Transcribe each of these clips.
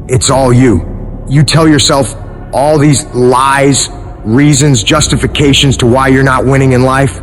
It's all you. You tell yourself all these lies, reasons, justifications to why you're not winning in life.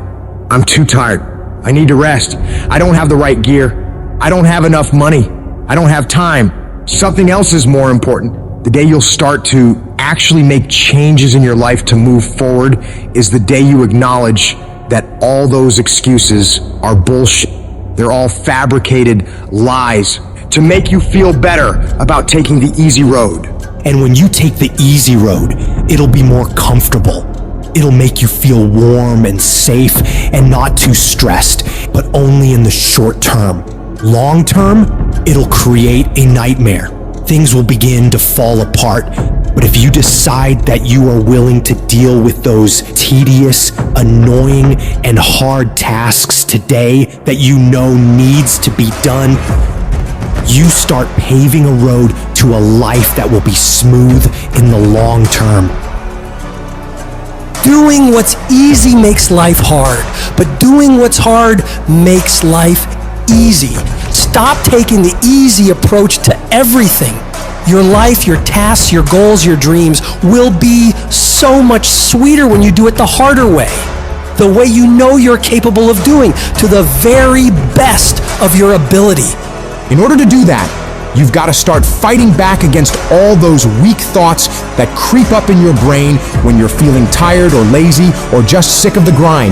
I'm too tired. I need to rest. I don't have the right gear. I don't have enough money. I don't have time. Something else is more important. The day you'll start to actually make changes in your life to move forward is the day you acknowledge that all those excuses are bullshit. They're all fabricated lies to make you feel better about taking the easy road. And when you take the easy road, it'll be more comfortable. It'll make you feel warm and safe and not too stressed, but only in the short term. Long term, it'll create a nightmare. Things will begin to fall apart. But if you decide that you are willing to deal with those tedious, annoying, and hard tasks today that you know needs to be done, you start paving a road to a life that will be smooth in the long term. Doing what's easy makes life hard, but doing what's hard makes life easy. Stop taking the easy approach to everything. Your life, your tasks, your goals, your dreams will be so much sweeter when you do it the harder way. The way you know you're capable of doing, to the very best of your ability. In order to do that, you've got to start fighting back against all those weak thoughts that creep up in your brain when you're feeling tired or lazy or just sick of the grind.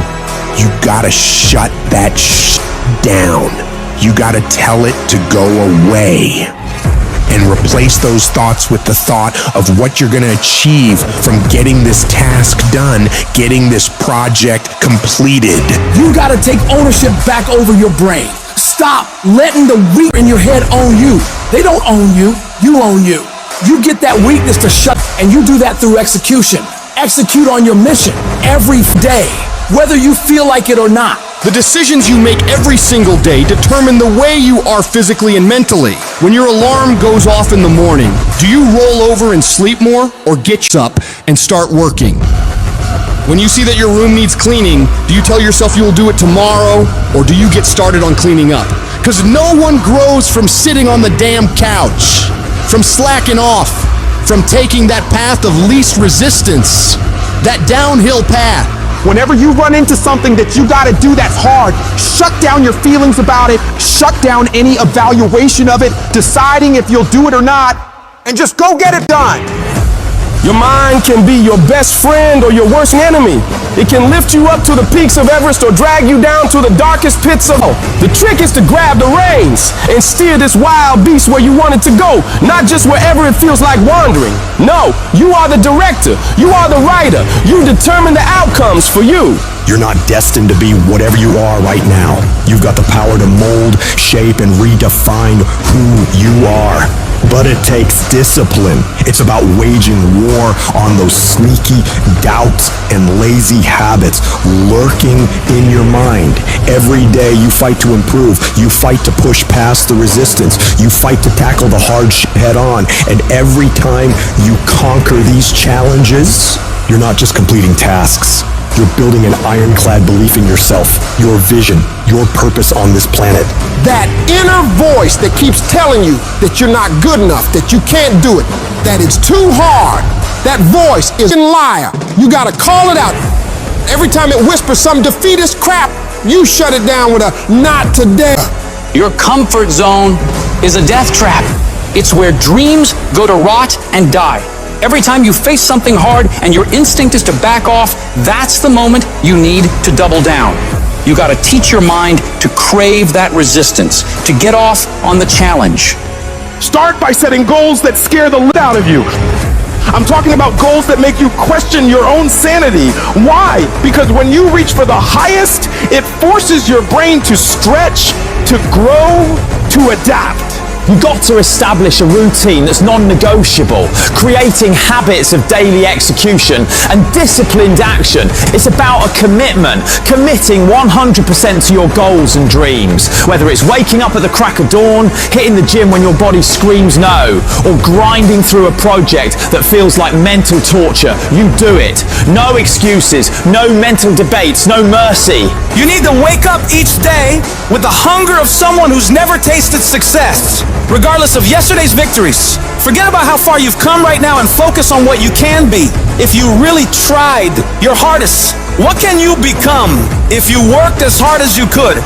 You gotta shut that down. You gotta tell it to go away. And replace those thoughts with the thought of what you're gonna achieve from getting this task done, getting this project completed. You gotta take ownership back over your brain. Stop letting the weak in your head own you. They don't own you, you own you. You get that weakness to shut, and you do that through execution. Execute on your mission every day, whether you feel like it or not. The decisions you make every single day determine the way you are physically and mentally. When your alarm goes off in the morning, do you roll over and sleep more, or get up and start working? When you see that your room needs cleaning, do you tell yourself you will do it tomorrow, or do you get started on cleaning up? Because no one grows from sitting on the damn couch, from slacking off, from taking that path of least resistance, that downhill path. Whenever you run into something that you gotta do that's hard, shut down your feelings about it, shut down any evaluation of it, deciding if you'll do it or not, and just go get it done. Your mind can be your best friend or your worst enemy. It can lift you up to the peaks of Everest or drag you down to the darkest pits of hell. The trick is to grab the reins and steer this wild beast where you want it to go, not just wherever it feels like wandering. No, you are the director. You are the writer. You determine the outcomes for you. You're not destined to be whatever you are right now. You've got the power to mold, shape, and redefine who you are. But it takes discipline. It's about waging war on those sneaky doubts and lazy habits lurking in your mind. Every day you fight to improve. You fight to push past the resistance. You fight to tackle the hard shit head on. And every time you conquer these challenges, you're not just completing tasks. You're building an ironclad belief in yourself, your vision, your purpose on this planet. That inner voice that keeps telling you that you're not good enough, that you can't do it, that it's too hard, that voice is a liar. You gotta call it out. Every time it whispers some defeatist crap, you shut it down with a not today. Your comfort zone is a death trap. It's where dreams go to rot and die. Every time you face something hard and your instinct is to back off, that's the moment you need to double down. You gotta teach your mind to crave that resistance, to get off on the challenge. Start by setting goals that scare the out of you. I'm talking about goals that make you question your own sanity. Why? Because when you reach for the highest, it forces your brain to stretch, to grow, to adapt. You've got to establish a routine that's non-negotiable, creating habits of daily execution and disciplined action. It's about a commitment, committing 100% to your goals and dreams. Whether it's waking up at the crack of dawn, hitting the gym when your body screams no, or grinding through a project that feels like mental torture, you do it. No excuses, no mental debates, no mercy. You need to wake up each day with the hunger of someone who's never tasted success. regardless of yesterday's victories. Forget about how far you've come right now and focus on what you can be. If you really tried your hardest, what can you become if you worked as hard as you could?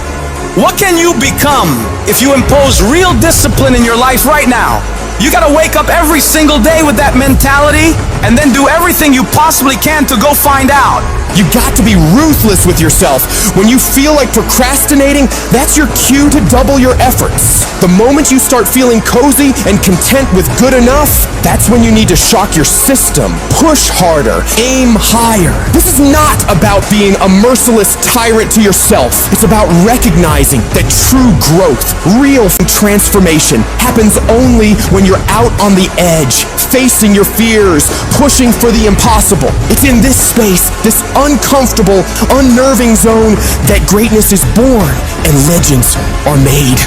What can you become if you impose real discipline in your life right now? You gotta wake up every single day with that mentality and then do everything you possibly can to go find out. You got to be ruthless with yourself. When you feel like procrastinating, that's your cue to double your efforts. The moment you start feeling cozy and content with good enough, that's when you need to shock your system. Push harder, aim higher. This is not about being a merciless tyrant to yourself. It's about recognizing that true growth, real transformation, happens only when you're out on the edge, facing your fears, pushing for the impossible. It's in this space, this uncomfortable, unnerving zone, that greatness is born and legends are made.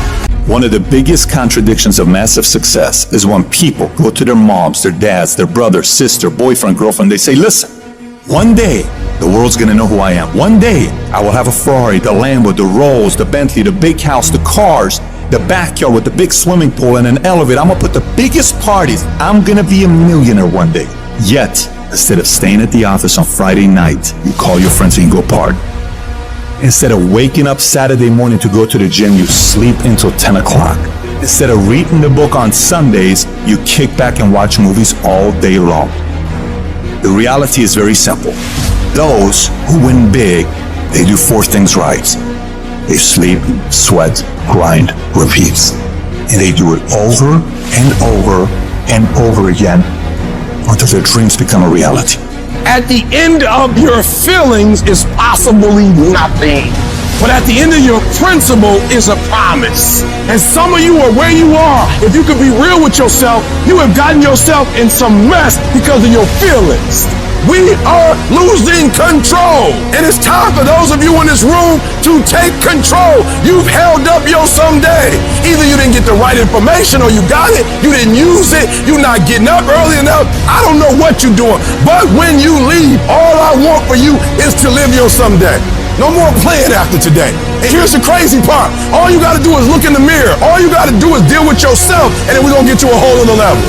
One of the biggest contradictions of massive success is when people go to their moms, their dads, their brother, sister, boyfriend, girlfriend, they say, listen, one day the world's gonna know who I am. One day I will have a Ferrari, the Lambo, the Rolls, the Bentley, the big house, the cars, the backyard with the big swimming pool and an elevator. I'm gonna put the biggest parties. I'm gonna be a millionaire one day. Yet, instead of staying at the office on Friday night, you call your friends and you go party. Instead of waking up Saturday morning to go to the gym, you sleep until 10 o'clock. Instead of reading the book on Sundays, you kick back and watch movies all day long. The reality is very simple. Those who win big, they do four things right. They sleep, sweat, grind, repeat. And they do it over and over and over again until their dreams become a reality. At the end of your feelings is possibly nothing. But at the end of your principle is a promise. And some of you are where you are. If you could be real with yourself, you have gotten yourself in some mess because of your feelings. We are losing control. And it's time for those of you in this room to take control. You've held up your someday. Either you didn't get the right information or you got it, you didn't use it, you're not getting up early enough. I don't know what you're doing. But when you leave, all I want for you is to live your someday. No more playing after today. And here's the crazy part. All you gotta do is look in the mirror. All you gotta do is deal with yourself, and then we're gonna get to a whole other level.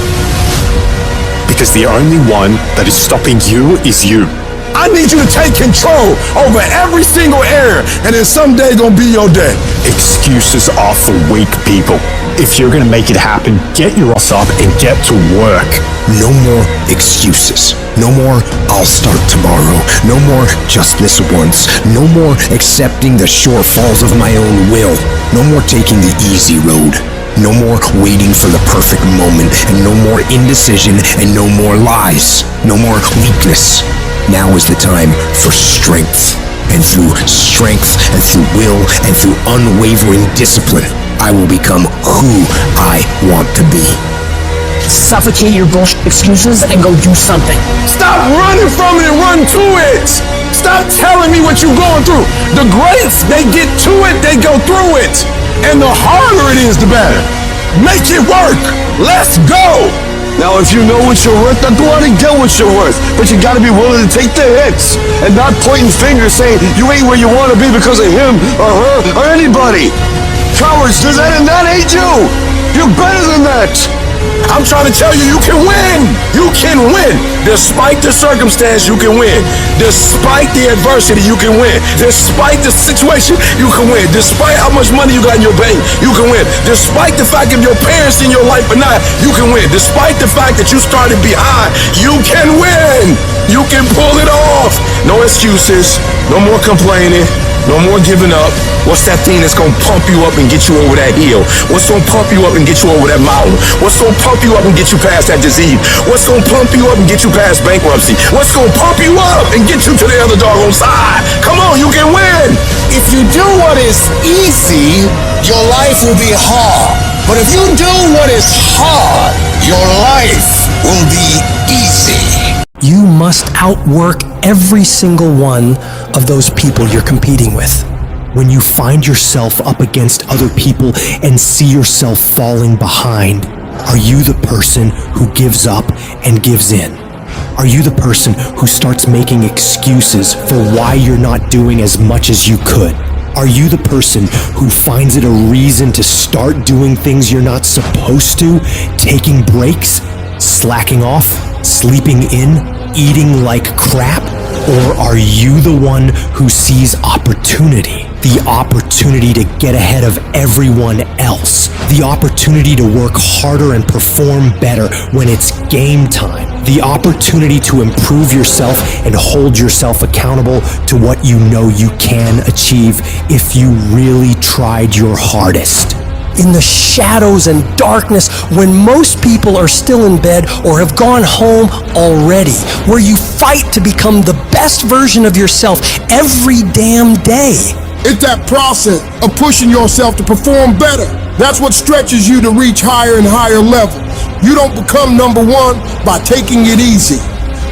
Because the only one that is stopping you is you. I need you to take control over every single area, and then someday gonna be your day. Excuses are for weak people. If you're gonna make it happen, get your ass up and get to work. No more excuses. No more, I'll start tomorrow. No more, just this once. No more accepting the shortfalls of my own will. No more taking the easy road. No more waiting for the perfect moment. And no more indecision and no more lies. No more weakness. Now is the time for strength. And through strength and through will and through unwavering discipline, I will become who I want to be. Suffocate your bullshit excuses and go do something. Stop running from it and run to it. Stop telling me what you're going through. The greats, they get to it, they go through it. And the harder it is, the better. Make it work. Let's go. Now, if you know what you're worth, then go out and get what you're worth. But you gotta be willing to take the hits and not pointing fingers saying you ain't where you want to be because of him or her or anybody. Cowards do that and that ain't you. You're better than that. I'm trying to tell you, you can win. You can win. Despite the circumstance, you can win. Despite the adversity, you can win. Despite the situation, you can win. Despite how much money you got in your bank, you can win. Despite the fact if your parents in your life or not, you can win. Despite the fact that you started behind, you can win. You can pull it off. No excuses. No more complaining. No more giving up. What's that thing that's gonna pump you up and get you over that hill? What's gonna pump you up and get you over that mountain? What's gonna pump you up and get you past that disease? What's gonna pump you up and get you past bankruptcy? What's gonna pump you up and get you to the other doggone side? Come on, you can win. If you do what is easy, your life will be hard. But if you do what is hard, your life will be easy. You must outwork every single one of those people you're competing with. When you find yourself up against other people and see yourself falling behind, are you the person who gives up and gives in? Are you the person who starts making excuses for why you're not doing as much as you could? Are you the person who finds it a reason to start doing things you're not supposed to, taking breaks, slacking off, sleeping in, eating like crap? Or are you the one who sees opportunity? The opportunity to get ahead of everyone else. The opportunity to work harder and perform better when it's game time. The opportunity to improve yourself and hold yourself accountable to what you know you can achieve if you really tried your hardest. In the shadows and darkness, when most people are still in bed or have gone home already, where you fight to become the best version of yourself every damn day. It's that process of pushing yourself to perform better. That's what stretches you to reach higher and higher levels. You don't become number one by taking it easy.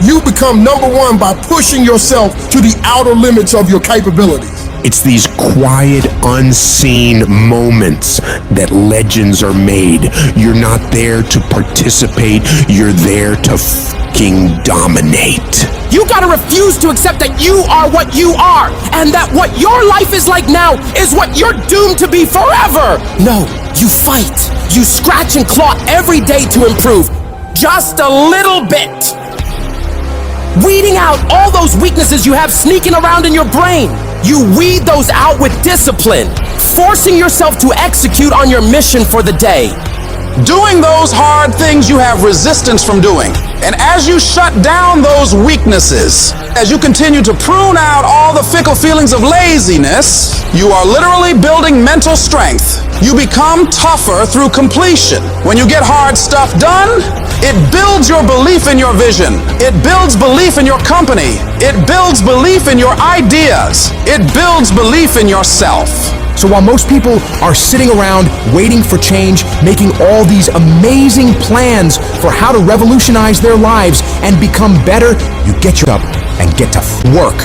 You become number one by pushing yourself to the outer limits of your capabilities. It's these quiet, unseen moments that legends are made. You're not there to participate, you're there to fucking dominate. You gotta refuse to accept that you are what you are, and that what your life is like now is what you're doomed to be forever. No, you fight. You scratch and claw every day to improve, just a little bit. Weeding out all those weaknesses you have sneaking around in your brain. You weed those out with discipline, forcing yourself to execute on your mission for the day. Doing those hard things you have resistance from doing. And as you shut down those weaknesses, as you continue to prune out all the fickle feelings of laziness, you are literally building mental strength. You become tougher through completion. When you get hard stuff done, it builds your belief in your vision. It builds belief in your company. It builds belief in your ideas. It builds belief in yourself. So while most people are sitting around waiting for change, making all these amazing plans for how to revolutionize their lives and become better, you get your up and get to work.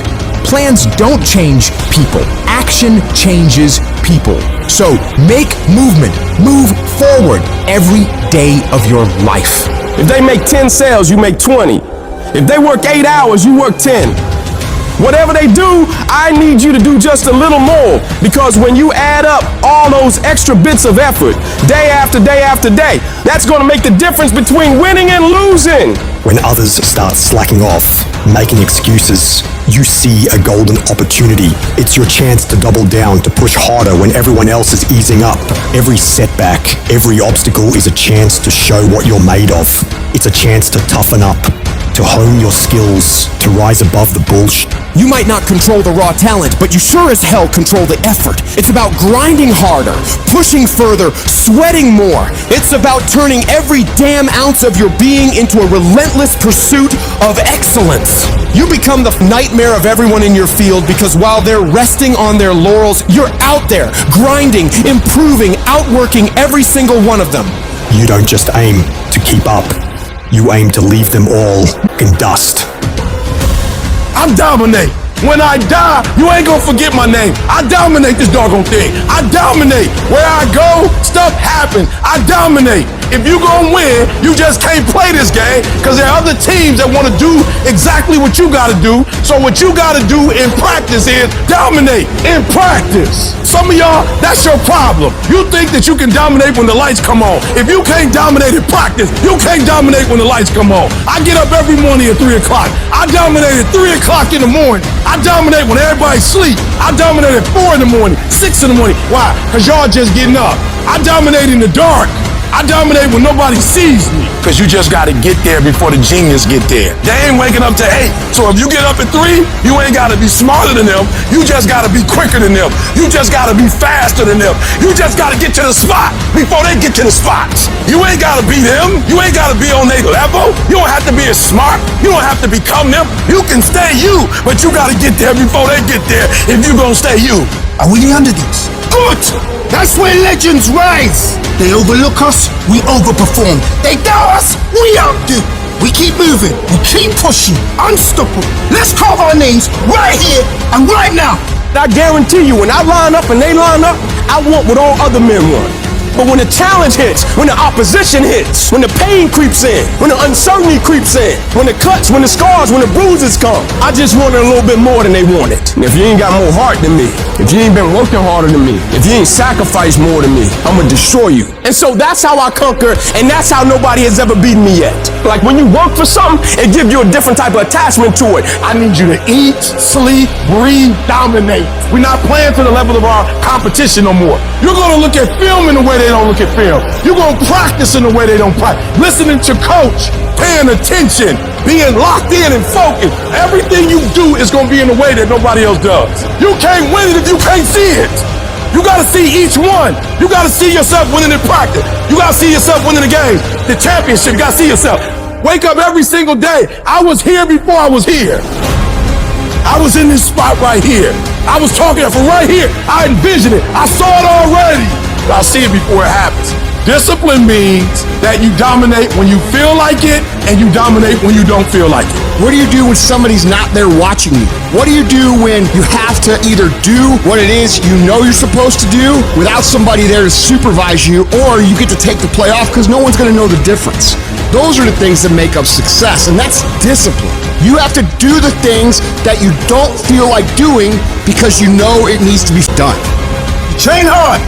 Plans don't change people. Action changes people. So make movement. Move forward every day of your life. If they make 10 sales, you make 20. If they work 8 hours, you work 10. Whatever they do, I need you to do just a little more, because when you add up all those extra bits of effort, day after day after day, that's going to make the difference between winning and losing. When others start slacking off, making excuses, you see a golden opportunity. It's your chance to double down, to push harder when everyone else is easing up. Every setback, every obstacle is a chance to show what you're made of. It's a chance to toughen up, to hone your skills, to rise above the bullshit. You might not control the raw talent, but you sure as hell control the effort. It's about grinding harder, pushing further, sweating more. It's about turning every damn ounce of your being into a relentless pursuit of excellence. You become the nightmare of everyone in your field, because while they're resting on their laurels, you're out there, grinding, improving, outworking every single one of them. You don't just aim to keep up. You aim to leave them all in dust. I dominate. When I die, you ain't gonna forget my name. I dominate this doggone thing. I dominate. Where I go, stuff happens. I dominate. If you gonna win, you just can't play this game, because there are other teams that want to do exactly what you gotta do. So what you gotta do in practice is dominate in practice. Some of y'all, that's your problem. You think that you can dominate when the lights come on. If you can't dominate in practice, you can't dominate when the lights come on. I get up every morning at 3 o'clock. I dominate at 3 o'clock in the morning. I dominate when everybody sleep. I dominate at 4 in the morning, 6 in the morning. Why? Because y'all just getting up. I dominate in the dark. I dominate when nobody sees me. Because you just got to get there before the genius get there. They ain't waking up to 8. So if you get up at 3, you ain't got to be smarter than them. You just got to be quicker than them. You just got to be faster than them. You just got to get to the spot before they get to the spots. You ain't got to be them. You ain't got to be on their level. You don't have to be as smart. You don't have to become them. You can stay you, but you got to get there before they get there if you going to stay you. Are we the underdogs? Good! That's where legends rise! They overlook us, we overperform. They doubt us, we outdo. We keep moving, we keep pushing, unstoppable. Let's carve our names right here and right now. I guarantee you, when I line up and they line up, I want what all other men want. But when the challenge hits, when the opposition hits, when the pain creeps in, when the uncertainty creeps in, when the cuts, when the scars, when the bruises come, I just wanted a little bit more than they wanted. And if you ain't got more heart than me, if you ain't been working harder than me, if you ain't sacrificed more than me, I'm gonna destroy you. And so that's how I conquer, and that's how nobody has ever beaten me yet. Like when you work for something, it gives you a different type of attachment to it. I need you to eat, sleep, breathe, dominate. We're not playing to the level of our competition no more. You're gonna look at film in the way they don't look at film. You're gonna practice in the way they don't practice. Listening to coach, paying attention, being locked in and focused. Everything you do is gonna be in a way that nobody else does. You can't win it if you can't see it. You gotta see each one. You gotta see yourself winning in practice. You gotta see yourself winning the game, the championship. You gotta see yourself. Wake up every single day. I was here before I was here. I was in this spot right here. I was talking from right here. I envisioned it. I saw it already. I'll see it before it happens. Discipline means that you dominate when you feel like it, and you dominate when you don't feel like it. What do you do when somebody's not there watching you? What do you do when you have to either do what it is you know you're supposed to do without somebody there to supervise you, or you get to take the play off because no one's going to know the difference? Those are the things that make up success, and that's discipline. You have to do the things that you don't feel like doing because you know it needs to be done. Train hard.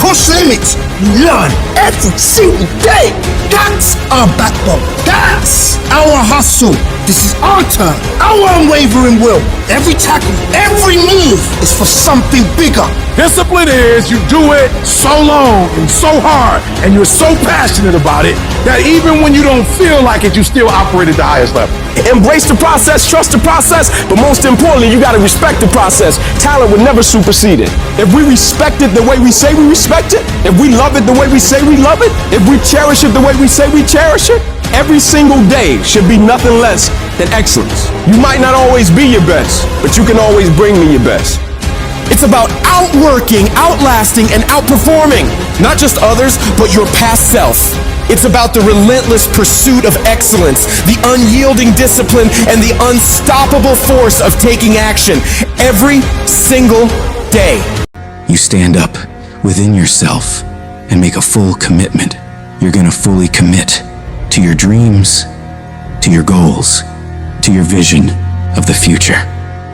Push limits. Learn every single day. That's our backbone. That's our hustle. This is our turn. Our unwavering will. Every tackle, every move is for something bigger. Discipline is you do it so long and so hard and you're so passionate about it that even when you don't feel like it, you still operate at the highest level. Embrace the process, trust the process, but most importantly, you gotta respect the process. Talent would never supersede it. If we respect it the way we say we respect it, if we love it the way we say we love it, if we cherish it the way we say we cherish it, every single day should be nothing less than excellence. You might not always be your best, but you can always bring me your best. It's about outworking, outlasting, and outperforming not just others, but your past self. It's about the relentless pursuit of excellence, the unyielding discipline, and the unstoppable force of taking action every single day. You stand up within yourself and make a full commitment. You're gonna fully commit to your dreams, to your goals, to your vision of the future.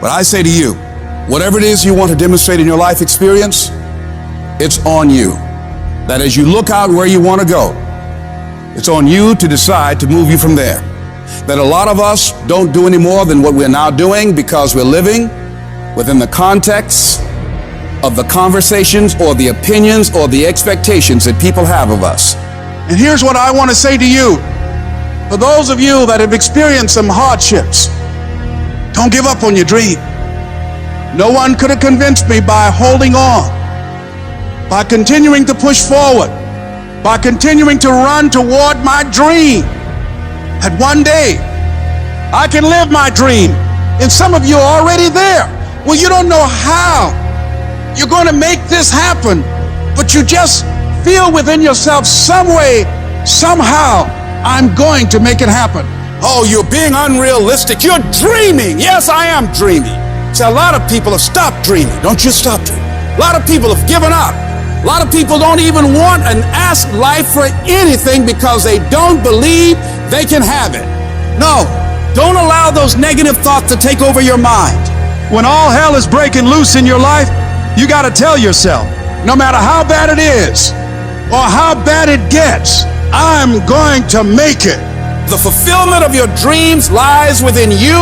But I say to you, whatever it is you want to demonstrate in your life experience, it's on you. That as you look out where you want to go, it's on you to decide to move you from there. That a lot of us don't do any more than what we're now doing because we're living within the context of the conversations or the opinions or the expectations that people have of us. And here's what I want to say to you. For those of you that have experienced some hardships, don't give up on your dream. No one could have convinced me by holding on, by continuing to push forward, by continuing to run toward my dream, that one day I can live my dream. And some of you are already there. Well, you don't know how you're going to make this happen, but you just feel within yourself some way, somehow, I'm going to make it happen. Oh, you're being unrealistic. You're dreaming. Yes, I am dreaming. See, a lot of people have stopped dreaming. Don't you stop dreaming. A lot of people have given up. A lot of people don't even want and ask life for anything because they don't believe they can have it. No, don't allow those negative thoughts to take over your mind. When all hell is breaking loose in your life, you got to tell yourself, no matter how bad it is or how bad it gets, I'm going to make it. The fulfillment of your dreams lies within you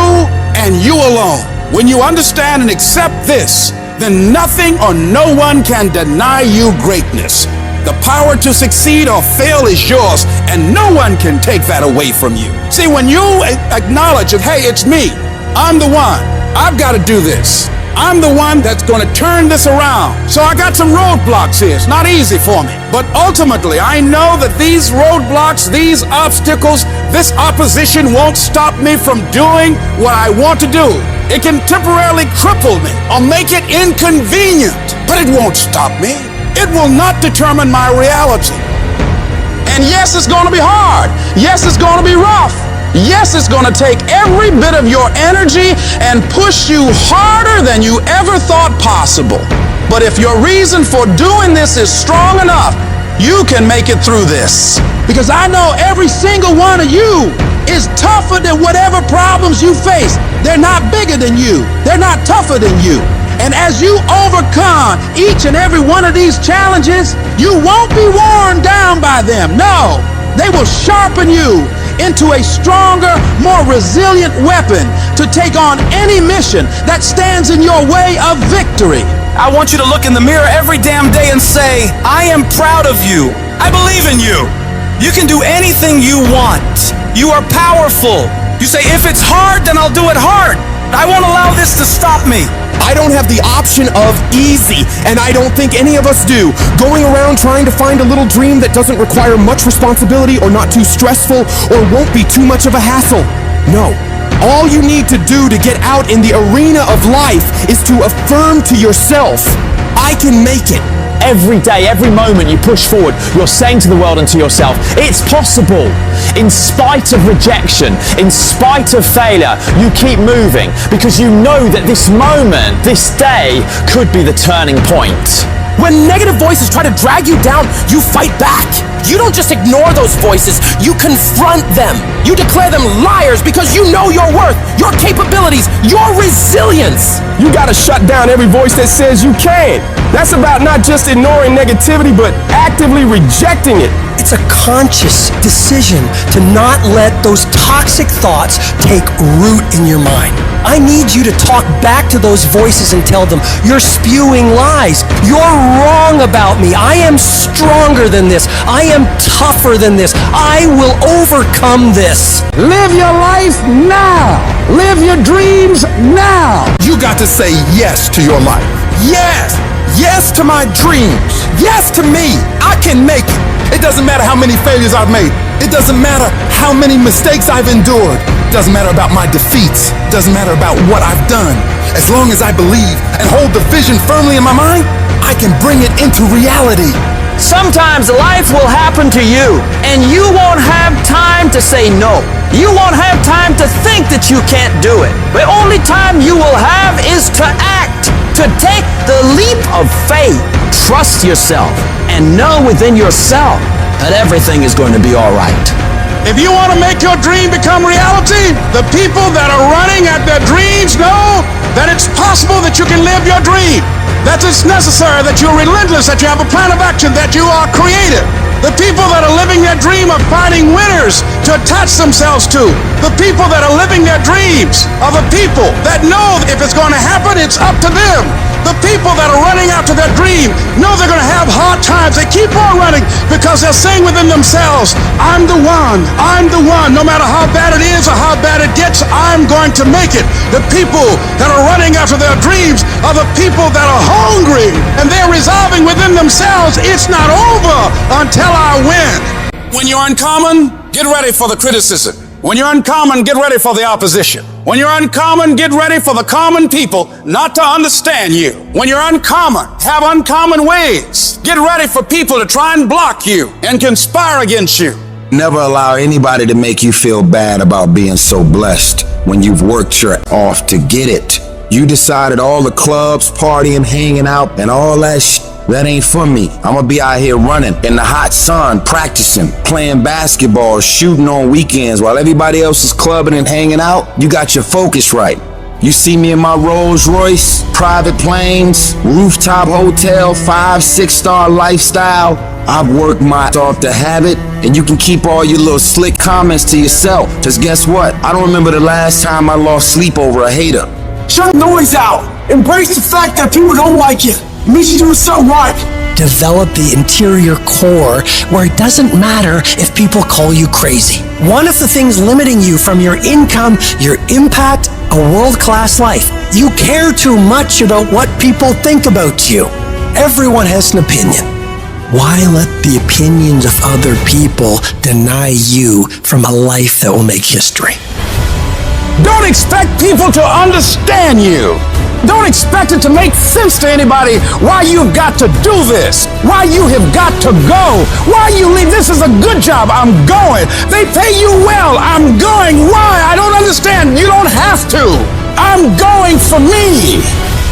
and you alone. When you understand and accept this, then nothing or no one can deny you greatness. The power to succeed or fail is yours, and no one can take that away from you. See, when you acknowledge that, hey, it's me, I'm the one, I've got to do this. I'm the one that's going to turn this around. So I got some roadblocks here. It's not easy for me. But ultimately, I know that these roadblocks, these obstacles, this opposition won't stop me from doing what I want to do. It can temporarily cripple me or make it inconvenient, but it won't stop me. It will not determine my reality. And yes, it's going to be hard. Yes, it's going to be rough. Yes, it's going to take every bit of your energy and push you harder than you ever thought possible. But if your reason for doing this is strong enough, You can make it through this. Because I know every single one of you is tougher than whatever problems you face. They're not bigger than you. They're not tougher than you. And as you overcome each and every one of these challenges, you won't be worn down by them. No, they will sharpen you into a stronger, more resilient weapon to take on any mission that stands in your way of victory. I want you to look in the mirror every damn day and say, I am proud of you. I believe in you. You can do anything you want. You are powerful. You say, if it's hard, then I'll do it hard. I won't allow this to stop me. I don't have the option of easy, and I don't think any of us do. Going around trying to find a little dream that doesn't require much responsibility or not too stressful or won't be too much of a hassle. No. All you need to do to get out in the arena of life is to affirm to yourself, I can make it. Every day, every moment you push forward, you're saying to the world and to yourself, it's possible. In spite of rejection, in spite of failure, you keep moving because you know that this moment, this day, could be the turning point. When negative voices try to drag you down, you fight back. You don't just ignore those voices, you confront them. You declare them liars because you know your worth, your capabilities, your resilience. You gotta shut down every voice that says you can. That's about not just ignoring negativity, but actively rejecting it. It's a conscious decision to not let those toxic thoughts take root in your mind. I need you to talk back to those voices and tell them, you're spewing lies. You're wrong about me. I am stronger than this. I am tougher than this. I will overcome this. Live your life now. Live your dreams now. You got to say yes to your life. Yes. Yes to my dreams. Yes to me. I can make it. It doesn't matter how many failures I've made. It doesn't matter how many mistakes I've endured. It doesn't matter about my defeats. It doesn't matter about what I've done. As long as I believe and hold the vision firmly in my mind, I can bring it into reality. Sometimes life will happen to you, and you won't have time to say no. You won't have time to think that you can't do it. The only time you will have is to act, to take the leap of faith. Trust yourself and know within yourself that everything is going to be all right. If you want to make your dream become reality, the people that are running at their dreams know that it's possible that you can live your dream, that it's necessary, that you're relentless, that you have a plan of action, that you are creative. The people that are living their dream are finding winners to attach themselves to. The people that are living their dreams are the people that know if it's going to happen, it's up to them. The people that are running after their dream know they're going to have hard times. They keep on running because they're saying within themselves, I'm the one. I'm the one. No matter how bad it is or how bad it gets, I'm going to make it. The people that are running after their dreams are the people that are hungry and they're resolving within themselves, it's not over until I win. When you're uncommon, get ready for the criticism. When you're uncommon, get ready for the opposition. When you're uncommon, get ready for the common people not to understand you. When you're uncommon, have uncommon ways. Get ready for people to try and block you and conspire against you. Never allow anybody to make you feel bad about being so blessed when you've worked your off to get it. You decided all the clubs, partying, hanging out, and all that shit, that ain't for me. I'm gonna be out here running in the hot sun, practicing, playing basketball, shooting on weekends while everybody else is clubbing and hanging out. You got your focus right. You see me in my Rolls Royce, private planes, rooftop hotel, 5-6-star lifestyle. I've worked my off to have it, and you can keep all your little slick comments to yourself. Just guess what? I don't remember the last time I lost sleep over a hater. Shut the noise out. Embrace the fact that people don't like you. It means you're doing something right. Develop the interior core where it doesn't matter if people call you crazy. One of the things limiting you from your income, your impact, a world-class life. You care too much about what people think about you. Everyone has an opinion. Why let the opinions of other people deny you from a life that will make history? Don't expect people to understand you. Don't expect it to make sense to anybody why you've got to do this, why you have got to go, why you leave. This is a good job. I'm going. They pay you well. I'm going. Why? I don't understand. You don't have to. I'm going for me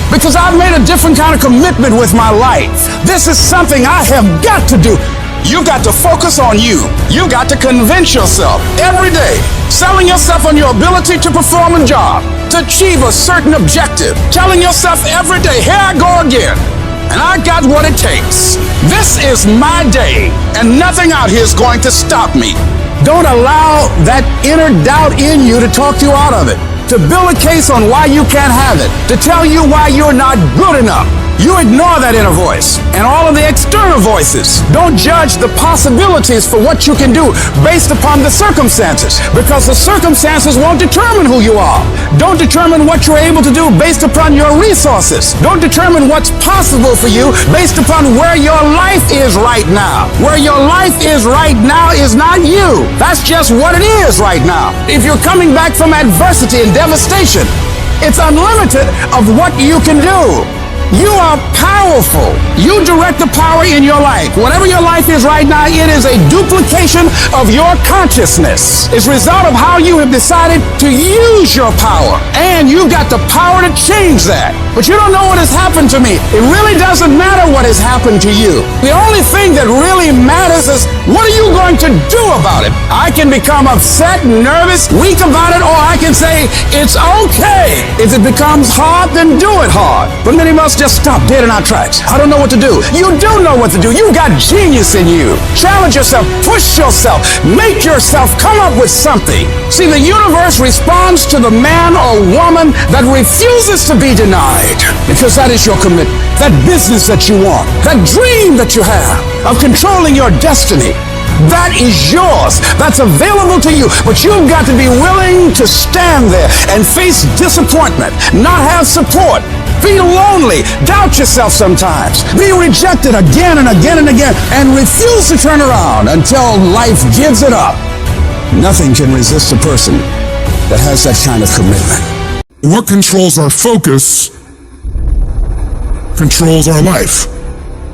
because I've made a different kind of commitment with my life. This is something I have got to do. You got to focus on you. You got to convince yourself every day, selling yourself on your ability to perform a job, to achieve a certain objective, telling yourself every day, here I go again, and I got what it takes. This is my day, and nothing out here is going to stop me. Don't allow that inner doubt in you to talk you out of it, to build a case on why you can't have it, to tell you why you're not good enough. You ignore that inner voice and all of the external voices. Don't judge the possibilities for what you can do based upon the circumstances, because the circumstances won't determine who you are. Don't determine what you're able to do based upon your resources. Don't determine what's possible for you based upon where your life is right now. Where your life is right now is not you. That's just what it is right now. If you're coming back from adversity and devastation, it's unlimited of what you can do. You are powerful. You direct the power in your life. Whatever your life is right now, it is a duplication of your consciousness. It's a result of how you have decided to use your power. And you've got the power to change that. But you don't know what has happened to me. It really doesn't matter what has happened to you. The only thing that really matters is, what are you going to do about it? I can become upset, nervous, weak about it, or I can say, it's okay. If it becomes hard, then do it hard. But many of us just stop dead in our tracks. I don't know what to do. You do know what to do. You got genius in you. Challenge yourself, push yourself, make yourself come up with something. See, the universe responds to the man or woman that refuses to be denied, because that is your commitment. That business that you want, that dream that you have of controlling your destiny, that is yours. That's available to you. But you've got to be willing to stand there and face disappointment, not have support, feel lonely, doubt yourself sometimes, be rejected again and again and again, and refuse to turn around until life gives it up. Nothing can resist a person that has that kind of commitment. What controls our focus controls our life.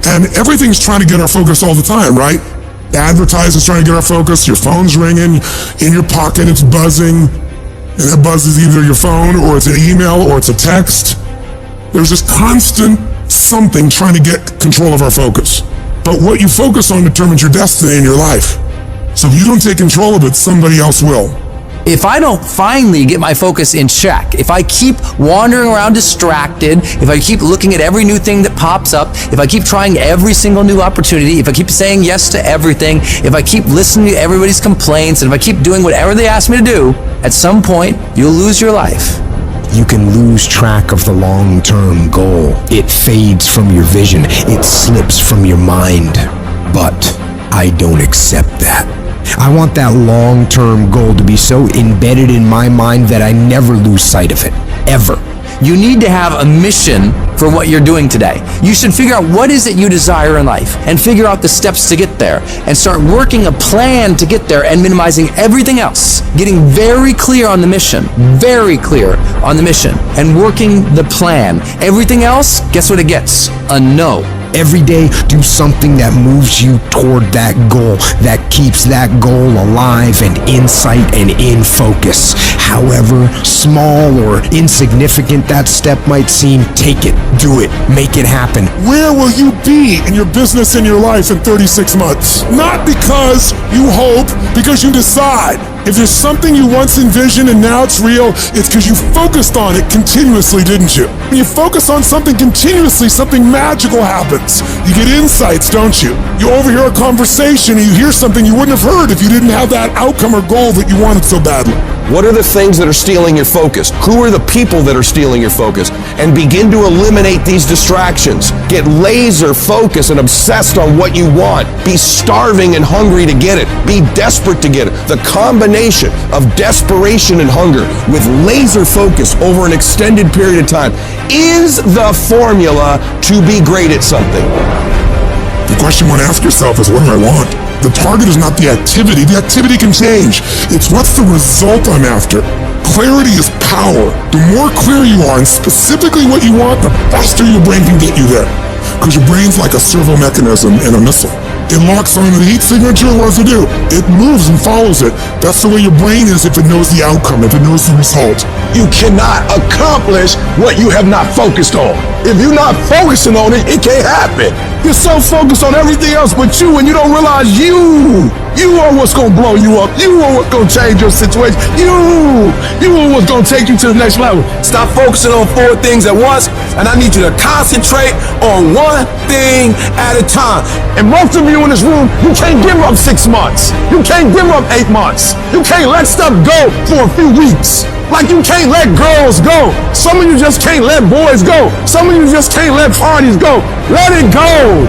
And everything's trying to get our focus all the time, right? The advertiser's trying to get our focus, your phone's ringing, in your pocket it's buzzing, and that buzz is either your phone, or it's an email, or it's a text. There's this constant something trying to get control of our focus. But what you focus on determines your destiny in your life. So if you don't take control of it, somebody else will. If I don't finally get my focus in check, if I keep wandering around distracted, if I keep looking at every new thing that pops up, if I keep trying every single new opportunity, if I keep saying yes to everything, if I keep listening to everybody's complaints, and if I keep doing whatever they ask me to do, at some point, you'll lose your life. You can lose track of the long-term goal. It fades from your vision. It slips from your mind. But I don't accept that. I want that long-term goal to be so embedded in my mind that I never lose sight of it, ever. You need to have a mission for what you're doing today. You should figure out what is it you desire in life, and figure out the steps to get there, and start working a plan to get there, and minimizing everything else. Getting very clear on the mission, very clear on the mission, and working the plan. Everything else, guess what it gets? A no. Every day, do something that moves you toward that goal, that keeps that goal alive and in sight and in focus. However small or insignificant that step might seem, take it, do it, make it happen. Where will you be in your business and your life in 36 months? Not because you hope, because you decide. If there's something you once envisioned and now it's real, it's because you focused on it continuously, didn't you? When you focus on something continuously, something magical happens. You get insights, don't you? You overhear a conversation and you hear something you wouldn't have heard if you didn't have that outcome or goal that you wanted so badly. What are the things that are stealing your focus? Who are the people that are stealing your focus? And begin to eliminate these distractions. Get laser focused and obsessed on what you want. Be starving and hungry to get it. Be desperate to get it. The combination of desperation and hunger with laser focus over an extended period of time is the formula to be great at something. The question you want to ask yourself is, what do I want? The target is not the activity. The activity can change. It's what's the result I'm after. Clarity is power. The more clear you are and specifically what you want, the faster your brain can get you there. Because your brain's like a servo mechanism in a missile. It locks onto the heat signature and what does it do? It moves and follows it. That's the way your brain is if it knows the outcome, if it knows the result. You cannot accomplish what you have not focused on. If you're not focusing on it, it can't happen. You're so focused on everything else but you, and you don't realize you are what's gonna blow you up. You are what's gonna change your situation. You are what's gonna take you to the next level. Stop focusing on 4 things at once, and I need you to concentrate on 1 thing at a time. And most of you in this room, you can't give up 6 months. You can't give up 8 months. You can't let stuff go for a few weeks. Like you can't let girls go. Some of you just can't let boys go. Some of you just can't let parties go. Let it go.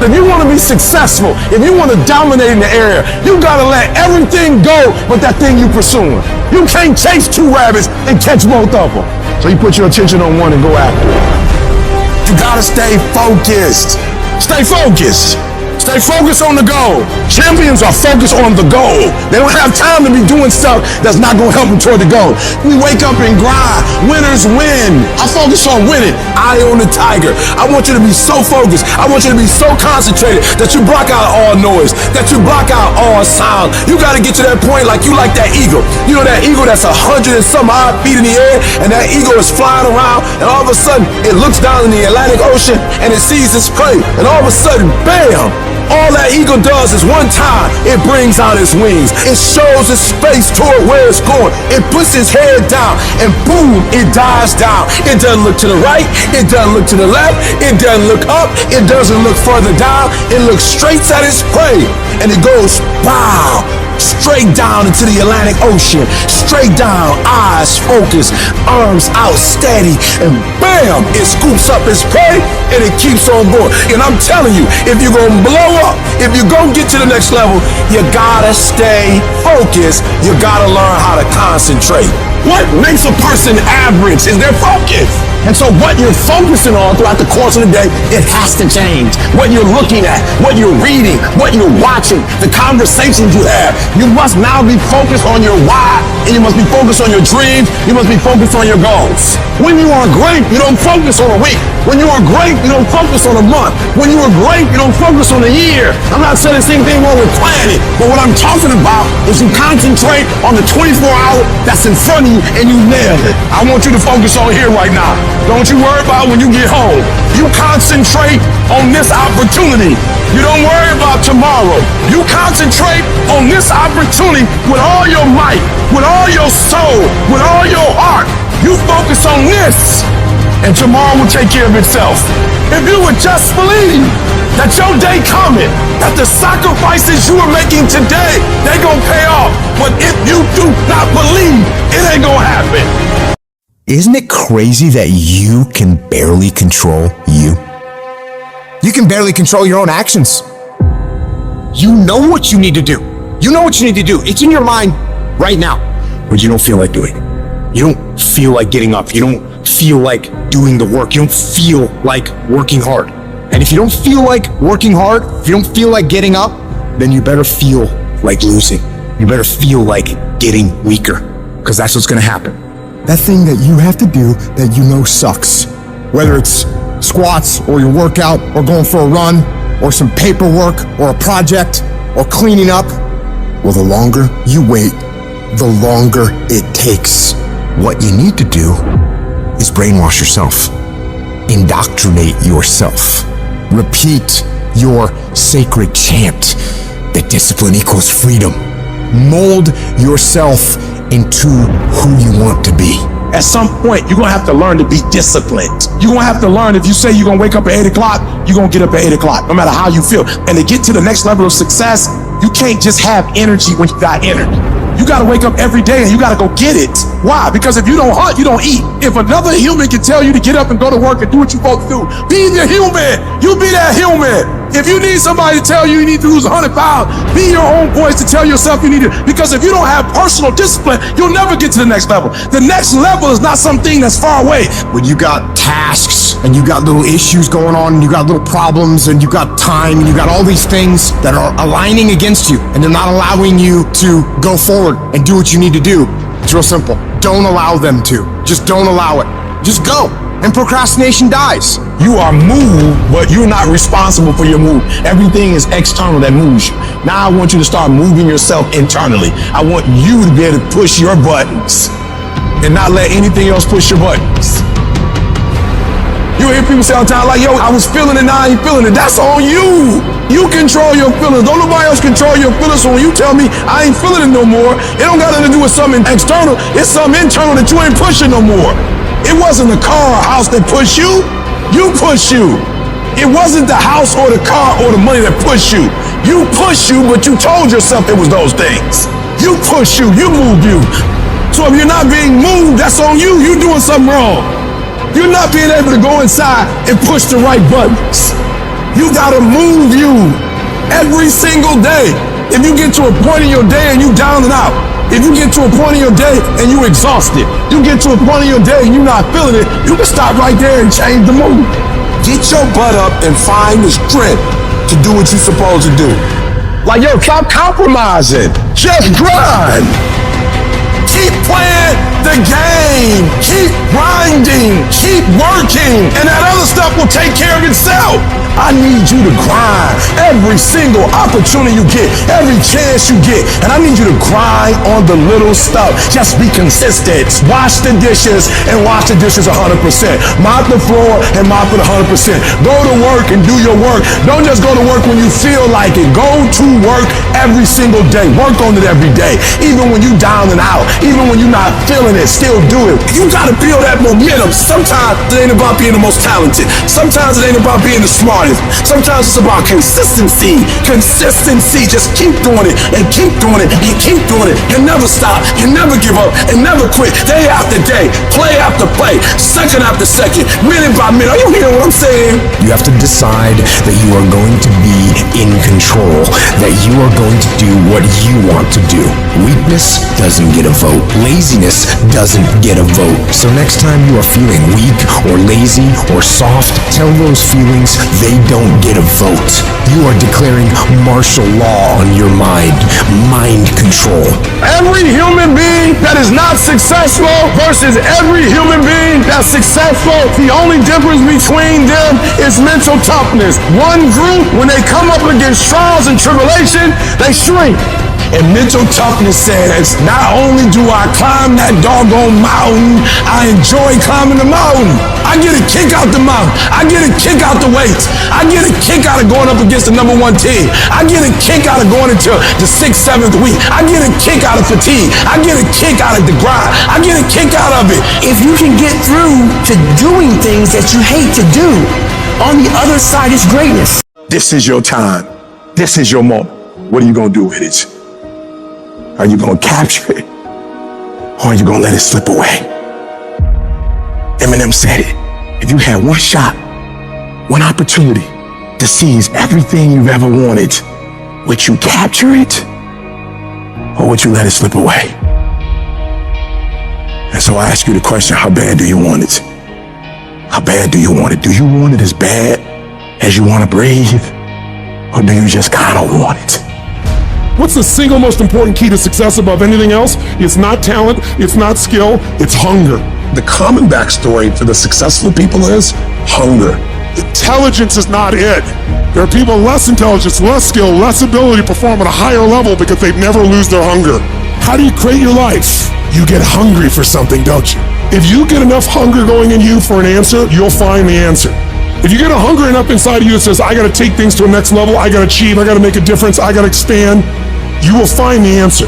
If you want to be successful, if you want to dominate in the area, you got to let everything go but that thing you're pursuing. You can't chase 2 rabbits and catch both of them. So you put your attention on one and go after it. You got to stay focused. Stay focused. Stay focused on the goal. Champions are focused on the goal. They don't have time to be doing stuff that's not going to help them toward the goal. We wake up and grind. Winners win. I focus on winning. Eye on the tiger. I want you to be so focused. I want you to be so concentrated that you block out all noise, that you block out all sound. You got to get to that point like you like that eagle. You know that eagle that's 100 and some odd feet in the air, and that eagle is flying around, and all of a sudden it looks down in the Atlantic Ocean and it sees its prey, and all of a sudden, bam! All that eagle does is one time, it brings out its wings. It shows its face toward where it's going. It puts its head down, and boom, it dives down. It doesn't look to the right. It doesn't look to the left. It doesn't look up. It doesn't look further down. It looks straight at its prey, and it goes, wow, straight down into the Atlantic Ocean. Straight down, eyes focused, arms out steady, and bam, it scoops up its prey, and it keeps on going. And I'm telling you, if you're gonna blow up, if you're gonna get to the next level, you gotta stay focused. You gotta learn how to concentrate. What makes a person average is their focus. And so what you're focusing on throughout the course of the day, it has to change. What you're looking at, what you're reading, what you're watching, the conversations you have. You must now be focused on your why, and you must be focused on your dreams. You must be focused on your goals. When you are great, you don't focus on a week. When you are great, you don't focus on a month. When you are great, you don't focus on a year. I'm not saying there's anything wrong with planning, but what I'm talking about is you concentrate on the 24-hour that's in front of you and you nail it. I want you to focus on here right now. Don't you worry about when you get home. You concentrate on this opportunity. You don't worry about tomorrow. You concentrate on this opportunity with all your might, with all your soul, with all your heart. You focus on this, and tomorrow will take care of itself. If you would just believe that your day coming, that the sacrifices you are making today, they gonna pay off. But if you do not believe, it ain't gonna happen. Isn't it crazy that you can barely control you? You can barely control your own actions. You know what you need to do. You know what you need to do. It's in your mind right now, but you don't feel like doing it. You don't feel like getting up. You don't feel like doing the work. You don't feel like working hard. And if you don't feel like working hard, if you don't feel like getting up, then you better feel like losing. You better feel like getting weaker, because that's what's gonna happen. That thing that you have to do that you know sucks, whether it's squats or your workout or going for a run or some paperwork or a project or cleaning up, well, the longer you wait, the longer it takes. What you need to do is brainwash yourself, indoctrinate yourself, repeat your sacred chant that discipline equals freedom. Mold yourself into who you want to be. At some point, you're gonna have to learn to be disciplined. You're gonna have to learn, if you say you're gonna wake up at 8 o'clock, you're gonna get up at 8 o'clock, no matter how you feel. And to get to the next level of success, you can't just have energy when you got energy. You gotta wake up every day and you gotta go get it. Why? Because if you don't hunt, you don't eat. If another human can tell you to get up and go to work and do what you're supposed to do, be the human. You be that human. If you need somebody to tell you need to lose 100 pounds, be your own voice to tell yourself you need to. Because if you don't have personal discipline, you'll never get to the next level. The next level is not something that's far away. When you got tasks and you got little issues going on and you got little problems and you got time and you got all these things that are aligning against you and they're not allowing you to go forward and do what you need to do, it's real simple. Don't allow them to. Just don't allow it. Just go. And procrastination dies. You are moved, but you're not responsible for your move. Everything is external that moves you. Now I want you to start moving yourself internally. I want you to be able to push your buttons and not let anything else push your buttons. You You hear people say all the time, like, yo, I was feeling it, now I ain't feeling it. That's on you. You control your feelings. Don't nobody else control your feelings. So when you tell me I ain't feeling it no more, it don't got nothing to do with something external. It's something internal that you ain't pushing no more. It wasn't the car or house that pushed you. You push you. It wasn't the house or the car or the money that pushed you. You push you, but you told yourself it was those things. You push you, you move you. So if you're not being moved, that's on you. You're doing something wrong. You're not being able to go inside and push the right buttons. You gotta move you every single day. If you get to a point in your day and you down and out, if you get to a point in your day and you exhausted, you get to a point in your day and you're not feeling it, you can stop right there and change the mood. Get your butt up and find the strength to do what you're supposed to do. Like, yo, stop compromising. Just grind. Keep playing the game. Keep grinding. Keep working. And that other stuff will take care of itself. I need you to grind every single opportunity you get, every chance you get. And I need you to grind on the little stuff. Just be consistent. Wash the dishes and wash the dishes 100%. Mop the floor and mop it 100%. Go to work and do your work. Don't just go to work when you feel like it. Go to work every single day. Work on it every day. Even when you down and out, even when you're not feeling it, still do it. You gotta feel that momentum. Sometimes it ain't about being the most talented. Sometimes it ain't about being the smartest. Sometimes it's about consistency. Consistency. Just keep doing it and keep doing it and keep doing it and never stop and never give up and never quit. Day after day, play after play, second after second, minute by minute. Are you hearing what I'm saying? You have to decide that you are going to be in control, that you are going to do what you want to do. Weakness doesn't get a vote. Laziness doesn't get a vote. So next time you are feeling weak or lazy or soft, tell those feelings they don't get a vote. You are declaring martial law on your mind. Mind control. Every human being that is not successful versus every human being that's successful, the only difference between them is mental toughness. One group, when they come up against trials and tribulation, they shrink. And mental toughness says, not only do I climb that doggone mountain, I enjoy climbing the mountain. I get a kick out the mountain. I get a kick out the weights. I get a kick out of going up against the number one team. I get a kick out of going into the 6th, 7th week. I get a kick out of fatigue. I get a kick out of the grind. I get a kick out of it. If you can get through to doing things that you hate to do, on the other side is greatness. This is your time. This is your moment. What are you going to do with it? Are you going to capture it? Or are you going to let it slip away? Eminem said it. If you had one shot, one opportunity to seize everything you've ever wanted, would you capture it? Or would you let it slip away? And so I ask you the question, how bad do you want it? How bad do you want it? Do you want it as bad as you want to breathe? Or do you just kind of want it? What's the single most important key to success above anything else? It's not talent, it's not skill, it's hunger. The common backstory for the successful people is hunger. Intelligence is not it. There are people less intelligence, less skill, less ability to perform at a higher level because they never lose their hunger. How do you create your life? You get hungry for something, don't you? If you get enough hunger going in you for an answer, you'll find the answer. If you get a hunger enough inside of you that says, I gotta take things to a next level, I gotta achieve, I gotta make a difference, I gotta expand, you will find the answer.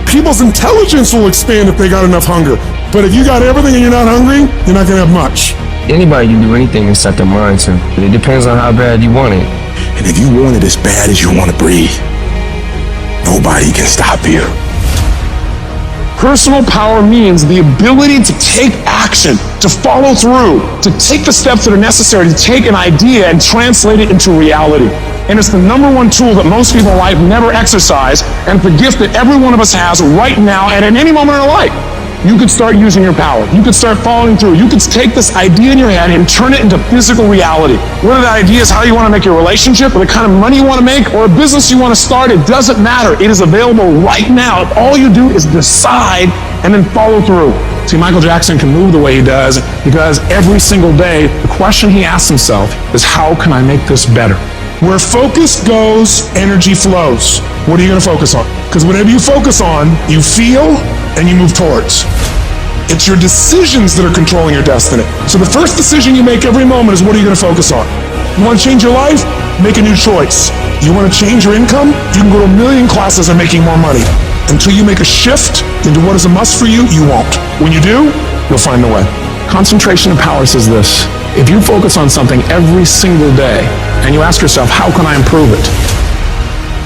People's intelligence will expand if they got enough hunger. But if you got everything and you're not hungry, you're not gonna have much. Anybody can do anything and set their mind to. But it depends on how bad you want it. And if you want it as bad as you want to breathe, nobody can stop you. Personal power means the ability to take action, to follow through, to take the steps that are necessary to take an idea and translate it into reality. And it's the number one tool that most people in life never exercise, and it's the gift that every one of us has right now and at any moment in our life. You could start using your power. You could start following through. You could take this idea in your head and turn it into physical reality. Whether that idea is how you want to make your relationship, or the kind of money you want to make, or a business you want to start, it doesn't matter. It is available right now. If all you do is decide and then follow through. See, Michael Jackson can move the way he does because every single day, the question he asks himself is, how can I make this better? Where focus goes, energy flows. What are you going to focus on? Because whatever you focus on, you feel and you move towards. It's your decisions that are controlling your destiny. So the first decision you make every moment is, what are you going to focus on? You want to change your life? Make a new choice. You want to change your income? You can go to 1 million classes and making more money. Until you make a shift into what is a must for you, you won't. When you do, you'll find the way. Concentration of power says this: if you focus on something every single day and you ask yourself, how can I improve it?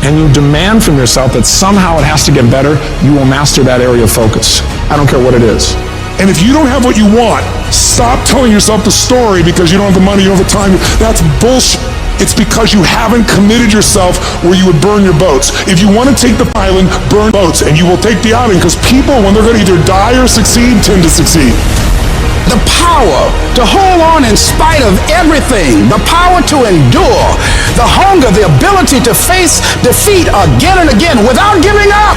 And you demand from yourself that somehow it has to get better, you will master that area of focus. I don't care what it is. And if you don't have what you want, stop telling yourself the story because you don't have the money, you don't have the time. That's bullshit. It's because you haven't committed yourself where you would burn your boats. If you want to take the island, burn boats, and you will take the island, because people, when they're going to either die or succeed, tend to succeed. The power to hold on in spite of everything, the power to endure, the hunger, the ability to face defeat again and again without giving up.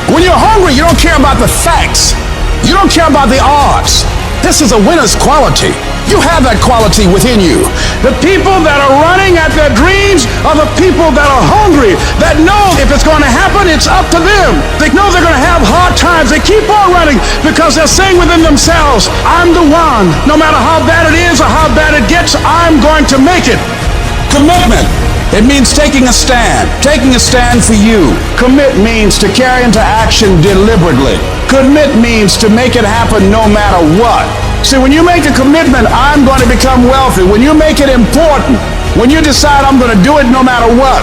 When you're hungry, you don't care about the facts. You don't care about the odds. This is a winner's quality. You have that quality within you. The people that are running at their dreams are the people that are hungry, that know if it's going to happen, it's up to them. They know they're going to have hard times. They keep on running because they're saying within themselves, I'm the one. No matter how bad it is or how bad it gets, I'm going to make it. Commitment. It means taking a stand for you. Commit means to carry into action deliberately. Commit means to make it happen no matter what. See, when you make a commitment, I'm going to become wealthy. When you make it important, when you decide I'm going to do it no matter what,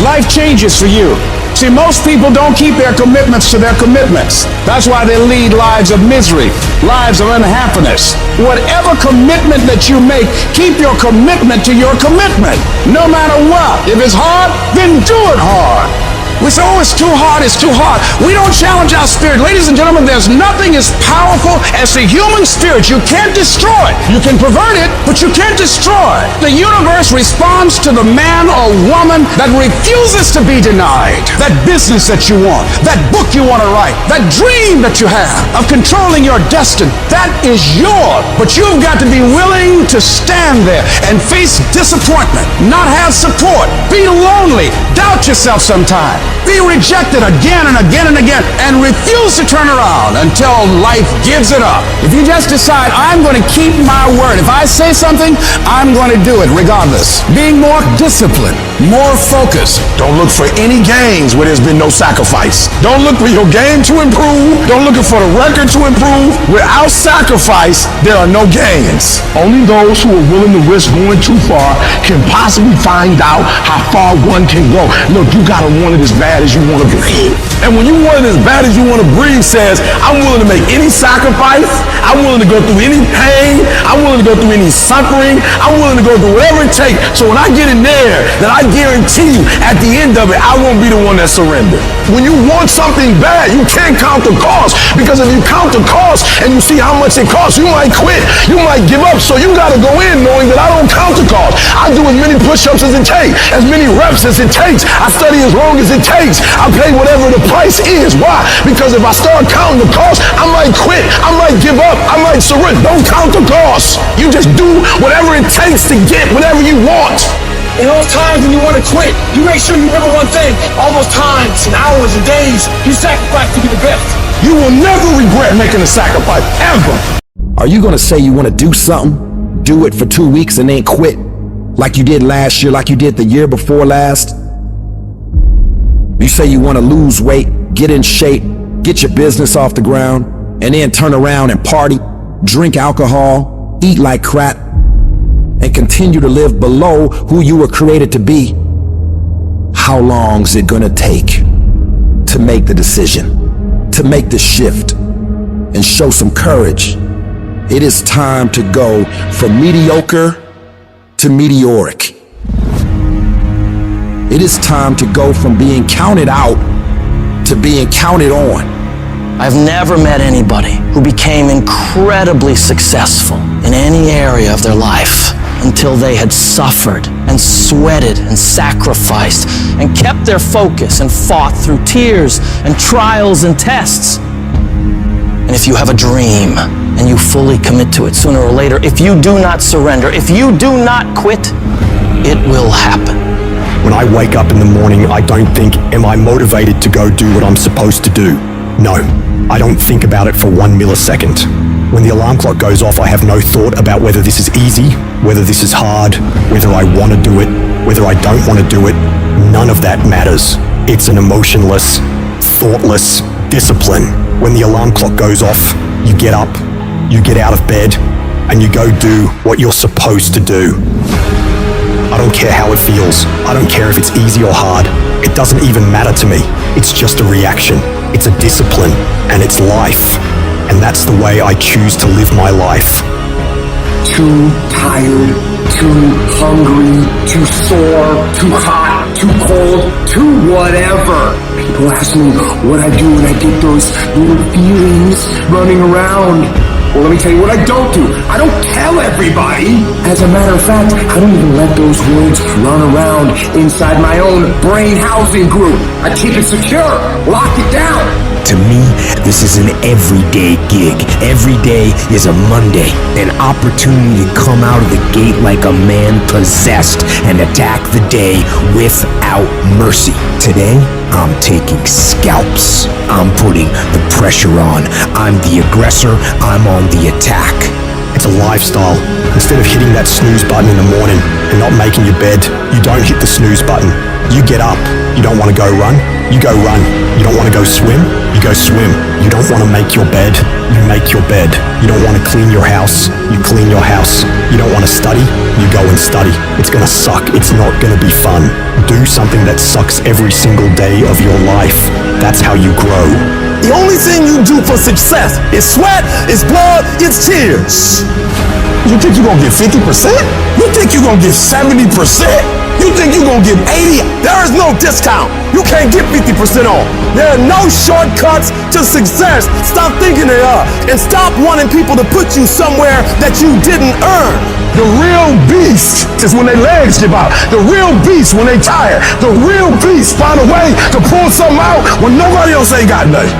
life changes for you. See, most people don't keep their commitments to their commitments. That's why they lead lives of misery, lives of unhappiness. Whatever commitment that you make, keep your commitment to your commitment, no matter what. If it's hard, then do it hard. We say, oh, it's too hard, it's too hard. We don't challenge our spirit. Ladies and gentlemen, there's nothing as powerful as the human spirit. You can't destroy it. You can pervert it, but you can't destroy it. The universe responds to the man or woman that refuses to be denied. That business that you want, that book you want to write, that dream that you have of controlling your destiny, that is yours. But you've got to be willing to stand there and face disappointment, not have support, be lonely, doubt yourself sometimes. Be rejected again and again and again, and refuse to turn around until life gives it up. If you just decide, I'm going to keep my word. If I say something, I'm going to do it regardless. Being more disciplined, more focused. Don't look for any gains where there's been no sacrifice. Don't look for your game to improve. Don't look for the record to improve. Without sacrifice, there are no gains. Only those who are willing to risk going too far can possibly find out how far one can go. Look, you gotta want it as bad as you want to breathe. And when you want it as bad as you want to breathe says, I'm willing to make any sacrifice. I'm willing to go through any pain. I'm willing to go through any suffering. I'm willing to go through whatever it takes. So when I get in there, then I guarantee you at the end of it, I won't be the one that surrendered. When you want something bad, you can't count the cost, because if you count the cost and you see how much it costs, you might quit. You might give up. So you got to go in knowing that I don't count the cost. I do as many push-ups as it takes, as many reps as it takes. I study as long as it takes. I pay whatever the price is. Why? Because if I start counting the cost, I might quit. I might give up. I might surrender. Don't count the cost. You just do whatever it takes to get whatever you want. In those times when you want to quit, you make sure you remember one thing. All those times and hours and days you sacrificed to be the best. You will never regret making a sacrifice, ever. Are you going to say you want to do something, do it for 2 weeks and then quit? Like you did last year, like you did the year before last? You say you want to lose weight, get in shape, get your business off the ground, and then turn around and party, drink alcohol, eat like crap, and continue to live below who you were created to be. How long is it gonna take to make the decision, to make the shift, and show some courage? It is time to go from mediocre to meteoric. It is time to go from being counted out to being counted on. I've never met anybody who became incredibly successful in any area of their life until they had suffered and sweated and sacrificed and kept their focus and fought through tears and trials and tests. And if you have a dream and you fully commit to it sooner or later, if you do not surrender, if you do not quit, it will happen. When I wake up in the morning, I don't think, am I motivated to go do what I'm supposed to do? No, I don't think about it for 1 millisecond. When the alarm clock goes off, I have no thought about whether this is easy, whether this is hard, whether I want to do it, whether I don't want to do it. None of that matters. It's an emotionless, thoughtless discipline. When the alarm clock goes off, you get up, you get out of bed, and you go do what you're supposed to do. I don't care how it feels. I don't care if it's easy or hard. It doesn't even matter to me. It's just a reaction. It's a discipline, and it's life. And that's the way I choose to live my life. Too tired, too hungry, too sore, too hot, too cold, too whatever. People ask me what I do when I get those little feelings running around. Well, let me tell you what I don't do. I don't tell everybody. As a matter of fact, I don't even let those words run around inside my own brain housing group. I keep it secure, lock it down. To me, this is an everyday gig. Every day is a Monday, an opportunity to come out of the gate like a man possessed and attack the day without mercy. Today, I'm taking scalps. I'm putting the pressure on. I'm the aggressor. I'm on the attack. It's a lifestyle. Instead of hitting that snooze button in the morning and not making your bed, you don't hit the snooze button. You get up. You don't want to go run? You go run. You don't want to go swim? You go swim. You don't want to make your bed? You make your bed. You don't want to clean your house? You clean your house. You don't want to study? You go and study. It's gonna suck. It's not gonna be fun. Do something that sucks every single day of your life. That's how you grow. The only thing you do for success is sweat, it's blood, it's tears. You think you're gonna get 50%? You think you're gonna get 70%? You think you're gonna get 80? There is no discount. You can't get 50% off. There are no shortcuts to success. Stop thinking they are. And stop wanting people to put you somewhere that you didn't earn. The real beast is when their legs give out. The real beast when they tired. The real beast find a way to pull something out when nobody else ain't got nothing.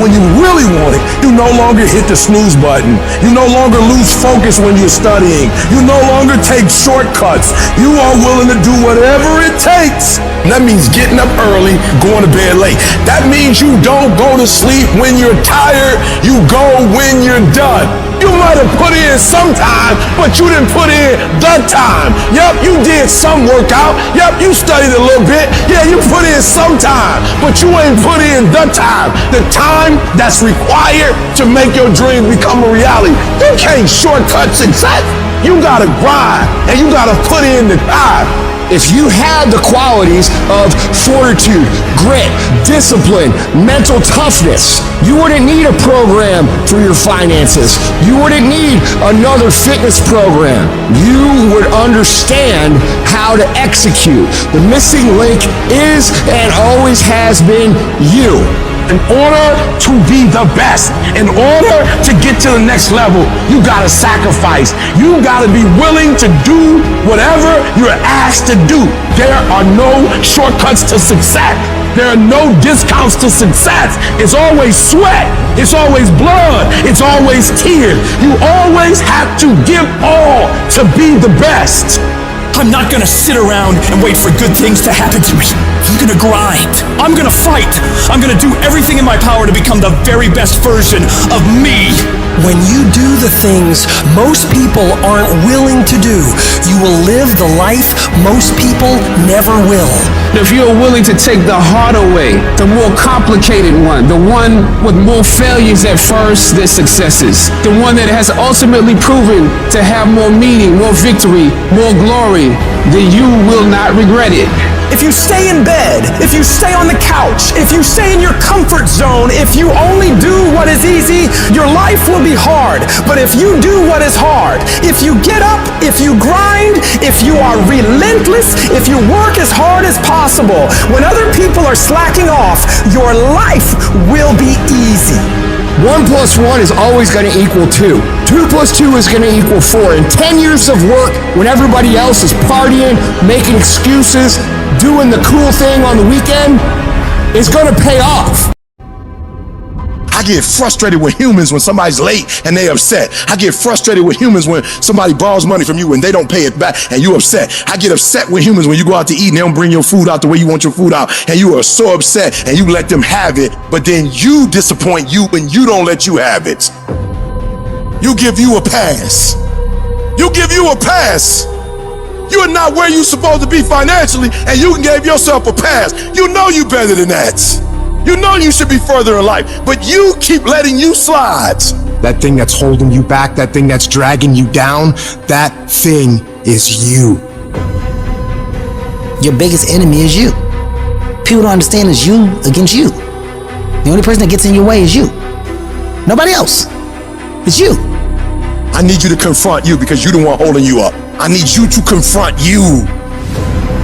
When you really want it, you no longer hit the snooze button. You no longer lose focus when you're studying. You no longer take shortcuts. You are willing to do whatever it takes. And that means getting up early, going to bed late. That means you don't go to sleep when you're tired. You go when you're done. You might have put in some time, but you didn't put in the time. Yep, you did some workout. Yep, you studied a little bit. Yeah, you put in some time, but you ain't put in the time. The time that's required to make your dream become a reality. You can't shortcut success. You gotta grind, and you gotta put in the time. If you had the qualities of fortitude, grit, discipline, mental toughness, you wouldn't need a program for your finances. You wouldn't need another fitness program. You would understand how to execute. The missing link is and always has been you. In order to be the best, in order to get to the next level, you gotta sacrifice. You gotta be willing to do whatever you're asked to do. There are no shortcuts to success. There are no discounts to success. It's always sweat. It's always blood. It's always tears. You always have to give all to be the best. I'm not gonna sit around and wait for good things to happen to me. I'm gonna grind. I'm gonna fight. I'm gonna do everything in my power to become the very best version of me. When you do the things most people aren't willing to do, you will live the life most people never will. If you're willing to take the harder way, the more complicated one, the one with more failures at first than successes, the one that has ultimately proven to have more meaning, more victory, more glory, then you will not regret it. If you stay in bed, if you stay on the couch, if you stay in your comfort zone, if you only do what is easy, your life will be hard. But if you do what is hard, if you get up, if you grind, if you are relentless, if you work as hard as possible, when other people are slacking off, your life will be easy. 1 + 1 is always going to equal 2. 2 + 2 is going to equal 4. And 10 years of work when everybody else is partying, making excuses, doing the cool thing on the weekend is going to pay off. I get frustrated with humans when somebody's late and they upset. I get frustrated with humans when somebody borrows money from you and they don't pay it back and you upset. I get upset with humans when you go out to eat and they don't bring your food out the way you want your food out and you are so upset and you let them have it, but then you disappoint you and you don't let you have it. You give you a pass. You give you a pass. You are not where you're supposed to be financially and you gave yourself a pass. You know you better than that. You know you should be further in life, but you keep letting you slide. That thing that's holding you back, that thing that's dragging you down, that thing is you. Your biggest enemy is you. People don't understand it's you against you. The only person that gets in your way is you. Nobody else. It's you. I need you to confront you because you're the one holding you up. I need you to confront you.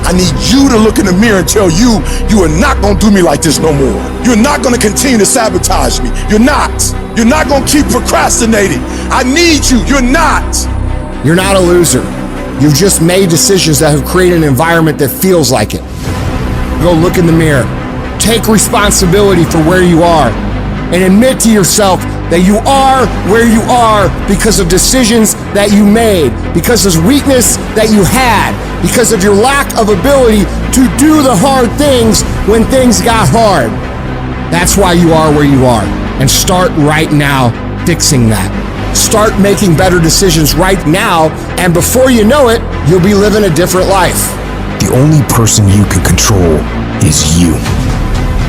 I need you to look in the mirror and tell you, you are not gonna do me like this no more. You're not gonna continue to sabotage me. You're not. You're not gonna keep procrastinating. I need you. You're not. You're not a loser. You've just made decisions that have created an environment that feels like it. Go look in the mirror. Take responsibility for where you are and admit to yourself that you are where you are because of decisions that you made, because of weakness that you had, because of your lack of ability to do the hard things when things got hard. That's why you are where you are. And start right now fixing that. Start making better decisions right now, and before you know it, you'll be living a different life. The only person you can control is you.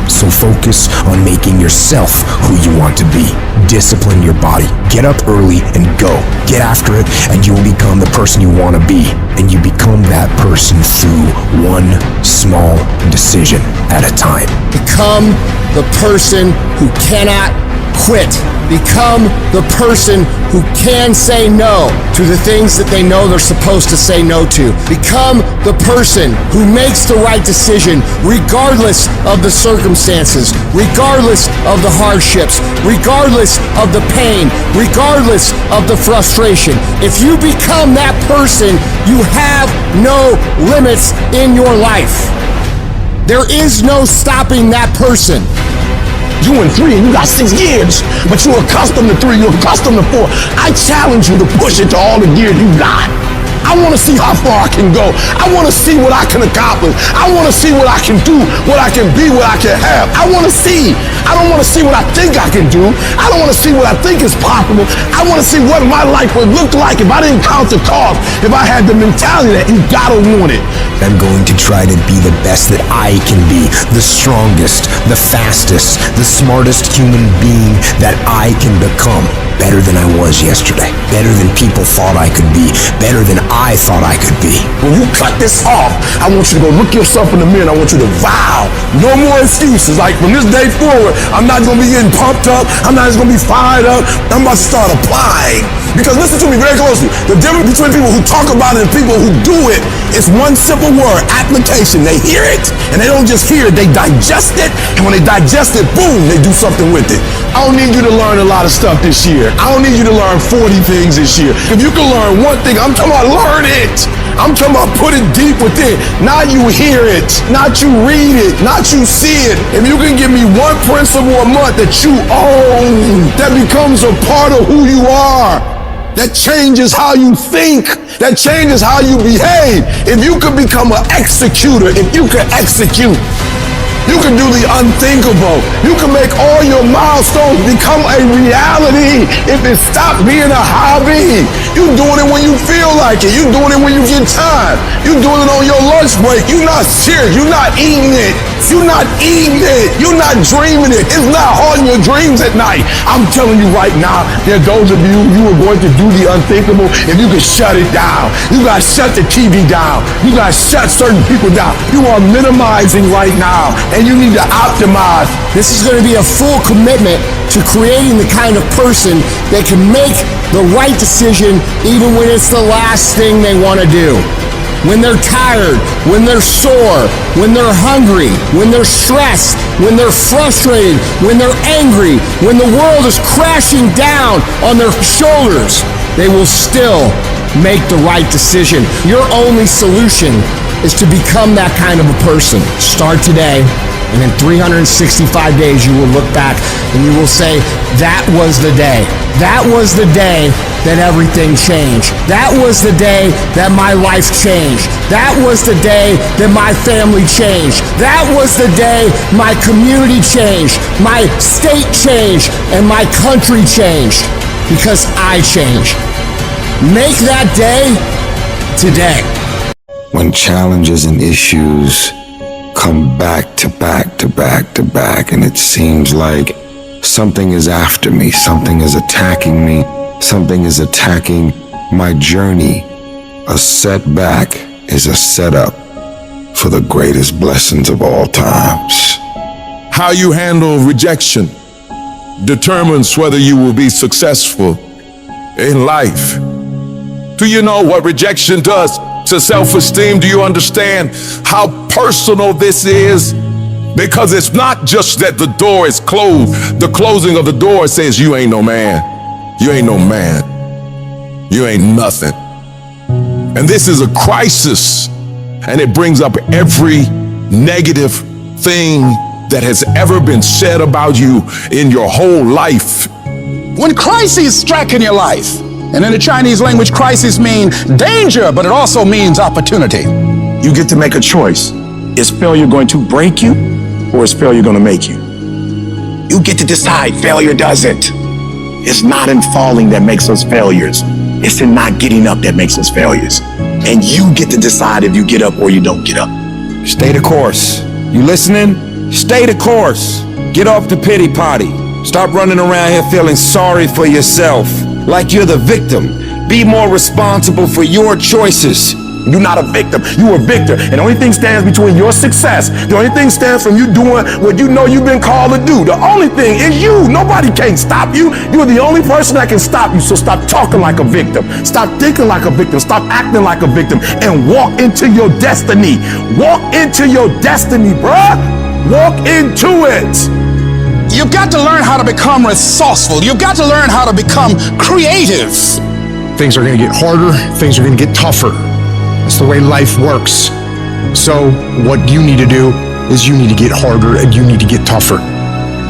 So focus on making yourself who you want to be. Discipline your body. Get up early and go. Get after it, and you will become the person you want to be. And you become that person through one small decision at a time. Become the person who cannot quit. Become the person who can say no to the things that they know they're supposed to say no to. Become the person who makes the right decision regardless of the circumstances, regardless of the hardships, regardless of the pain, regardless of the frustration. If you become that person, you have no limits in your life. There is no stopping that person. You in 3 and you got 6 gears, but you're accustomed to 3, you're accustomed to 4. I challenge you to push it to all the gears you got. I want to see how far I can go. I want to see what I can accomplish. I want to see what I can do, what I can be, what I can have. I want to see. I don't want to see what I think I can do. I don't want to see what I think is possible. I want to see what my life would look like if I didn't count the cost, if I had the mentality that you gotta want it. I'm going to try to be the best that I can be, the strongest, the fastest, the smartest human being that I can become. Better than I was yesterday. Better than people thought I could be. Better than I thought I could be. When you cut this off, I want you to go look yourself in the mirror and I want you to vow. No more excuses. Like from this day forward, I'm not going to be getting pumped up. I'm not just going to be fired up. I'm about to start applying. Because listen to me very closely. The difference between people who talk about it and people who do it is one simple word, application. They hear it and they don't just hear it, they digest it. And when they digest it, boom, they do something with it. I don't need you to learn a lot of stuff this year. I don't need you to learn 40 things this year. If you can learn one thing, I'm talking about learn it. I'm talking about put it deep within. Not you hear it, not you read it, not you see it. If you can give me one principle a month that you own, that becomes a part of who you are, that changes how you think, that changes how you behave. If you could become an executor, if you could execute, you can do the unthinkable. You can make all your milestones become a reality if it stops being a hobby. You doing it when you feel like it. You doing it when you get time. You doing it on your lunch break. You're not serious. You're not eating it. You're not eating it. You're not dreaming it. It's not haunting your dreams at night. I'm telling you right now, there are those of you are going to do the unthinkable if you can shut it down. You got to shut the TV down. You got to shut certain people down. You are minimizing right now. And you need to optimize. This is going to be a full commitment to creating the kind of person that can make the right decision even when it's the last thing they want to do. When they're tired, when they're sore, when they're hungry, when they're stressed, when they're frustrated, when they're angry, when the world is crashing down on their shoulders, they will still make the right decision. Your only solution is to become that kind of a person. Start today. And in 365 days, you will look back and you will say, that was the day. That was the day that everything changed. That was the day that my life changed. That was the day that my family changed. That was the day my community changed, my state changed, and my country changed. Because I changed. Make that day today. When challenges and issues come back to back to back to back, and it seems like something is after me, something is attacking me, something is attacking my journey, a setback is a setup for the greatest blessings of all times. How you handle rejection determines whether you will be successful in life. Do you know what rejection does to self-esteem? Do you understand how personal this is? Because it's not just that the door is closed. The closing of the door says you ain't no man. You ain't no man. You ain't nothing. And this is a crisis, and it brings up every negative thing that has ever been said about you in your whole life. When crises strike in your life, and in the Chinese language, crisis means danger, but it also means opportunity. You get to make a choice. Is failure going to break you, or is failure going to make you? You get to decide. Failure doesn't. It's not in falling that makes us failures. It's in not getting up that makes us failures. And you get to decide if you get up or you don't get up. Stay the course. You listening? Stay the course. Get off the pity potty. Stop running around here feeling sorry for yourself, like you're the victim. Be more responsible for your choices. You're not a victim, you're a victor. And the only thing stands between your success, the only thing stands from you doing what you know you've been called to do. The only thing is you. Nobody can stop you. You're the only person that can stop you. So stop talking like a victim. Stop thinking like a victim. Stop acting like a victim. And walk into your destiny. Walk into your destiny, bruh. Walk into it. You've got to learn how to become resourceful. You've got to learn how to become creative. Things are going to get harder. Things are going to get tougher. That's the way life works. So what you need to do is you need to get harder and you need to get tougher.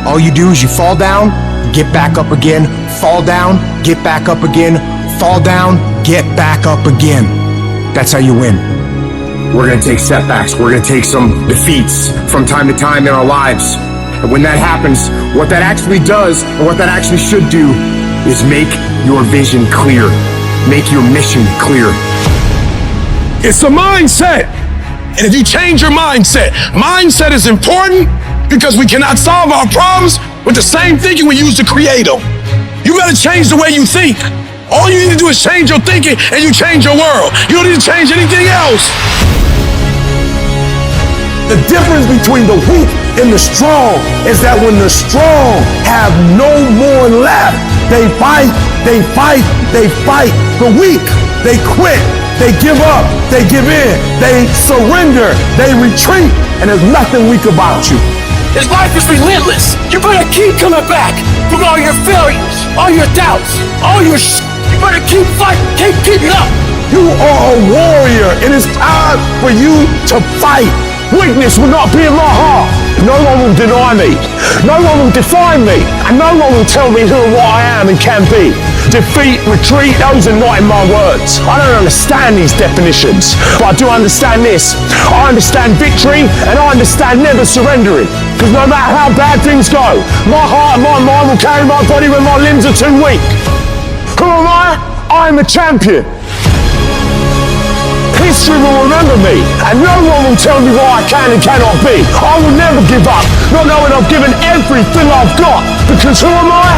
All you do is you fall down, get back up again, fall down, get back up again, fall down, get back up again. That's how you win. We're going to take setbacks. We're going to take some defeats from time to time in our lives. And when that happens, what that actually does and what that actually should do is make your vision clear. Make your mission clear. It's a mindset. And if you change your mindset is important because we cannot solve our problems with the same thinking we use to create them. You gotta change the way you think. All you need to do is change your thinking and you change your world. You don't need to change anything else. The difference between the weak and the strong is that when the strong have no more left, they fight, they fight, they fight. The weak, they quit. They give up, they give in, they surrender, they retreat, and there's nothing weak about you. This life is relentless. You better keep coming back from all your failures, all your doubts, all your You better keep fighting, keep it up. You are a warrior. It is time for you to fight. Weakness will not be in my heart. No one will deny me. No one will define me. And no one will tell me who and what I am and can be. Defeat, retreat, those are not in my words. I don't understand these definitions, but I do understand this. I understand victory and I understand never surrendering. Because no matter how bad things go, my heart and my mind will carry my body when my limbs are too weak. Who am I? I'm a champion. History will remember me, and no one will tell me what I can and cannot be. I will never give up, not knowing I've given everything I've got. Because who am I?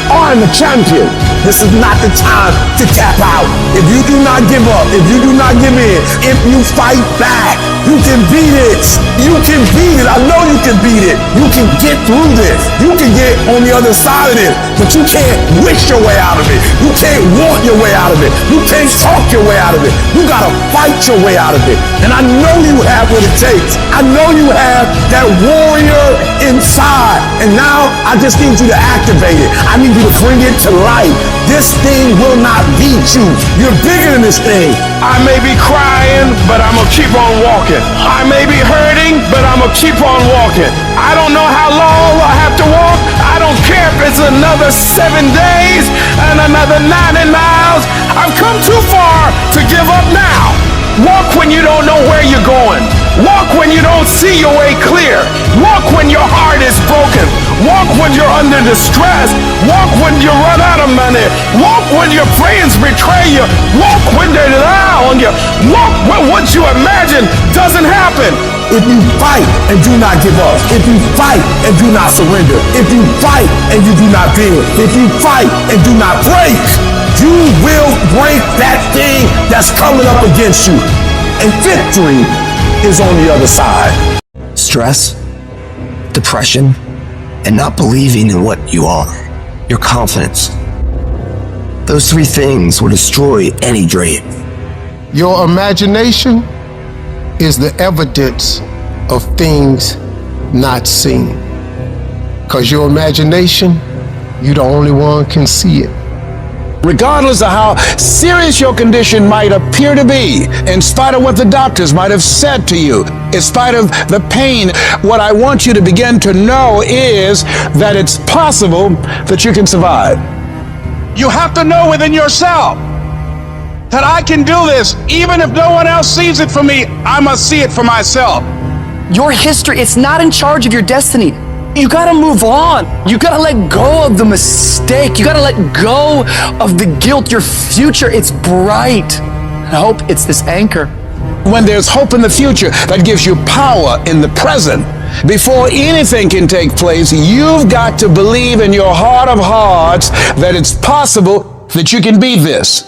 I'm a champion. This is not the time to tap out. If you do not give up, if you do not give in, if you fight back, you can beat it. You can beat it. I know you can beat it. You can get through this. You can get on the other side of this, but you can't wish your way out of it. You can't want your way out of it. You can't talk your way out of it. You gotta fight your way out of it. And I know you have what it takes. I know you have that warrior inside. And now I just need you to activate it. I need you to bring it to life. This thing will not beat you. You're bigger than this thing. I may be crying, but I'm gonna keep on walking. I may be hurting, but I'm gonna keep on walking. I don't know how long I have to walk. I don't care if it's another 7 days and another 90 miles. I've come too far to give up now. Walk when you don't know where you're going. Walk when you don't see your way clear. Walk when your heart is broken. Walk when you're under distress. Walk when you run out of money. Walk when your friends betray you. Walk when they lie on you. Walk when what you imagine doesn't happen. If you fight and do not give up, if you fight and do not surrender, if you fight and you do not bend, if you fight and do not break, you will break that thing that's coming up against you. And victory is on the other side. Stress, depression, and not believing in what you are. Your confidence. Those three things will destroy any dream. Your imagination is the evidence of things not seen. Because your imagination, you're the only one can see it. Regardless of how serious your condition might appear to be, in spite of what the doctors might have said to you, in spite of the pain, what I want you to begin to know is that it's possible that you can survive. You have to know within yourself that I can do this. Even if no one else sees it for me, I must see it for myself. Your history, it's not in charge of your destiny. You gotta move on. You gotta let go of the mistake. You gotta let go of the guilt. Your future, it's bright. I hope it's this anchor. When there's hope in the future, that gives you power in the present. Before anything can take place, you've got to believe in your heart of hearts that it's possible that you can beat this.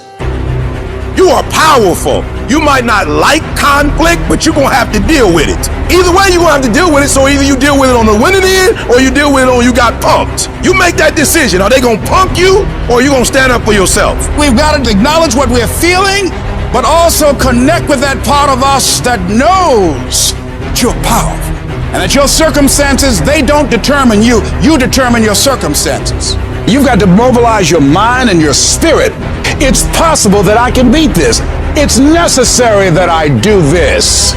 You are powerful. You might not like conflict, but you're gonna have to deal with it. Either way, you're gonna have to deal with it, so either you deal with it on the winning end, or you deal with it on you got punked. You make that decision. Are they gonna punk you, or are you gonna stand up for yourself? We've got to acknowledge what we're feeling, but also connect with that part of us that knows that you're powerful. And that your circumstances, they don't determine you. You determine your circumstances. You've got to mobilize your mind and your spirit. It's possible that I can beat this. It's necessary that I do this.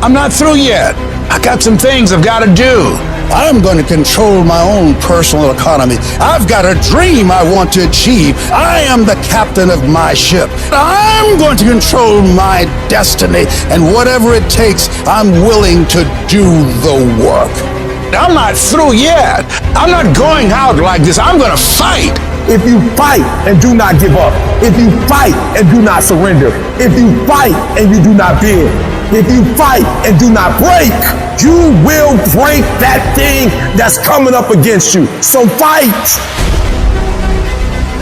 I'm not through yet. I got some things I've got to do. I'm going to control my own personal economy. I've got a dream I want to achieve. I am the captain of my ship. I'm going to control my destiny, and whatever it takes, I'm willing to do the work. I'm not through yet. I'm not going out like this. I'm going to fight. If you fight and do not give up, if you fight and do not surrender, if you fight and you do not bend, if you fight and do not break, you will break that thing that's coming up against you. So fight.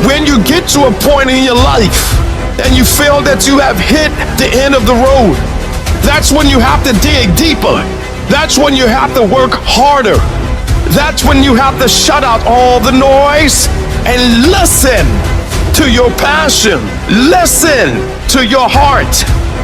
When you get to a point in your life and you feel that you have hit the end of the road, that's when you have to dig deeper. That's when you have to work harder. That's when you have to shut out all the noise and listen to your passion. Listen to your heart.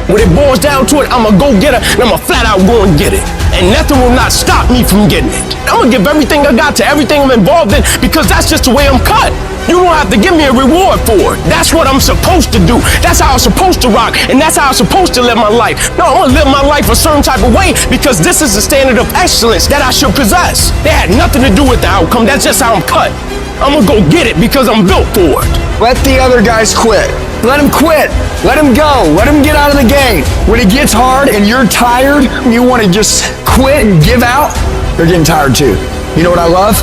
When it boils down to it, I'm a go-getter, and I'm a flat-out go and get it. And nothing will not stop me from getting it. I'm gonna give everything I got to everything I'm involved in, because that's just the way I'm cut. You don't have to give me a reward for it. That's what I'm supposed to do. That's how I'm supposed to rock, and that's how I'm supposed to live my life. No, I'm gonna live my life a certain type of way, because this is the standard of excellence that I should possess. That had nothing to do with the outcome. That's just how I'm cut. I'm gonna go get it because I'm built for it. Let the other guys quit. Let him quit. Let him go. Let him get out of the game. When it gets hard and you're tired, you want to just quit and give out, they're getting tired too. You know what I love?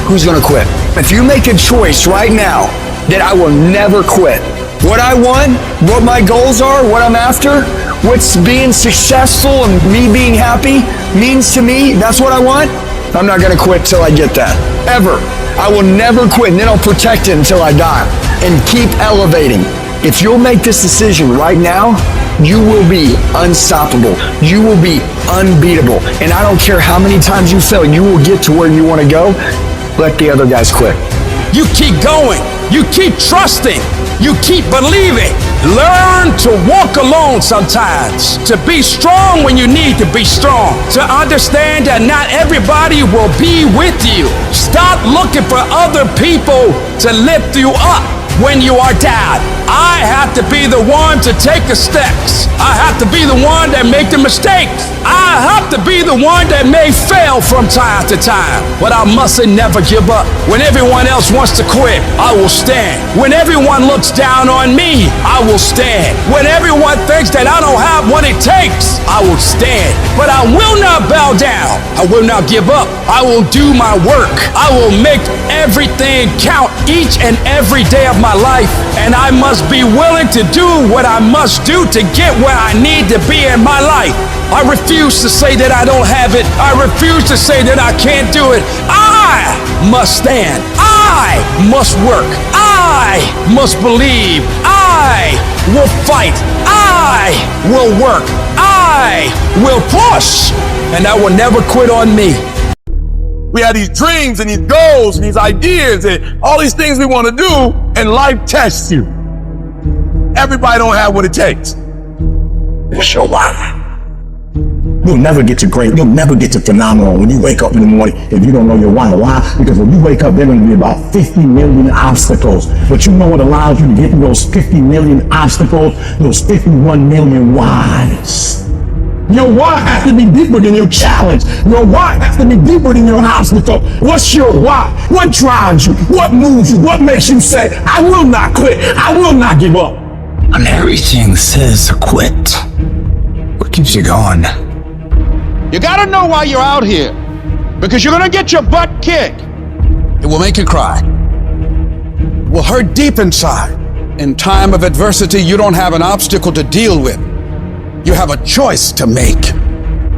Who's going to quit? If you make a choice right now that I will never quit, what I want, what my goals are, what I'm after, what's being successful and me being happy means to me, that's what I want, I'm not going to quit till I get that. Ever. I will never quit, and then I'll protect it until I die and keep elevating. If you'll make this decision right now, you will be unstoppable. You will be unbeatable. And I don't care how many times you fail, you will get to where you want to go. Let the other guys quit. You keep going. You keep trusting. you keep believing. Learn to walk alone sometimes, to be strong when you need to be strong, to understand that not everybody will be with you. Stop looking for other people to lift you up when you are down. I have to be the one to take the steps. I have to be the one that make the mistakes. I have to be the one that may fail from time to time. But I mustn't never give up. When everyone else wants to quit, I will stand. When everyone looks down on me, I will stand. When everyone thinks that I don't have what it takes, I will stand. But I will not bow down. I will not give up. I will do my work. I will make everything count each and every day of my life. And I must be willing to do what I must do to get where I need to be in my life. I refuse to say that I don't have it. I refuse to say that I can't do it. I must stand. I must work. I must believe. I will fight. I will work. I will push. And I will never quit on me. We have these dreams and these goals and these ideas and all these things we want to do, and life tests you. Everybody don't have what it takes. What's your why? You'll never get to great. You'll never get to phenomenal when you wake up in the morning if you don't know your why. Why? Because when you wake up, there are going to be about 50 million obstacles. But you know what allows you to get through those 50 million obstacles? Those 51 million whys. Your why has to be deeper than your challenge. Your why has to be deeper than your obstacle. What's your why? What drives you? What moves you? What makes you say, I will not quit. I will not give up? And everything says to quit. What keeps you going? You gotta know why you're out here. Because you're gonna get your butt kicked. It will make you cry. It will hurt deep inside. In time of adversity, you don't have an obstacle to deal with. You have a choice to make.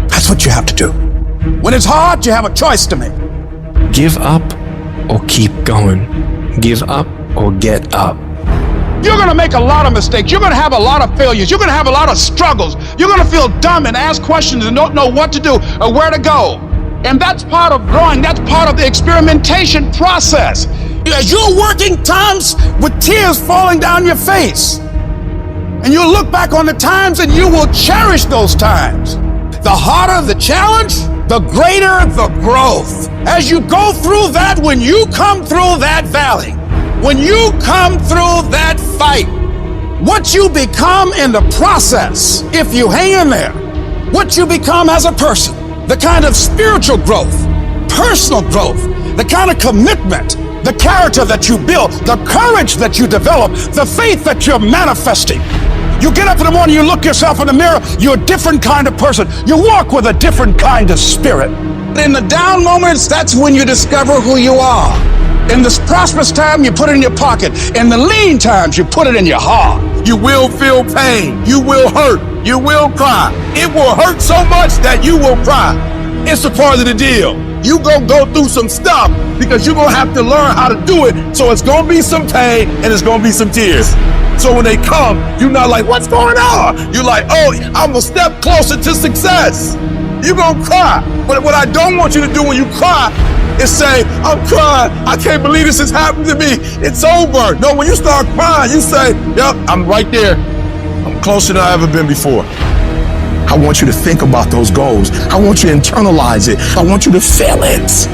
That's what you have to do. When it's hard, you have a choice to make. Give up or keep going. Give up or get up. You're gonna make a lot of mistakes. You're gonna have a lot of failures. You're gonna have a lot of struggles. You're gonna feel dumb and ask questions and don't know what to do or where to go. And that's part of growing. That's part of the experimentation process. As you're working times with tears falling down your face, and you'll look back on the times and you will cherish those times. The harder the challenge, the greater the growth. As you go through that, when you come through that valley, when you come through that fight, what you become in the process, if you hang in there, what you become as a person, the kind of spiritual growth, personal growth, the kind of commitment, the character that you build, the courage that you develop, the faith that you're manifesting. You get up in the morning, you look yourself in the mirror, you're a different kind of person. You walk with a different kind of spirit. In the down moments, that's when you discover who you are. In this prosperous time, you put it in your pocket. In the lean times, you put it in your heart. You will feel pain. You will hurt. You will cry. It will hurt so much that you will cry. It's a part of the deal. You gonna go through some stuff because you're gonna have to learn how to do it. So it's gonna be some pain and it's gonna be some tears. So when they come, you're not like, what's going on? You're like, oh, I'm a step closer to success. You're gonna cry. But what I don't want you to do when you cry is say, I'm crying. I can't believe this has happened to me. It's over. No, when you start crying, you say, yep, I'm right there. I'm closer than I've ever been before. I want you to think about those goals. I want you to internalize it. I want you to feel it.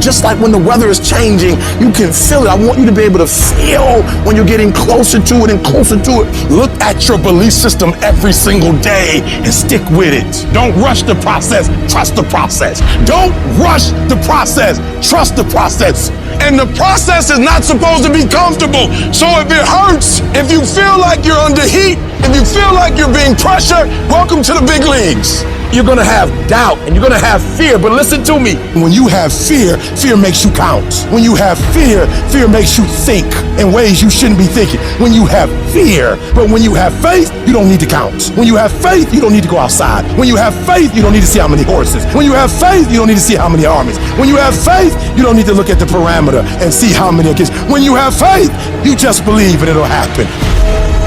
Just like when the weather is changing, you can feel it. I want you to be able to feel when you're getting closer to it and closer to it. Look at your belief system every single day and stick with it. Don't rush the process. Trust the process. Don't rush the process. Trust the process. And the process is not supposed to be comfortable. So if it hurts, if you feel like you're under heat, if you feel like you're being pressured, welcome to the big leagues. You're gonna have doubt and you're gonna have fear, but listen to me. When you have fear, fear makes you count. When you have fear, fear makes you think in ways you shouldn't be thinking. When you have fear, but when you have faith, you don't need to count. When you have faith, you don't need to go outside. When you have faith, you don't need to see how many horses. When you have faith, you don't need to see how many armies. When you have faith, you don't need to look at the parameter and see how many kids. When you have faith, you just believe and it'll happen.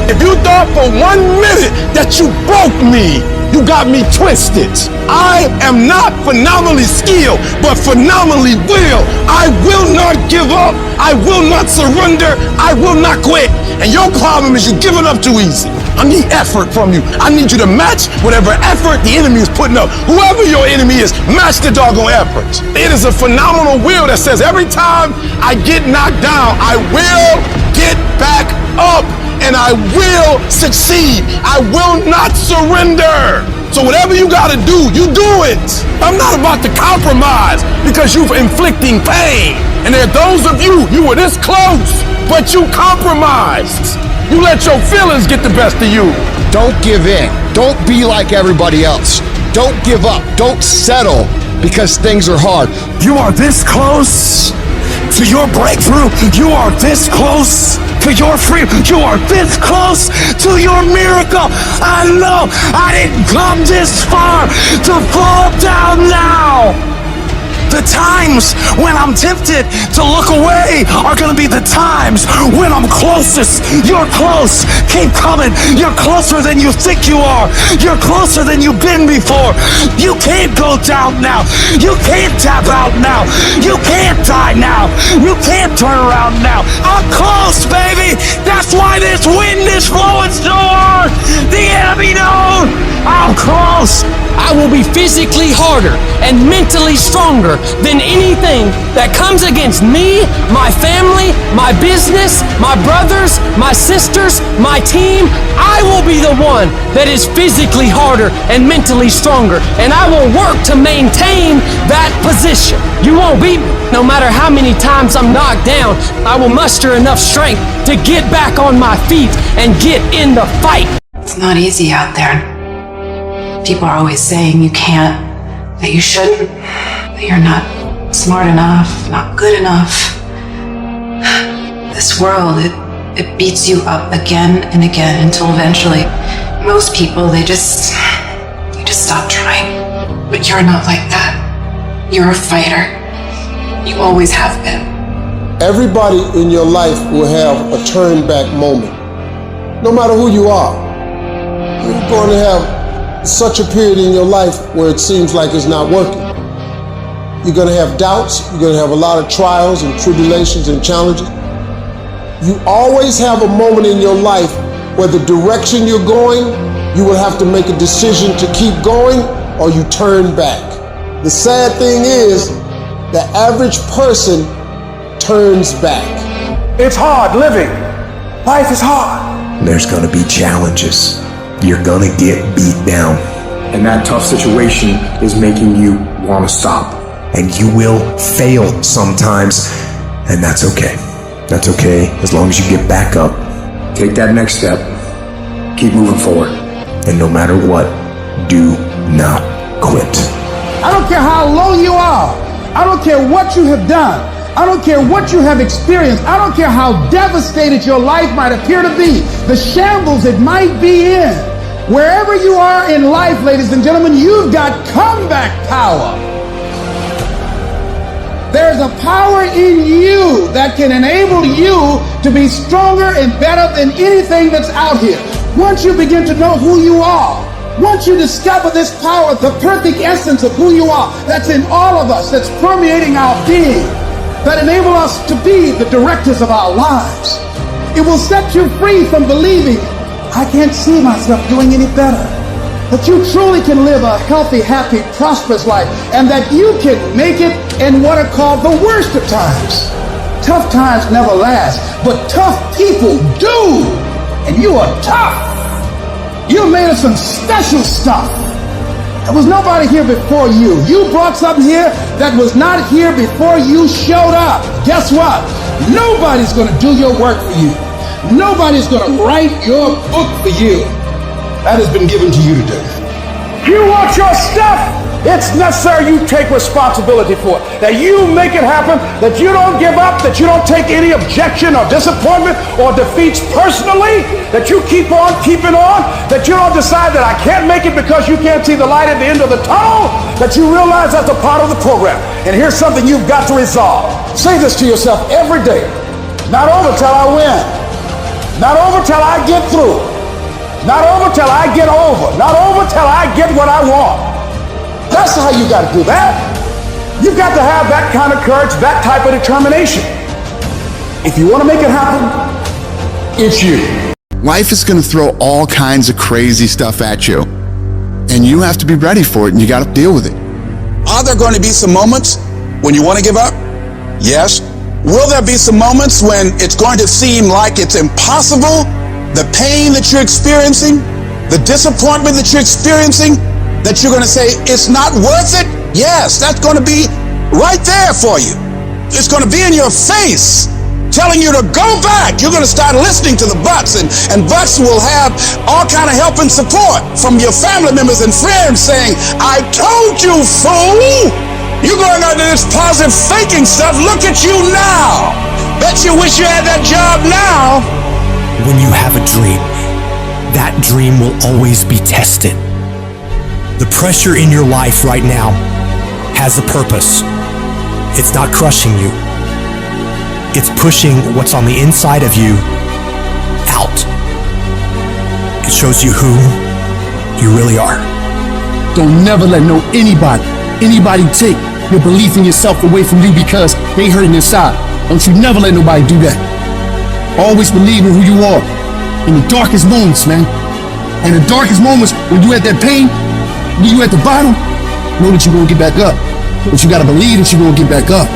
If you thought for 1 minute that you broke me, you got me twisted. I am not phenomenally skilled, but phenomenally will. I will not give up. I will not surrender. I will not quit. And your problem is you're giving up too easy. I need effort from you. I need you to match whatever effort the enemy is putting up. Whoever your enemy is, match the doggone effort. It is a phenomenal will that says every time I get knocked down, I will get back up and I will succeed. I will not surrender. So whatever you gotta do, you do it. I'm not about to compromise because you're inflicting pain. And there are those of you were this close, but you compromised. You let your feelings get the best of you. Don't give in. Don't be like everybody else. Don't give up. Don't settle because things are hard. You are this close to your breakthrough. You are this close to your freedom. You are this close to your miracle. I know I didn't come this far to fall down now. The times when I'm tempted to look away are gonna be the times when I'm closest. You're close. Keep coming. You're closer than you think you are. You're closer than you've been before. You can't go down now. You can't tap out now. You can't die now. You can't turn around now. I'm close, baby. That's why this wind is blowing so hard. The enemy knows I'm close. I will be physically harder and mentally stronger than anything that comes against me, my family, my business, my brothers, my sisters, my team. I will be the one that is physically harder and mentally stronger, and I will work to maintain that position. You won't beat me. No matter how many times I'm knocked down, I will muster enough strength to get back on my feet and get in the fight. It's not easy out there. People are always saying you can't, that you shouldn't, that you're not smart enough, not good enough. This world, it beats you up again and again until eventually, most people, they just stop trying. But you're not like that. You're a fighter. You always have been. Everybody in your life will have a turn back moment. No matter who you are, you're going to have such a period in your life where it seems like it's not working. You're going to have doubts. You're going to have a lot of trials and tribulations and challenges. You always have a moment in your life where the direction you're going, you will have to make a decision to keep going or you turn back. The sad thing is, the average person turns back. It's hard living. Life is hard. There's gonna be challenges. You're gonna get beat down. And that tough situation is making you wanna stop. And you will fail sometimes, and that's okay. That's okay, as long as you get back up. Take that next step. Keep moving forward. And no matter what, do not quit. I don't care how low you are. I don't care what you have done. I don't care what you have experienced. I don't care how devastated your life might appear to be. The shambles it might be in. Wherever you are in life, ladies and gentlemen, you've got comeback power. There's a power in you that can enable you to be stronger and better than anything that's out here. Once you begin to know who you are, once you discover this power, the perfect essence of who you are, that's in all of us, that's permeating our being, that enable us to be the directors of our lives. It will set you free from believing, I can't see myself doing any better. That you truly can live a healthy, happy, prosperous life, and that you can make it in what are called the worst of times. Tough times never last, but tough people do. And you are tough. You're made of some special stuff. There was nobody here before you. You brought something here that was not here before you showed up. Guess what? Nobody's going to do your work for you. Nobody's going to write your book for you. That has been given to you today. You want your stuff? It's necessary you take responsibility for it. That you make it happen, that you don't give up, that you don't take any objection or disappointment or defeats personally, that you keep on keeping on, that you don't decide that I can't make it because you can't see the light at the end of the tunnel, that you realize that's a part of the program. And here's something you've got to resolve. Say this to yourself every day. Not over till I win. Not over till I get through. Not over till I get over. Not over till I get what I want. That's how you got to do that. You've got to have that kind of courage, that type of determination. If you want to make it happen, it's you. Life is going to throw all kinds of crazy stuff at you. And you have to be ready for it, and you got to deal with it. Are there going to be some moments when you want to give up? Yes. Will there be some moments when it's going to seem like it's impossible? The pain that you're experiencing, the disappointment that you're experiencing, that you're going to say, it's not worth it? Yes, that's going to be right there for you. It's going to be in your face, telling you to go back. You're going to start listening to the buts, and buts will have all kind of help and support from your family members and friends saying, I told you, fool. You're going under this positive thinking stuff. Look at you now. Bet you wish you had that job now. When you have a dream, that dream will always be tested. The pressure in your life right now has a purpose. It's not crushing you. It's pushing what's on the inside of you out. It shows you who you really are. Don't never let anybody take your belief in yourself away from you because they hurting inside. Don't you never let nobody do that. Always believe in who you are in the darkest moments, man. And the darkest moments when you at that pain, when you at the bottom, know that you're gonna get back up. But you gotta believe that you're gonna get back up.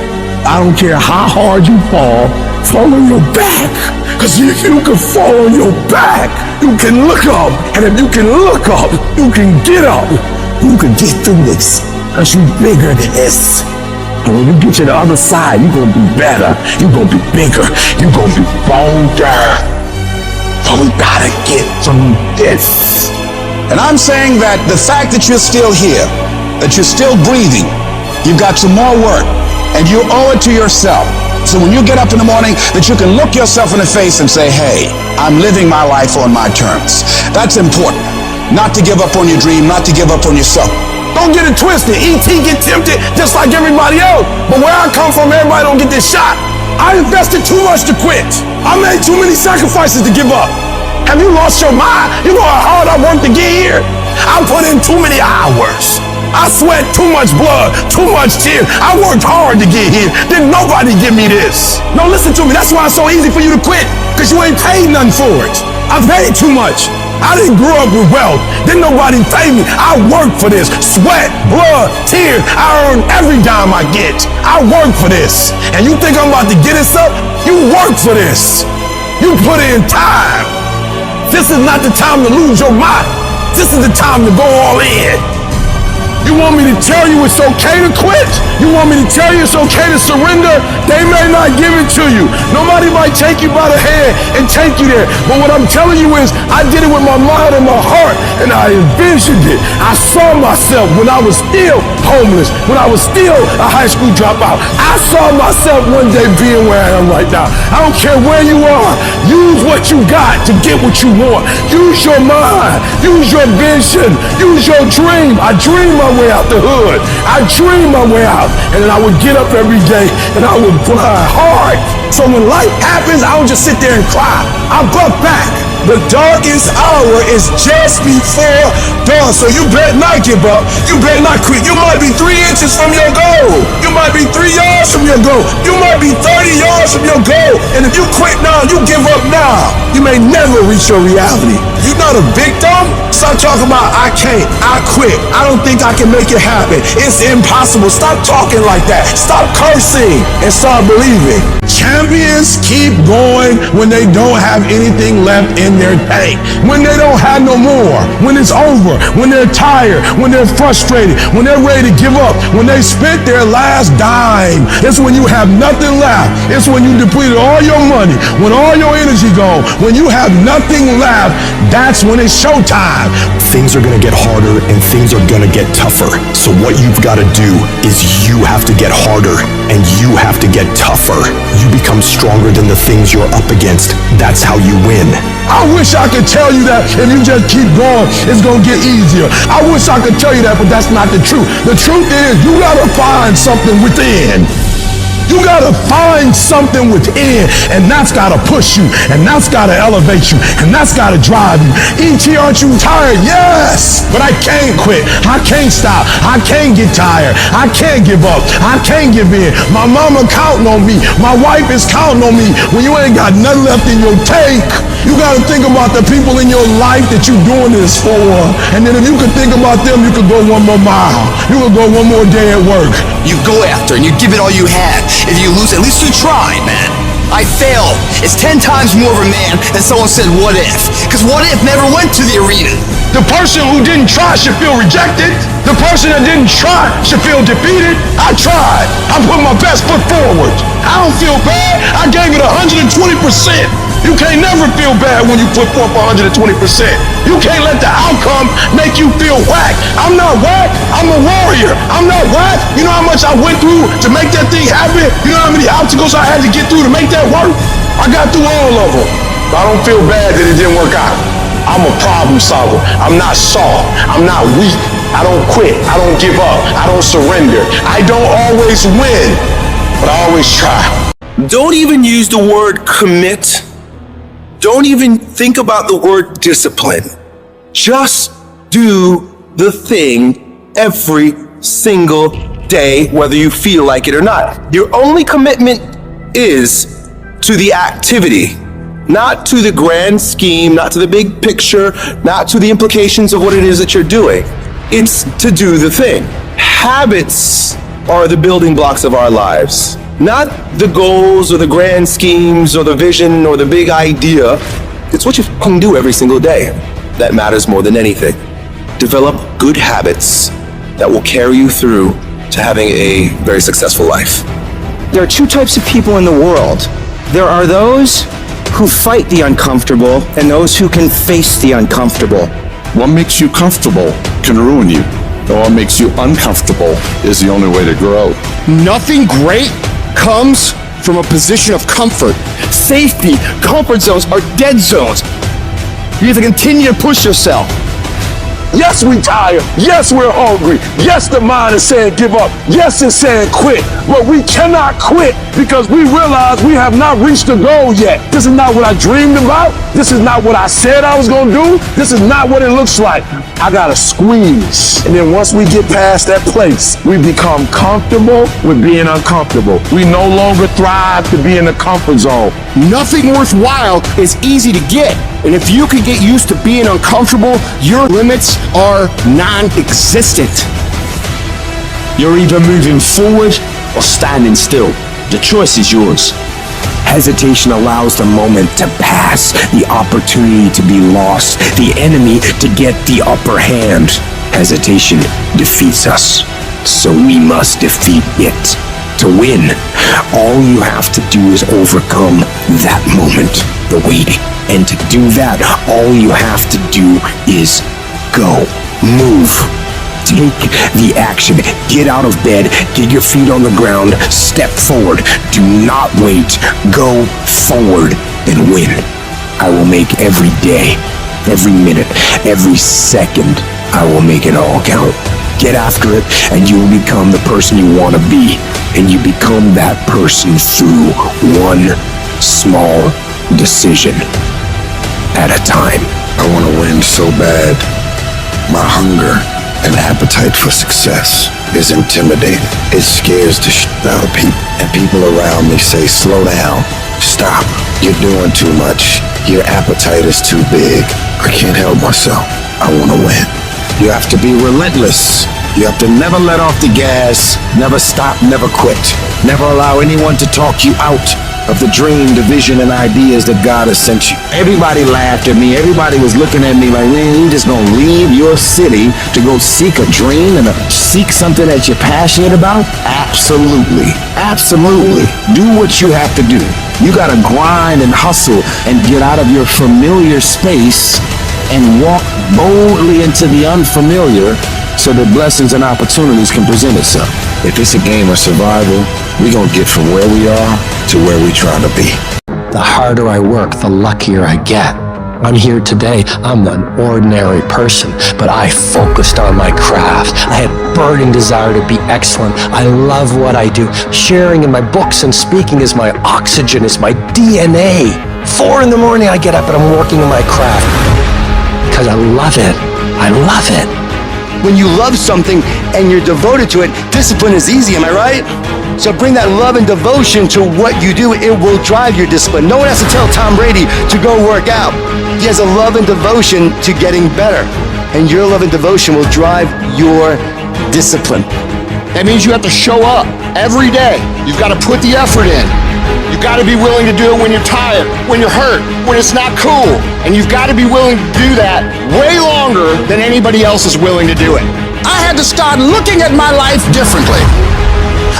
I don't care how hard you fall on your back. Cause if you can fall on your back, you can look up. And if you can look up, you can get up. You can get through this. Cause you're bigger than this. And when you get to the other side, you're gonna be better. You're gonna be bigger. You're gonna be bolder. But we gotta get through this. And I'm saying that the fact that you're still here, that you're still breathing, you've got some more work, and you owe it to yourself. So when you get up in the morning, that you can look yourself in the face and say, hey, I'm living my life on my terms. That's important. Not to give up on your dream, not to give up on yourself. Don't get it twisted. E.T. get tempted just like everybody else. But where I come from, everybody don't get this shot. I invested too much to quit. I made too many sacrifices to give up. Have you lost your mind? You know how hard I worked to get here? I put in too many hours. I sweat too much blood, too much tears. I worked hard to get here. Didn't nobody give me this. No, listen to me. That's why it's so easy for you to quit. Because you ain't paid nothing for it. I paid too much. I didn't grow up with wealth. Didn't nobody pay me. I worked for this. Sweat, blood, tears. I earn every dime I get. I work for this. And you think I'm about to get this up? You work for this. You put in time. This is not the time to lose your mind. This is the time to go all in. You want me to tell you it's okay to quit? You want me to tell you it's okay to surrender? They may not give it to you. Nobody might take you by the hand and take you there. But what I'm telling you is, I did it with my mind and my heart, and I envisioned it. I saw myself when I was still homeless, when I was still a high school dropout. I saw myself one day being where I am right now. I don't care where you are. Use what you got to get what you want. Use your mind. Use your vision. Use your dream. I dream my way out the hood. I dream my way out, and then I would get up every day and I would grind hard. So when life happens, I don't just sit there and cry. I buck back. The darkest hour is just before dawn. So you better not give up. You better not quit. You might be 3 inches from your goal. You might be 3 yards from your goal. You might be 30 yards from your goal. And if you quit now, you give up now, you may never reach your reality. You're not a victim. Stop talking about I can't, I quit, I don't think I can make it happen, it's impossible. Stop talking like that. Stop cursing and start believing. Champions keep going when they don't have anything left in their tank. When they don't have no more. When it's over. When they're tired. When they're frustrated. When they're ready to give up. When they spent their last dime. It's when you have nothing left. It's when you depleted all your money. When all your energy gone. When you have nothing left. That's when it's showtime. Things are gonna get harder and things are gonna get tougher. So what you've gotta do is you have to get harder and you have to get tougher. You become stronger than the things you're up against. That's how you win. I wish I could tell you that if you just keep going, it's gonna get easier. I wish I could tell you that, but that's not the truth. The truth is, you gotta find something within. You gotta find something within, and that's gotta push you, and that's gotta elevate you, and that's gotta drive you. E.T., aren't you tired? Yes, but I can't quit. I can't stop. I can't get tired. I can't give up. I can't give in. My mama counting on me. My wife is counting on me. When you ain't got nothing left in your tank, you gotta think about the people in your life that you're doing this for. And then if you could think about them, you could go one more mile. You could go one more day at work. You go after and you give it all you had. If you lose, at least you tried, man. I failed. It's 10 times more of a man than someone said, what if? Because what if never went to the arena. The person who didn't try should feel rejected. The person that didn't try should feel defeated. I tried. I put my best foot forward. I don't feel bad. I gave it 120%. You can't never feel bad when you put forth 120%. You can't let the outcome make you feel whack. I'm not whack. I'm a warrior. I'm not whack. You know how much I went through to make that thing happen? You know how many obstacles I had to get through to make that work? I got through all of them. But I don't feel bad that it didn't work out. I'm a problem solver. I'm not soft. I'm not weak. I don't quit. I don't give up. I don't surrender. I don't always win, but I always try. Don't even use the word commit. Don't even think about the word discipline. Just do the thing every single day, whether you feel like it or not. Your only commitment is to the activity, not to the grand scheme, not to the big picture, not to the implications of what it is that you're doing. It's to do the thing. Habits are the building blocks of our lives. Not the goals or the grand schemes or the vision or the big idea. It's what you can do every single day that matters more than anything. Develop good habits that will carry you through to having a very successful life. There are two types of people in the world. There are those who fight the uncomfortable and those who can face the uncomfortable. What makes you comfortable can ruin you. And what makes you uncomfortable is the only way to grow. Nothing great comes from a position of comfort. Safety, comfort zones are dead zones. You have to continue to push yourself. Yes, we tired. Yes, we're hungry. Yes, the mind is saying give up. Yes, it's saying quit. But we cannot quit because we realize we have not reached the goal yet. This is not what I dreamed about. This is not what I said I was going to do. This is not what it looks like. I got to squeeze. And then once we get past that place, we become comfortable with being uncomfortable. We no longer thrive to be in the comfort zone. Nothing worthwhile is easy to get. And if you can get used to being uncomfortable, your limits are non-existent. You're either moving forward or standing still. The choice is yours. Hesitation allows the moment to pass, the opportunity to be lost, the enemy to get the upper hand. Hesitation defeats us, so we must defeat it. To win, all you have to do is overcome that moment, the waiting. And to do that, all you have to do is go, move. Take the action. Get out of bed. Get your feet on the ground. Step forward. Do not wait. Go forward and win. I will make every day, every minute, every second, I will make it all count. Get after it and you will become the person you want to be. And you become that person through one small decision at a time. I want to win so bad. My hunger and appetite for success is intimidating. It scares the shit out of people. And people around me say, slow down, stop. You're doing too much. Your appetite is too big. I can't help myself. I want to win. You have to be relentless. You have to never let off the gas, never stop, never quit. Never allow anyone to talk you out of the dream, the vision, and ideas that God has sent you. Everybody laughed at me. Everybody was looking at me like, man, you just gonna leave your city to go seek a dream and seek something that you're passionate about? Absolutely. Absolutely. Do what you have to do. You gotta grind and hustle and get out of your familiar space and walk boldly into the unfamiliar so that blessings and opportunities can present itself. If it's a game of survival, we're gonna get from where we are to where we try to be. The harder I work, the luckier I get. I'm here today. I'm an ordinary person, but I focused on my craft. I had burning desire to be excellent. I love what I do. Sharing in my books and speaking is my oxygen, is my DNA. 4 in the morning I get up and I'm working on my craft because I love it. I love it. When you love something and you're devoted to it, discipline is easy, am I right? So bring that love and devotion to what you do. It will drive your discipline. No one has to tell Tom Brady to go work out. He has a love and devotion to getting better. And your love and devotion will drive your discipline. That means you have to show up every day. You've got to put the effort in. You've got to be willing to do it when you're tired, when you're hurt, when it's not cool. And you've got to be willing to do that way longer than anybody else is willing to do it. I had to start looking at my life differently.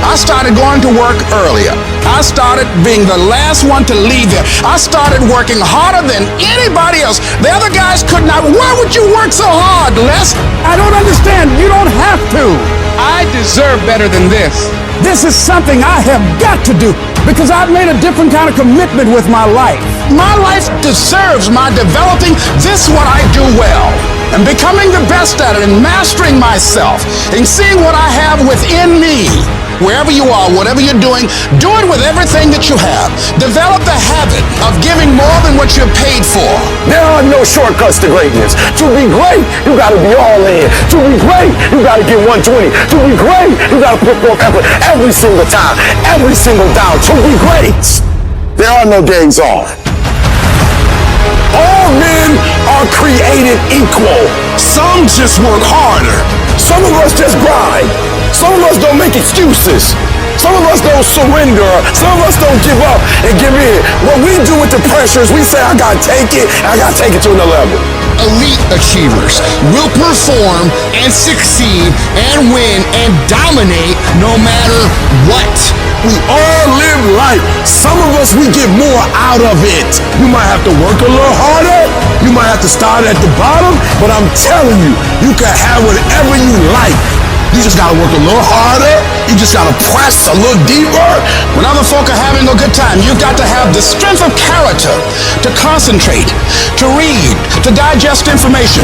I started going to work earlier. I started being the last one to leave there. I started working harder than anybody else. The other guys could not. Why would you work so hard, Les? I don't understand. You don't have to. I deserve better than this. This is something I have got to do because I've made a different kind of commitment with my life. My life deserves my developing this what I do well and becoming the best at it and mastering myself and seeing what I have within me. Wherever you are, whatever you're doing, do it with everything that you have. Develop the habit of giving more than what you're paid for. There are no shortcuts to greatness. To be great, you gotta be all in. To be great, you gotta get 120. To be great, you gotta put forth effort every single time, every single down. To be great, there are no days off. All men are created equal. Some just work harder. Some of us just grind. Some of us don't make excuses. Some of us don't surrender. Some of us don't give up and give in. What we do with the pressure is we say, I gotta take it, and I gotta take it to another level. Elite achievers will perform and succeed and win and dominate no matter what. We all live life. Some of us, we get more out of it. You might have to work a little harder. You might have to start at the bottom, but I'm telling you, you can have whatever you like. You just gotta work a little harder. You just gotta press a little deeper. When other folk are having a good time, you've got to have the strength of character to concentrate, to read, to digest information.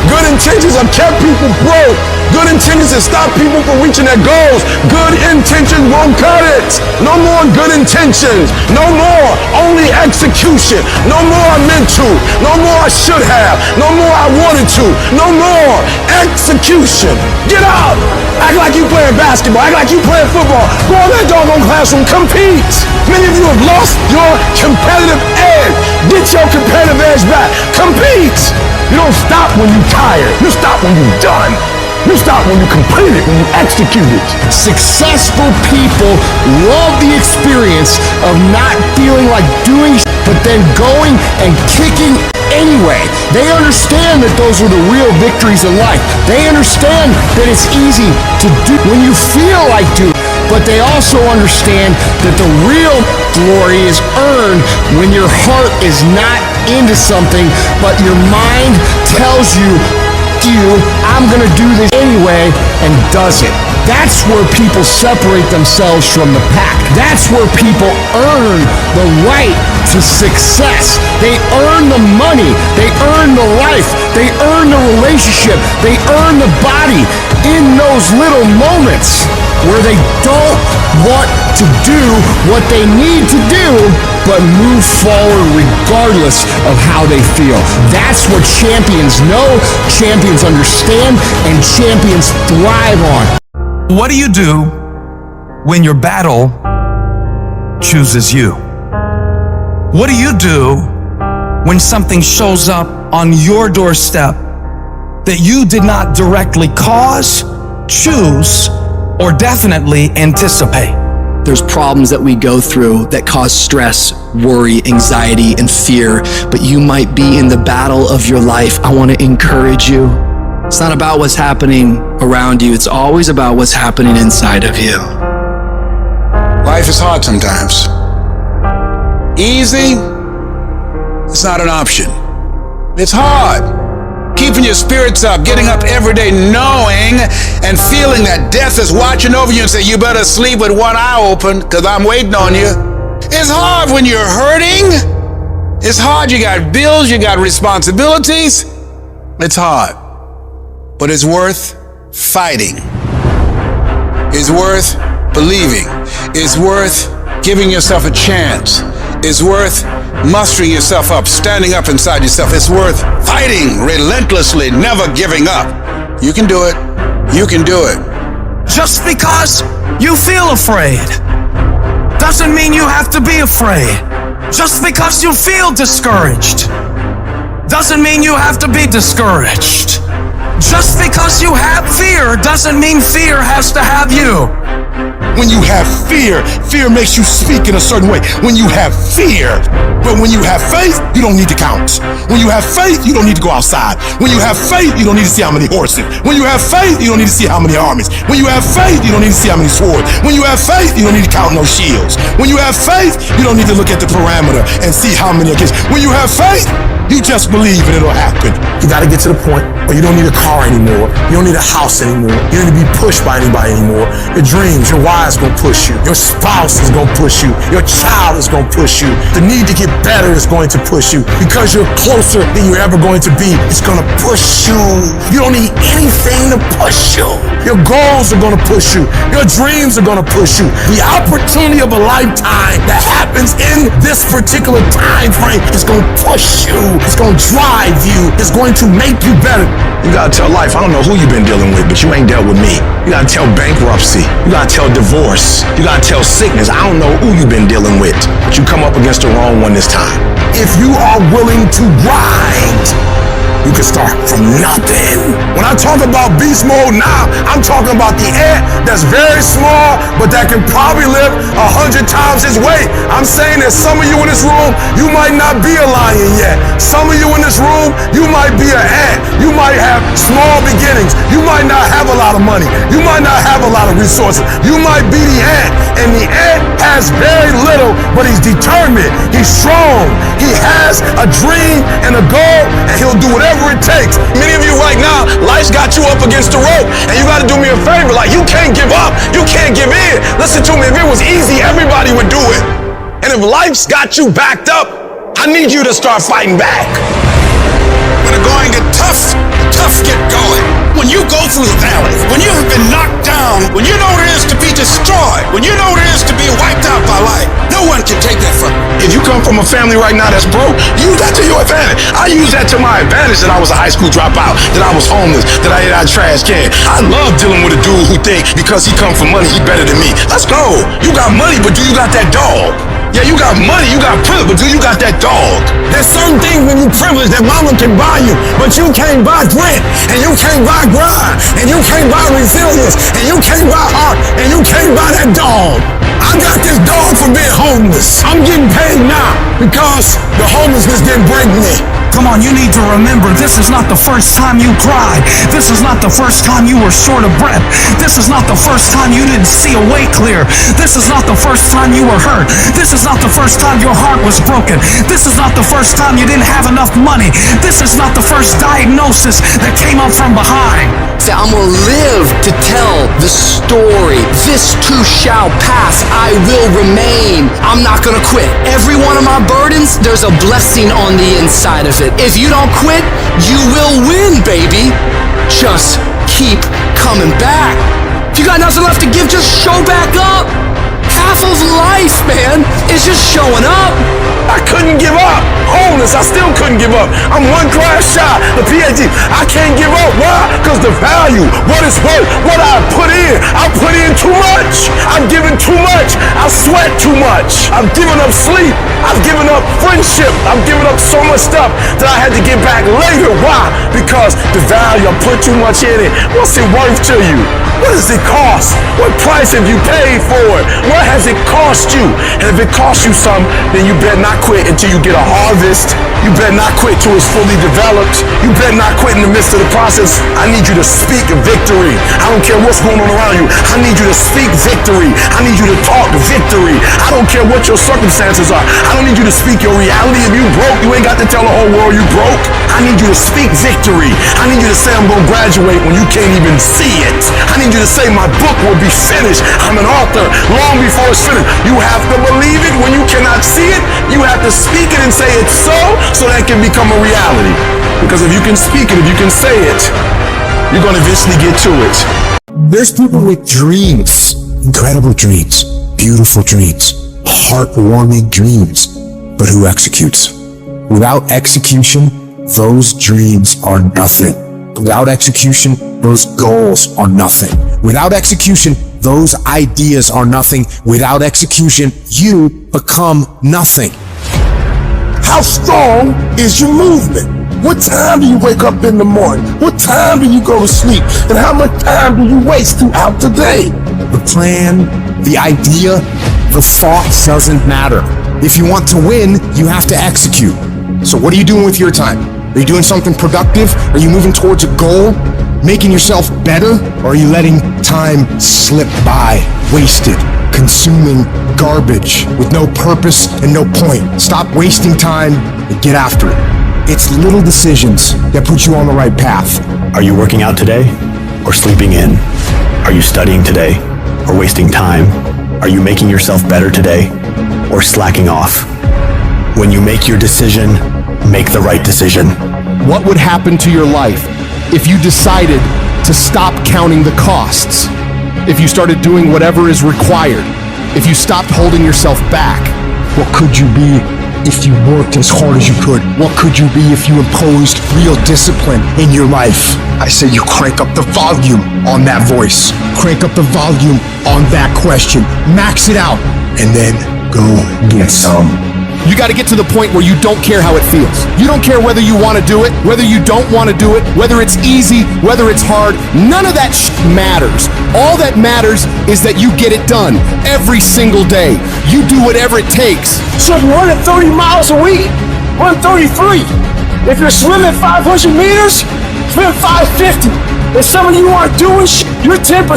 Good intentions have kept people broke. Good intentions have stopped people from reaching their goals. Good intentions won't cut it. No more good intentions. No more only execution. No more I meant to. No more I should have. No more I wanted to. No more execution. Get out. Act like you playing basketball. Act like you playing football. Go in that doggone classroom. Compete. Many of you have lost your competitive edge. Get your competitive edge back. Compete. You don't stop when you're tired. You stop when you're done. You stop when you complete it, when you execute it. Successful people love the experience of not feeling like doing but then going and kicking anyway. They understand that those are the real victories in life. They understand that it's easy to do when you feel like doing, but they also understand that the real glory is earned when your heart is not into something, but your mind tells you, I'm gonna do this anyway, and does it. That's where people separate themselves from the pack. That's where people earn the right to success. They earn the money. They earn the life. They earn the relationship. They earn the body in those little moments where they don't want to do what they need to do, but move forward regardless of how they feel. That's what champions know, champions understand, and champions thrive on. What do you do when your battle chooses you? What do you do when something shows up on your doorstep that you did not directly cause, choose, or definitely anticipate? There's problems that we go through that cause stress, worry, anxiety, and fear, but you might be in the battle of your life. I want to encourage you. It's not about what's happening around you. It's always about what's happening inside of you. Life is hard sometimes. Easy, it's not an option. It's hard. Keeping your spirits up, getting up every day knowing and feeling that death is watching over you and say, you better sleep with one eye open because I'm waiting on you. It's hard when you're hurting. It's hard. You got bills, you got responsibilities. It's hard. But it's worth fighting. It's worth believing. It's worth giving yourself a chance. It's worth mustering yourself up, standing up inside yourself. It's worth fighting relentlessly, never giving up. You can do it. You can do it. Just because you feel afraid doesn't mean you have to be afraid. Just because you feel discouraged doesn't mean you have to be discouraged. Just because you have fear doesn't mean fear has to have you. When you have fear, fear makes you speak in a certain way. When you have fear, but when you have faith, you don't need to count. When you have faith, you don't need to go outside. When you have faith, you don't need to see how many horses. When you have faith, you don't need to see how many armies. When you have faith, you don't need to see how many swords. When you have faith, you don't need to count no shields. When you have faith, you don't need to look at the parameter and see how many against. When you have faith, you just believe and it'll happen. You gotta get to the point where you don't need a car anymore. You don't need a house anymore. You don't need to be pushed by anybody anymore. Your dreams, your wives gonna push you. Your spouse is gonna push you. Your child is gonna push you. The need to get better is going to push you. Because you're closer than you're ever going to be, it's gonna push you. You don't need anything to push you. Your goals are gonna push you. Your dreams are gonna push you. The opportunity of a lifetime that happens in this particular time frame is gonna push you. It's gonna drive you. It's going to make you better. You gotta tell life, I don't know who you've been dealing with, but you ain't dealt with me. You gotta tell bankruptcy. You gotta tell divorce. You gotta tell sickness. I don't know who you've been dealing with, but you come up against the wrong one this time. If you are willing to grind, you can start from nothing. When I talk about beast mode now, I'm talking about the ant that's very small, but that can probably lift 100 times his weight. I'm saying that some of you in this room, you might not be a lion yet. Some of you in this room, you might be an ant. You might have small beginnings. You might not have a lot of money. You might not have a lot of resources. You might be the ant, and the ant has very little, but he's determined. He's strong. He has a dream and a goal, and he'll do whatever it takes. Many of you right now, life's got you up against the rope, and you gotta do me a favor. Like, you can't give up. You can't give in. Listen to me, if it was easy, everybody would do it. And if life's got you backed up, I need you to start fighting back. When the going get tough, tough get going. When you go through the valley, when you have been knocked down, when you know what it is to be destroyed, when you know what it is to be wiped out by life, no one can take that from you. If you come from a family right now that's broke, use that to your advantage. I use that to my advantage, that I was a high school dropout, that I was homeless, that I ate out of trash can. I love dealing with a dude who think because he come from money, he better than me. Let's go. You got money, but do you got that dog? Yeah, you got money, you got privilege, but do you got that dog? There's certain things when you privilege that mama can buy you, but you can't buy grit, and you can't buy grind, and you can't buy resilience, and you can't buy heart, and you can't buy that dog. I got this dog for being homeless. I'm getting paid now because the homelessness didn't break me. Come on, you need to remember, this is not the first time you cried. This is not the first time you were short of breath. This is not the first time you didn't see a way clear. This is not the first time you were hurt. This is not the first time your heart was broken. This is not the first time you didn't have enough money. This is not the first diagnosis that came up from behind. Say, I'm gonna live to tell the story. This too shall pass. I will remain. I'm not gonna quit. Every one of my burdens, there's a blessing on the inside of it. If you don't quit, you will win, baby. Just keep coming back. If you got nothing left to give, just show back up. Half of life, man, is just showing up. I couldn't give up. Homeless, I still couldn't give up. I'm one class shy, the PhD. I can't give up. Why? Because the value, what it's worth, what I put in too much. I'm giving too much. I sweat too much. I've given up sleep. I've given up friendship. I've given up so much stuff that I had to get back later. Why? Because the value, I put too much in it. What's it worth to you? What does it cost? What price have you paid for it? What has it cost you? And if it costs you something, then you better not quit until you get a harvest. You better not quit till it's fully developed. You better not quit in the midst of the process. I need you to speak victory. I don't care what's going on around you. I need you to speak victory. I need you to talk victory. I don't care what your circumstances are. I don't need you to speak your reality. If you broke, you ain't got to tell the whole world you broke. I need you to speak victory. I need you to say I'm going to graduate when you can't even see it. I need you to say my book will be finished. I'm an author long before it's finished. You have to believe it when you cannot see it. You have to speak it and say it's so that it can become a reality. Because if you can speak it, if you can say it, you're going to eventually get to it. There's people with dreams, incredible dreams, beautiful dreams, heartwarming dreams, but who executes? Without execution, those dreams are nothing. Without execution, those goals are nothing. Without execution, those ideas are nothing. Without execution, you become nothing. How strong is your movement? What time do you wake up in the morning? What time do you go to sleep? And how much time do you waste throughout the day? The plan, the idea, the thoughts doesn't matter. If you want to win, you have to execute. So what are you doing with your time? Are you doing something productive? Are you moving towards a goal? Making yourself better? Or are you letting time slip by, wasted, consuming garbage with no purpose and no point? Stop wasting time and get after it. It's little decisions that put you on the right path. Are you working out today or sleeping in? Are you studying today or wasting time? Are you making yourself better today or slacking off? When you make your decision, make the right decision. What would happen to your life if you decided to stop counting the costs? If you started doing whatever is required? If you stopped holding yourself back? What could you be if you worked as hard as you could? What could you be if you imposed real discipline in your life? I say you crank up the volume on that voice. Crank up the volume on that question. Max it out. And then go get some. You got to get to the point where you don't care how it feels. You don't care whether you want to do it, whether you don't want to do it, whether it's easy, whether it's hard. None of that matters. All that matters is that you get it done every single day. You do whatever it takes. So if you're running 30 miles a week, run 33. If you're swimming 500 meters, swim 550. If some of you aren't doing you're 10%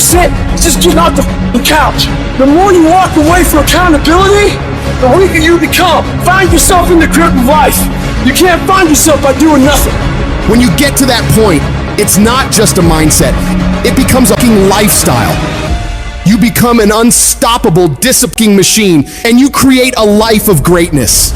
just getting off the couch. The more you walk away from accountability, the weaker you become. Find yourself in the grip of life. You can't find yourself by doing nothing. When you get to that point, it's not just a mindset. It becomes a fucking lifestyle. You become an unstoppable disciplining machine, and you create a life of greatness.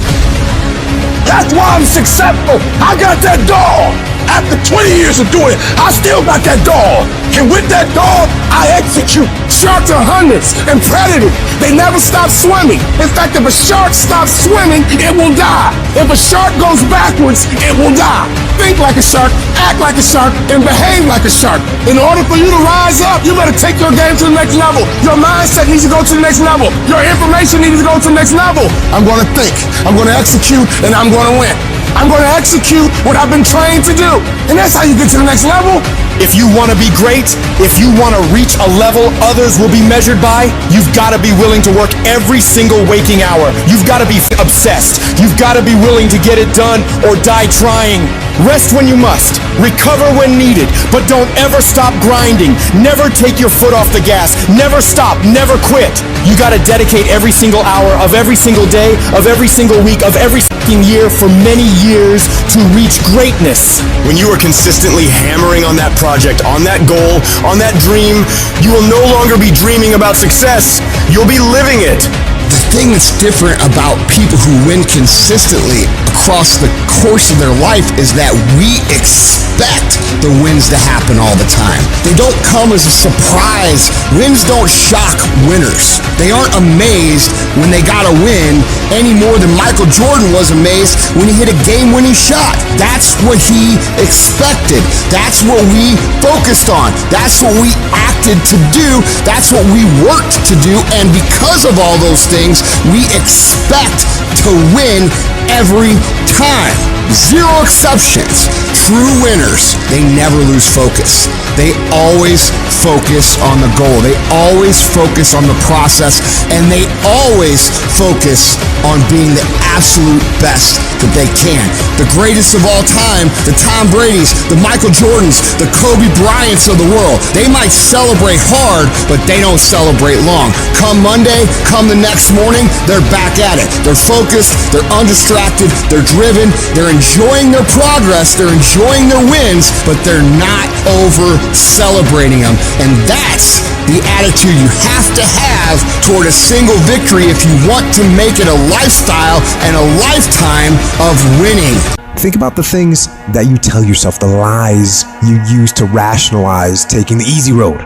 That's why I'm successful. I got that dog. After 20 years of doing it, I still got that dog. And with that dog, I execute. Sharks are hunters and predators. They never stop swimming. In fact, if a shark stops swimming, it will die. If a shark goes backwards, it will die. Think like a shark, act like a shark, and behave like a shark. In order for you to rise up, you better take your game to the next level. Your mindset needs to go to the next level. Your information needs to go to the next level. I'm going to think, I'm going to execute, and I'm going to win. I'm going to execute what I've been trained to do. And that's how you get to the next level. If you want to be great, if you want to reach a level others will be measured by, you've got to be willing to work every single waking hour. You've got to be obsessed. You've got to be willing to get it done or die trying. Rest when you must. Recover when needed. But don't ever stop grinding. Never take your foot off the gas. Never stop. Never quit. You got to dedicate every single hour of every single day, of every single week, of every fucking year for many years to reach greatness. When you are consistently hammering on that project, on that goal, on that dream, you will no longer be dreaming about success. You'll be living it. The thing that's different about people who win consistently across the course of their life is that we expect the wins to happen all the time. They don't come as a surprise. Wins don't shock winners. They aren't amazed when they got a win any more than Michael Jordan was amazed when he hit a game-winning shot. That's what he expected. That's what we focused on. That's what we acted to do. That's what we worked to do. And because of all those things, we expect to win every time. Zero exceptions. True winners, they never lose focus. They always focus on the goal. They always focus on the process, and they always focus on being the absolute best that they can. The greatest of all time, the Tom Brady's, the Michael Jordans, the Kobe Bryants of the world. They might sell celebrate hard, but they don't celebrate long. Come Monday, come the next morning, they're back at it. They're focused, they're undistracted, they're driven, they're enjoying their progress, they're enjoying their wins, but they're not over celebrating them. And that's the attitude you have to have toward a single victory if you want to make it a lifestyle and a lifetime of winning. Think about the things that you tell yourself, the lies you use to rationalize taking the easy road.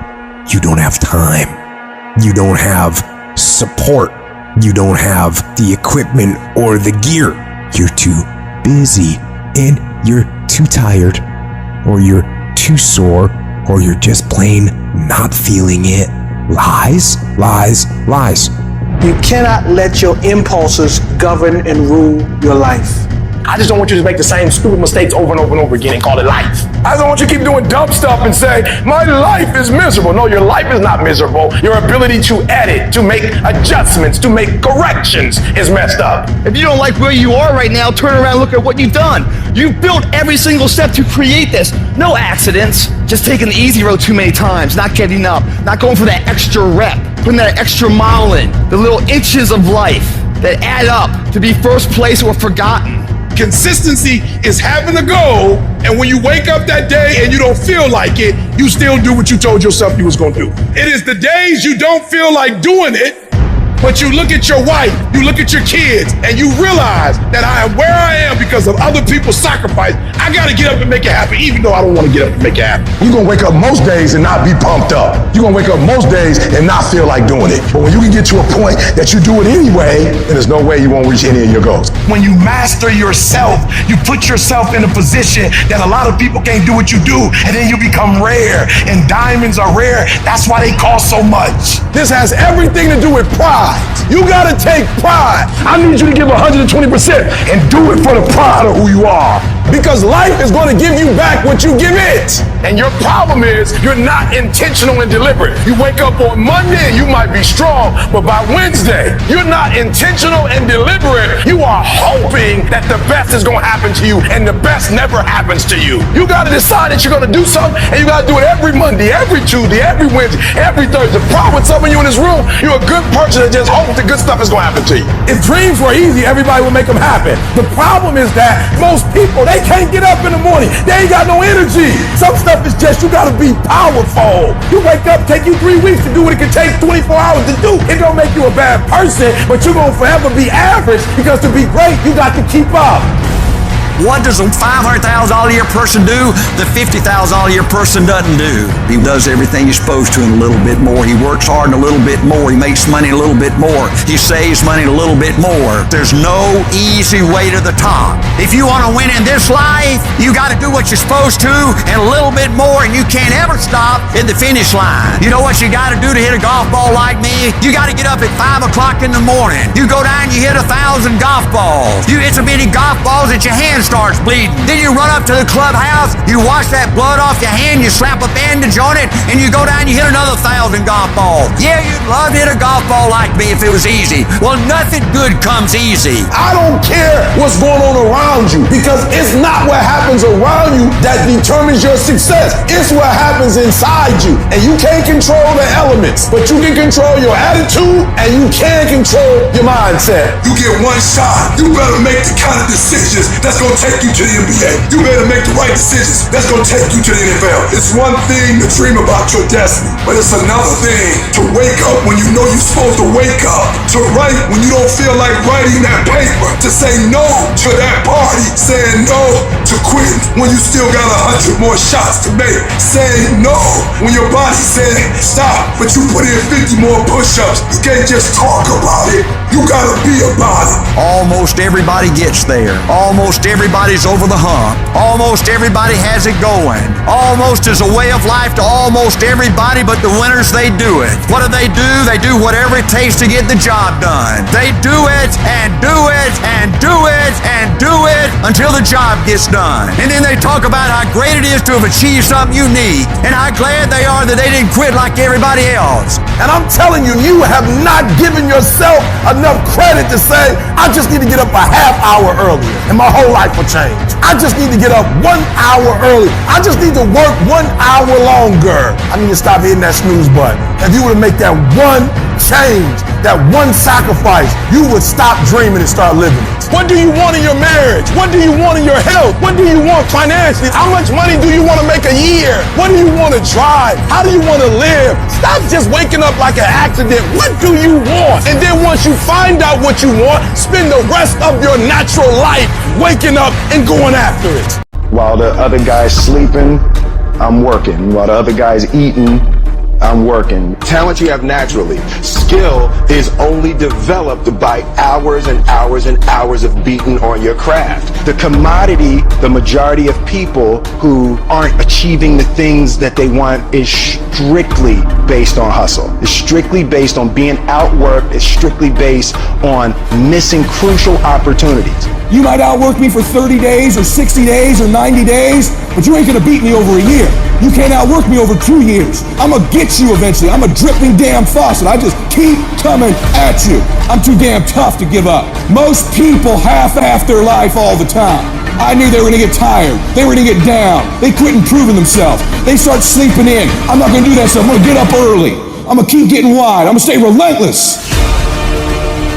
You don't have time. You don't have support. You don't have the equipment or the gear. You're too busy, and you're too tired, or you're too sore, or you're just plain not feeling it. Lies, lies, lies. You cannot let your impulses govern and rule your life. I just don't want you to make the same stupid mistakes over and over and over again and call it life. I don't want you to keep doing dumb stuff and say, my life is miserable. No, your life is not miserable. Your ability to edit, to make adjustments, to make corrections is messed up. If you don't like where you are right now, turn around and look at what you've done. You've built every single step to create this. No accidents, just taking the easy road too many times, not getting up, not going for that extra rep, putting that extra mile in, the little inches of life that add up to be first place or forgotten. Consistency is having a goal, and when you wake up that day and you don't feel like it, you still do what you told yourself you was gonna do. It is the days you don't feel like doing it, but you look at your wife, you look at your kids, and you realize that I am where I am because of other people's sacrifice. I gotta get up and make it happen, even though I don't wanna get up and make it happen. You're gonna wake up most days and not be pumped up. You're gonna wake up most days and not feel like doing it. But when you can get to a point that you do it anyway, then there's no way you won't reach any of your goals. When you master yourself, you put yourself in a position that a lot of people can't do what you do, and then you become rare, and diamonds are rare. That's why they cost so much. This has everything to do with pride. You gotta take pride. I need you to give 120% and do it for the pride of who you are. Because life is gonna give you back what you give it. And your problem is you're not intentional and deliberate. You wake up on Monday and you might be strong, but by Wednesday, you're not intentional and deliberate. You are hoping that the best is gonna happen to you, and the best never happens to you. You gotta decide that you're gonna do something, and you gotta do it every Monday, every Tuesday, every Wednesday, every Thursday. The problem with some of you in this room, you're a good person that just hopes the good stuff is gonna happen to you. If dreams were easy, everybody would make them happen. The problem is that most people, they can't get up in the morning. They ain't got no energy. Some stuff is just, you gotta be powerful. You wake up, take you 3 weeks to do what it can take 24 hours to do. It don't make you a bad person, but you're gonna forever be average, because to be great, you got to keep up. What does a $500,000 a year person do the $50,000 a year person doesn't do? He does everything he's supposed to and a little bit more. He works hard and a little bit more. He makes money a little bit more. He saves money a little bit more. There's no easy way to the top. If you want to win in this life, you got to do what you're supposed to and a little bit more, and you can't ever stop at the finish line. You know what you got to do to hit a golf ball like me? You got to get up at 5 o'clock in the morning. You go down and you hit 1,000 golf balls. You hit so many golf balls that your hands starts bleeding. Then you run up to the clubhouse, you wash that blood off your hand, you slap a bandage on it, and you go down and you hit another 1,000 golf balls. Yeah, you'd love to hit a golf ball like me if it was easy. Well, nothing good comes easy. I don't care what's going on around you, because it's not what happens around you that determines your success. It's what happens inside you. And you can't control the elements, but you can control your attitude and you can control your mindset. You get one shot. You better make the kind of decisions that's gonna take you to the NBA. You better make the right decisions that's gonna take you to the NFL. It's one thing to dream about your destiny, but it's another thing to wake up when you know you're supposed to wake up, to write when you don't feel like writing that paper, to say no to that party, saying no to quit when you still got 100 more shots to make, saying no when your body said stop, but you put in 50 more push-ups. You can't just talk about it, you gotta be about it. Almost everybody gets there. Almost everybody's over the hump. Almost everybody has it going. Almost is a way of life to almost everybody, but the winners, they do it. What do? They do whatever it takes to get the job done. They do it and do it and do it and do it until the job gets done. And then they talk about how great it is to have achieved something you need and how glad they are that they didn't quit like everybody else. And I'm telling you, you have not given yourself enough credit to say, I just need to get up a half hour earlier and my whole life will change. I just need to get up 1 hour early. I just need to work 1 hour longer. I need to stop hitting that snooze button. If you were to make that one change, that one sacrifice, you would stop dreaming and start living it. What do you want in your marriage? What do you want in your health? What do you want financially? How much money do you want to make a year? What do you want to drive? How do you want to live? Stop just waking up like an accident. What do you want? And then once you find out what you want, spend the rest of your natural life waking up and going after it. While the other guy's sleeping, I'm working. While the other guy's eating, I'm working. Talent you have naturally. Skill is only developed by hours and hours and hours of beating on your craft. The commodity, the majority of people who aren't achieving the things that they want is strictly based on hustle. It's strictly based on being outworked. It's strictly based on missing crucial opportunities. You might outwork me for 30 days or 60 days or 90 days, but you ain't gonna beat me over a year. You can't outwork me over 2 years. I'm gonna get you eventually. I'm a dripping damn faucet. I just keep coming at you. I'm too damn tough to give up. Most people half-ass their life all the time. I knew they were gonna get tired. They were gonna get down. They quit improving themselves. They start sleeping in. I'm not gonna do that stuff. I'm gonna get up early. I'm gonna keep getting wide. I'm gonna stay relentless.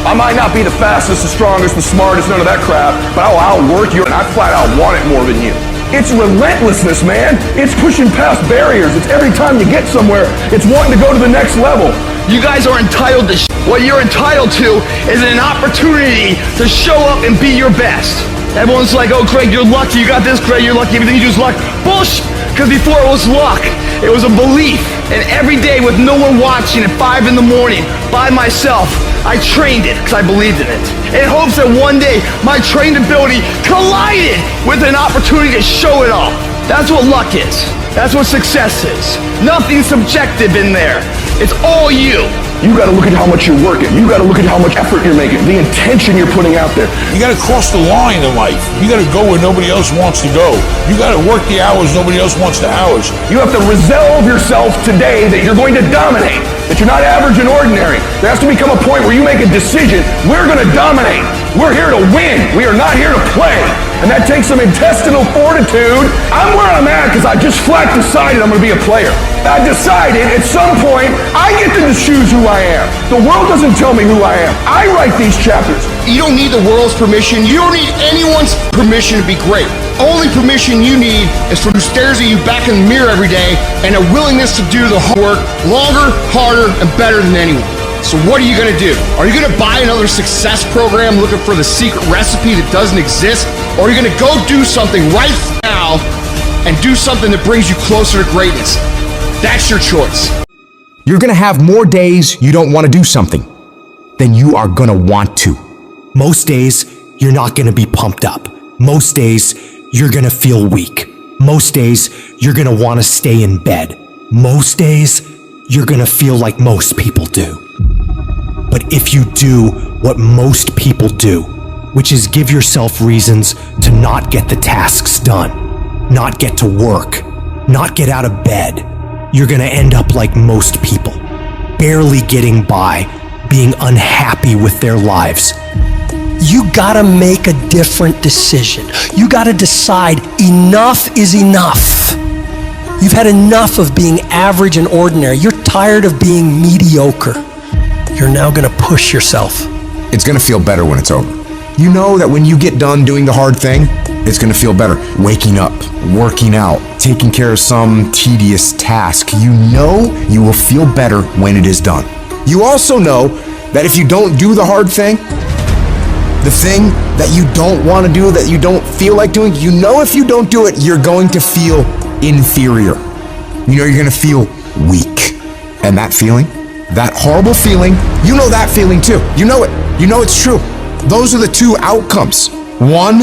I might not be the fastest, the strongest, the smartest, none of that crap, but I'll outwork you and I flat out want it more than you. It's relentlessness, man. It's pushing past barriers. It's every time you get somewhere, it's wanting to go to the next level. You guys are entitled to what you're entitled to is an opportunity to show up and be your best. Everyone's like, oh, Craig, you're lucky. You got this, Craig, you're lucky. Everything you do is luck. Bullshit. Because before it was luck, it was a belief. And every day with no one watching at 5 in the morning by myself, I trained it because I believed in it. In hopes that one day my trained ability collided with an opportunity to show it off. That's what luck is. That's what success is. Nothing subjective in there. It's all you. You gotta look at how much you're working. You gotta look at how much effort you're making, the intention you're putting out there. You gotta cross the line in life. You gotta go where nobody else wants to go. You gotta work the hours nobody else wants the hours. You have to resolve yourself today that you're going to dominate, that you're not average and ordinary. There has to become a point where you make a decision. We're gonna dominate. We're here to win. We are not here to play. And that takes some intestinal fortitude. I'm where I'm at because I just flat decided I'm gonna be a player. I decided at some point I get to choose who I am. The world doesn't tell me who I am. I write these chapters. You don't need the world's permission. You don't need anyone's permission to be great. Only permission you need is from who stares at you back in the mirror every day and a willingness to do the hard work longer, harder, and better than anyone. So what are you gonna do? Are you gonna buy another success program looking for the secret recipe that doesn't exist? Or are you gonna go do something right now and do something that brings you closer to greatness? That's your choice. You're gonna have more days you don't want to do something than you are gonna want to. Most days, you're not gonna be pumped up. Most days, you're gonna feel weak. Most days, you're gonna want to stay in bed. Most days, you're gonna feel like most people do. But if you do what most people do, which is give yourself reasons to not get the tasks done, not get to work, not get out of bed, you're gonna end up like most people, barely getting by, being unhappy with their lives. You gotta make a different decision. You gotta decide enough is enough. You've had enough of being average and ordinary. You're tired of being mediocre. You're now gonna push yourself. It's gonna feel better when it's over. You know that when you get done doing the hard thing, it's gonna feel better. Waking up, working out, taking care of some tedious task. You know you will feel better when it is done. You also know that if you don't do the hard thing, the thing that you don't want to do, that you don't feel like doing, you know if you don't do it, you're going to feel inferior. You know you're gonna feel weak. And that feeling, that horrible feeling, you know that feeling too. You know it. You know it's true. Those are the two outcomes. One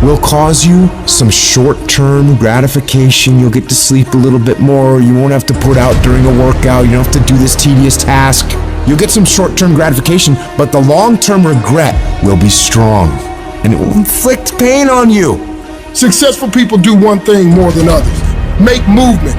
will cause you some short-term gratification. You'll get to sleep a little bit more. You won't have to put out during a workout. You don't have to do this tedious task. You'll get some short-term gratification, but the long-term regret will be strong, and it will inflict pain on you. Successful people do one thing more than others. Make movement.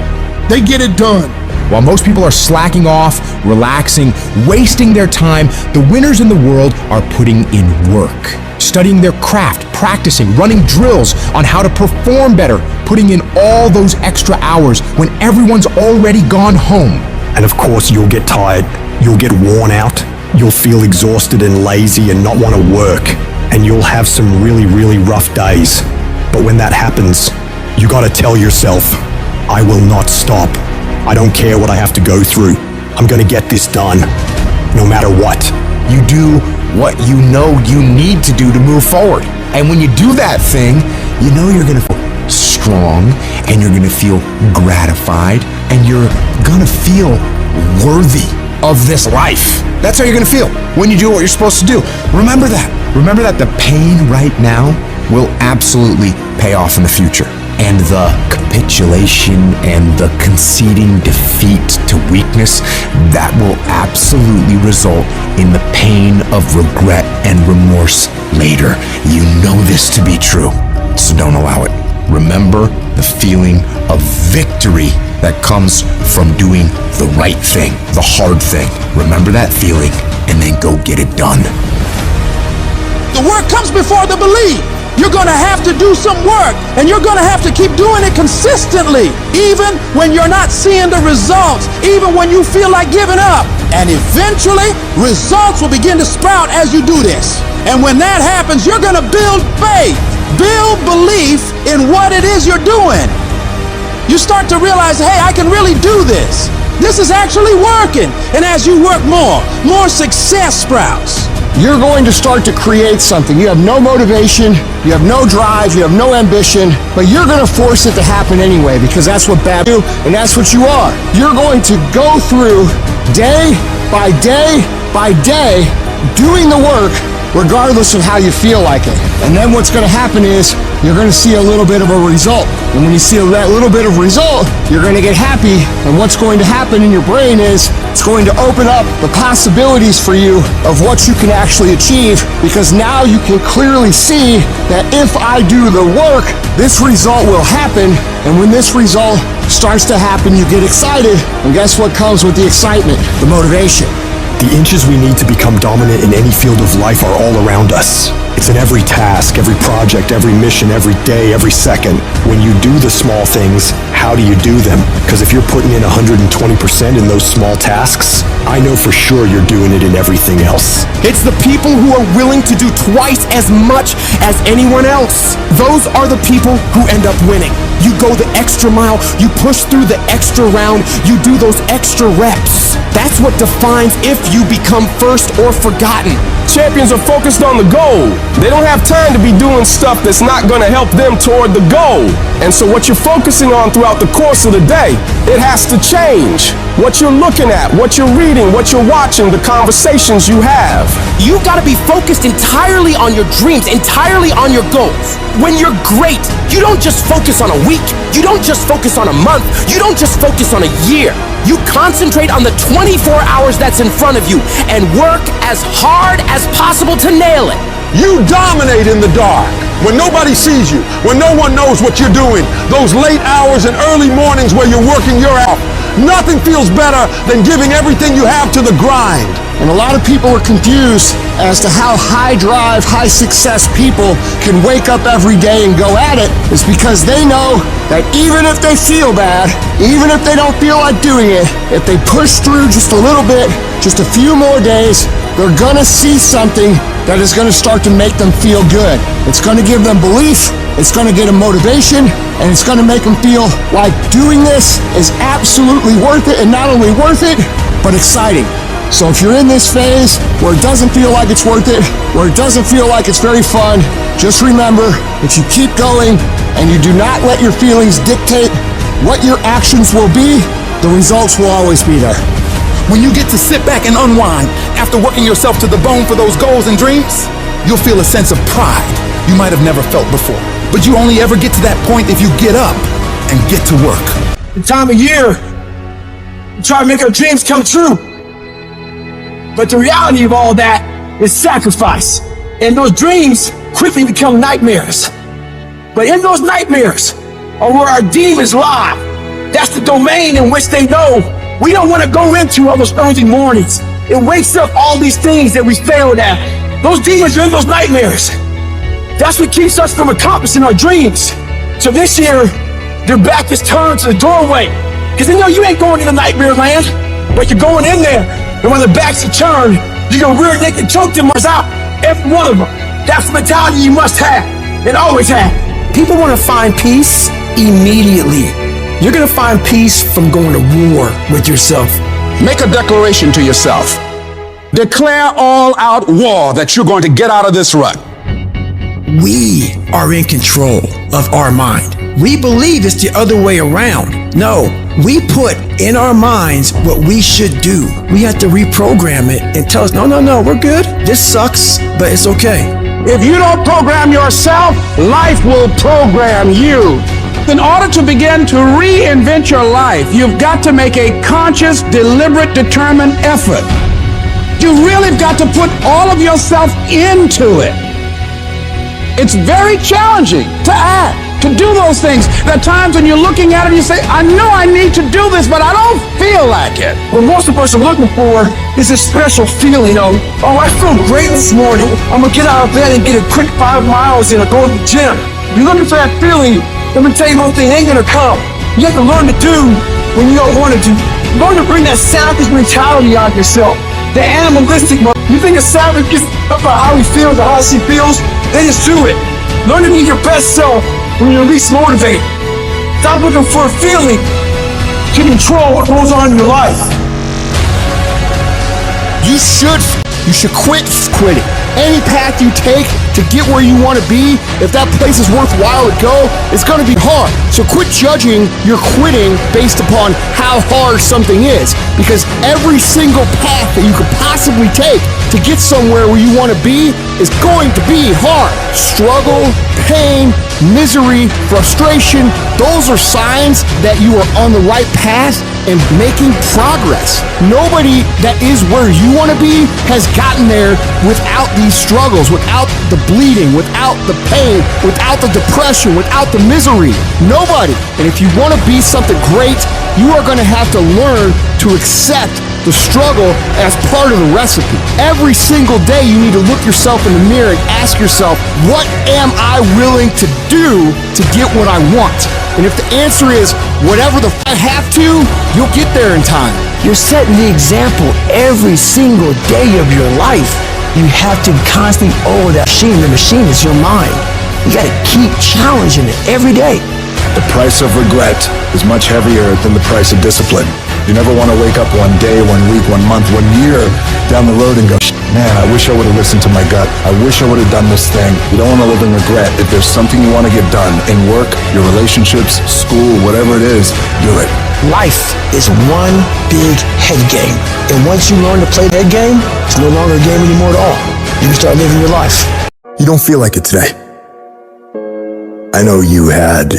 They get it done. While most people are slacking off, relaxing, wasting their time, the winners in the world are putting in work. Studying their craft, practicing, running drills on how to perform better, putting in all those extra hours when everyone's already gone home. And of course, you'll get tired, you'll get worn out, you'll feel exhausted and lazy and not want to work, and you'll have some really, really rough days. But when that happens, you gotta tell yourself, I will not stop. I don't care what I have to go through. I'm gonna get this done, no matter what. You do what you know you need to do to move forward. And when you do that thing, you know you're gonna feel strong, and you're gonna feel gratified, and you're gonna feel worthy of this life. That's how you're gonna feel when you do what you're supposed to do. Remember that. Remember that the pain right now will absolutely pay off in the future. And the capitulation and the conceding defeat to weakness, that will absolutely result in the pain of regret and remorse later. You know this to be true, so don't allow it. Remember the feeling of victory that comes from doing the right thing, the hard thing. Remember that feeling, and then go get it done. The work comes before the belief. You're gonna have to do some work, and you're gonna have to keep doing it consistently, even when you're not seeing the results, even when you feel like giving up. And eventually, results will begin to sprout as you do this. And when that happens, you're gonna build faith, build belief in what it is you're doing. You start to realize, hey, I can really do this. This is actually working. And as you work more success sprouts. You're going to start to create something. You have no motivation, you have no drive, you have no ambition, but you're going to force it to happen anyway because that's what bad do, and that's what you are. You're going to go through day by day by day doing the work regardless of how you feel like it. And then what's going to happen is you're going to see a little bit of a result. And when you see that little bit of result, you're going to get happy. And what's going to happen in your brain is it's going to open up the possibilities for you of what you can actually achieve, because now you can clearly see that if I do the work, this result will happen. And when this result starts to happen, you get excited. And guess what comes with the excitement? The motivation. The inches we need to become dominant in any field of life are all around us. It's in every task, every project, every mission, every day, every second. When you do the small things, how do you do them? Because if you're putting in 120% in those small tasks, I know for sure you're doing it in everything else. It's the people who are willing to do twice as much as anyone else. Those are the people who end up winning. You go the extra mile, you push through the extra round, you do those extra reps. That's what defines if you become first or forgotten. Champions are focused on the goal. They don't have time to be doing stuff that's not going to help them toward the goal. And so what you're focusing on throughout the course of the day, it has to change. What you're looking at, what you're reading, what you're watching, the conversations you have. You gotta be focused entirely on your dreams, entirely on your goals. When you're great, you don't just focus on a week, you don't just focus on a month, you don't just focus on a year. You concentrate on the 24 hours that's in front of you and work as hard as possible to nail it. You dominate in the dark. When nobody sees you, when no one knows what you're doing, those late hours and early mornings where you're working your ass off. Nothing feels better than giving everything you have to the grind. And a lot of people are confused as to how high drive, high success people can wake up every day and go at it. It's because they know that even if they feel bad, even if they don't feel like doing it, if they push through just a little bit, just a few more days, they're gonna see something that is gonna start to make them feel good. It's gonna give them belief, it's gonna get them motivation, and it's gonna make them feel like doing this is absolutely worth it, and not only worth it, but exciting. So if you're in this phase where it doesn't feel like it's worth it, where it doesn't feel like it's very fun, just remember, if you keep going and you do not let your feelings dictate what your actions will be, the results will always be there. When you get to sit back and unwind after working yourself to the bone for those goals and dreams, you'll feel a sense of pride you might have never felt before. But you only ever get to that point if you get up and get to work. The time of year, we try to make our dreams come true. But the reality of all that is sacrifice. And those dreams quickly become nightmares. But in those nightmares are where our demons lie. That's the domain in which they know we don't want to go into on those early mornings. It wakes up all these things that we failed at. Those demons are in those nightmares. That's what keeps us from accomplishing our dreams. So this year, their back is turned to the doorway. Because they know you ain't going into nightmare land, but you're going in there. And when the backs are turned, you're going to rear naked choke them out, every one of them. That's the mentality you must have and always have. People want to find peace immediately. You're going to find peace from going to war with yourself. Make a declaration to yourself. Declare all out war that you're going to get out of this rut. We are in control of our mind. We believe it's the other way around. No, we put in our minds what we should do. We have to reprogram it and tell us, no, we're good. This sucks, but it's okay. If you don't program yourself, life will program you. In order to begin to reinvent your life, you've got to make a conscious, deliberate, determined effort. You really have got to put all of yourself into it. It's very challenging to act, to do those things. There are times when you're looking at it and you say, I know I need to do this, but I don't feel like it. What most of us are looking for is a special feeling of, oh, I feel great this morning. I'm going to get out of bed and get a quick 5 miles and go to the gym. You're looking for that feeling. Let me tell you one thing, it ain't gonna come. You have to learn to do when you don't want to do. Learn to bring that savage mentality out of yourself. The animalistic one. You think a savage gets up about how he feels or how she feels? Then just do it. Learn to be your best self when you're least motivated. Stop looking for a feeling to control what goes on in your life. You should quit quitting. Any path you take to get where you want to be, if that place is worthwhile to go, it's going to be hard. So quit judging your quitting based upon how hard something is. Because every single path that you could possibly take to get somewhere where you want to be is going to be hard. Struggle, pain, misery, frustration, those are signs that you are on the right path and making progress. Nobody that is where you want to be has gotten there without these struggles, without the bleeding, without the pain, without the depression, without the misery. Nobody. And if you want to be something great, you are going to have to learn to accept the struggle as part of the recipe. Every single day you need to look yourself in the mirror and ask yourself, what am I willing to do to get what I want? And if the answer is whatever the I have to, you'll get there in time. You're setting the example every single day of your life. You have to constantly that machine. The machine is your mind. You got to keep challenging it every day. The price of regret is much heavier than the price of discipline. You never want to wake up one day, 1 week, 1 month, 1 year down the road and go, man, I wish I would have listened to my gut. I wish I would have done this thing. You don't want to live in regret. If there's something you want to get done in work, your relationships, school, whatever it is, do it. Life is one big head game. And once you learn to play that game, it's no longer a game anymore at all. You can start living your life. You don't feel like it today. I know you had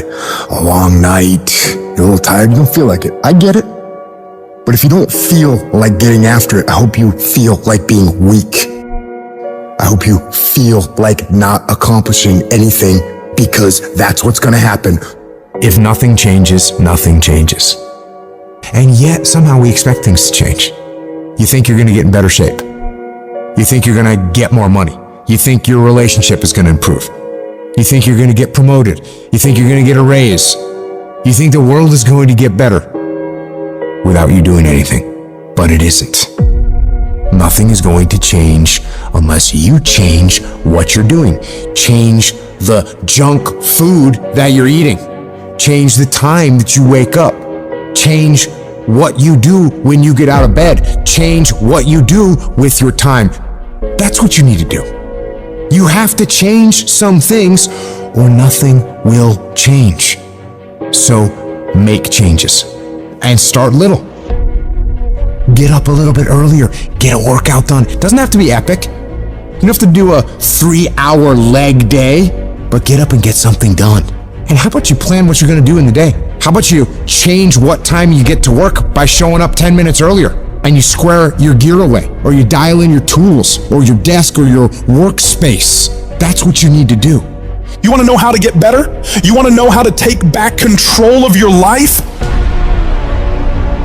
a long night. You're a little tired. You don't feel like it. I get it. But if you don't feel like getting after it, I hope you feel like being weak. I hope you feel like not accomplishing anything, because that's what's going to happen. If nothing changes, nothing changes. And yet somehow we expect things to change. You think you're going to get in better shape. You think you're going to get more money. You think your relationship is going to improve. You think you're going to get promoted. You think you're going to get a raise. You think the world is going to get better without you doing anything. But it isn't. Nothing is going to change unless you change what you're doing. Change the junk food that you're eating. Change the time that you wake up. Change what you do when you get out of bed. Change what you do with your time. That's what you need to do. You have to change some things or nothing will change. So make changes and start little. Get up a little bit earlier. Get a workout done. It doesn't have to be epic. You don't have to do a 3-hour leg day, but get up and get something done. And how about you plan what you're going to do in the day? How about you change what time you get to work by showing up 10 minutes earlier, and you square your gear away, or you dial in your tools, or your desk, or your workspace. That's what you need to do. You want to know how to get better? You want to know how to take back control of your life?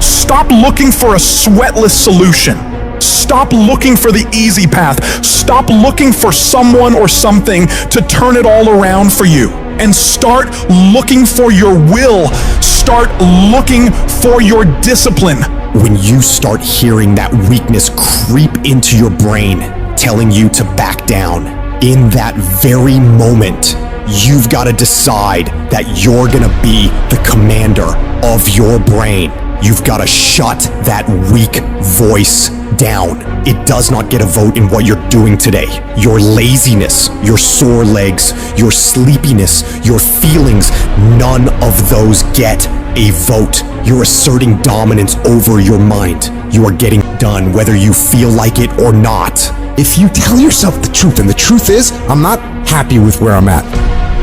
Stop looking for a sweatless solution. Stop looking for the easy path. Stop looking for someone or something to turn it all around for you. And start looking for your will. Start looking for your discipline. When you start hearing that weakness creep into your brain, telling you to back down, in that very moment, you've got to decide that you're gonna be the commander of your brain. You've got to shut that weak voice down. It does not get a vote in what you're doing today. Your laziness, your sore legs, your sleepiness, your feelings, none of those get a vote. You're asserting dominance over your mind. You are getting done whether you feel like it or not. If you tell yourself the truth, and the truth is, I'm not happy with where I'm at.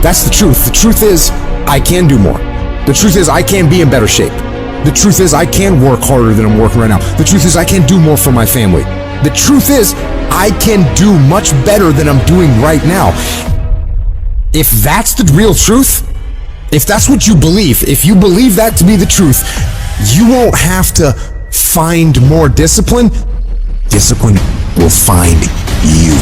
That's the truth. The truth is, I can do more. The truth is, I can be in better shape. The truth is, I can work harder than I'm working right now. The truth is, I can do more for my family. The truth is, I can do much better than I'm doing right now. If that's the real truth, if that's what you believe, if you believe that to be the truth, you won't have to find more discipline. Discipline will find you.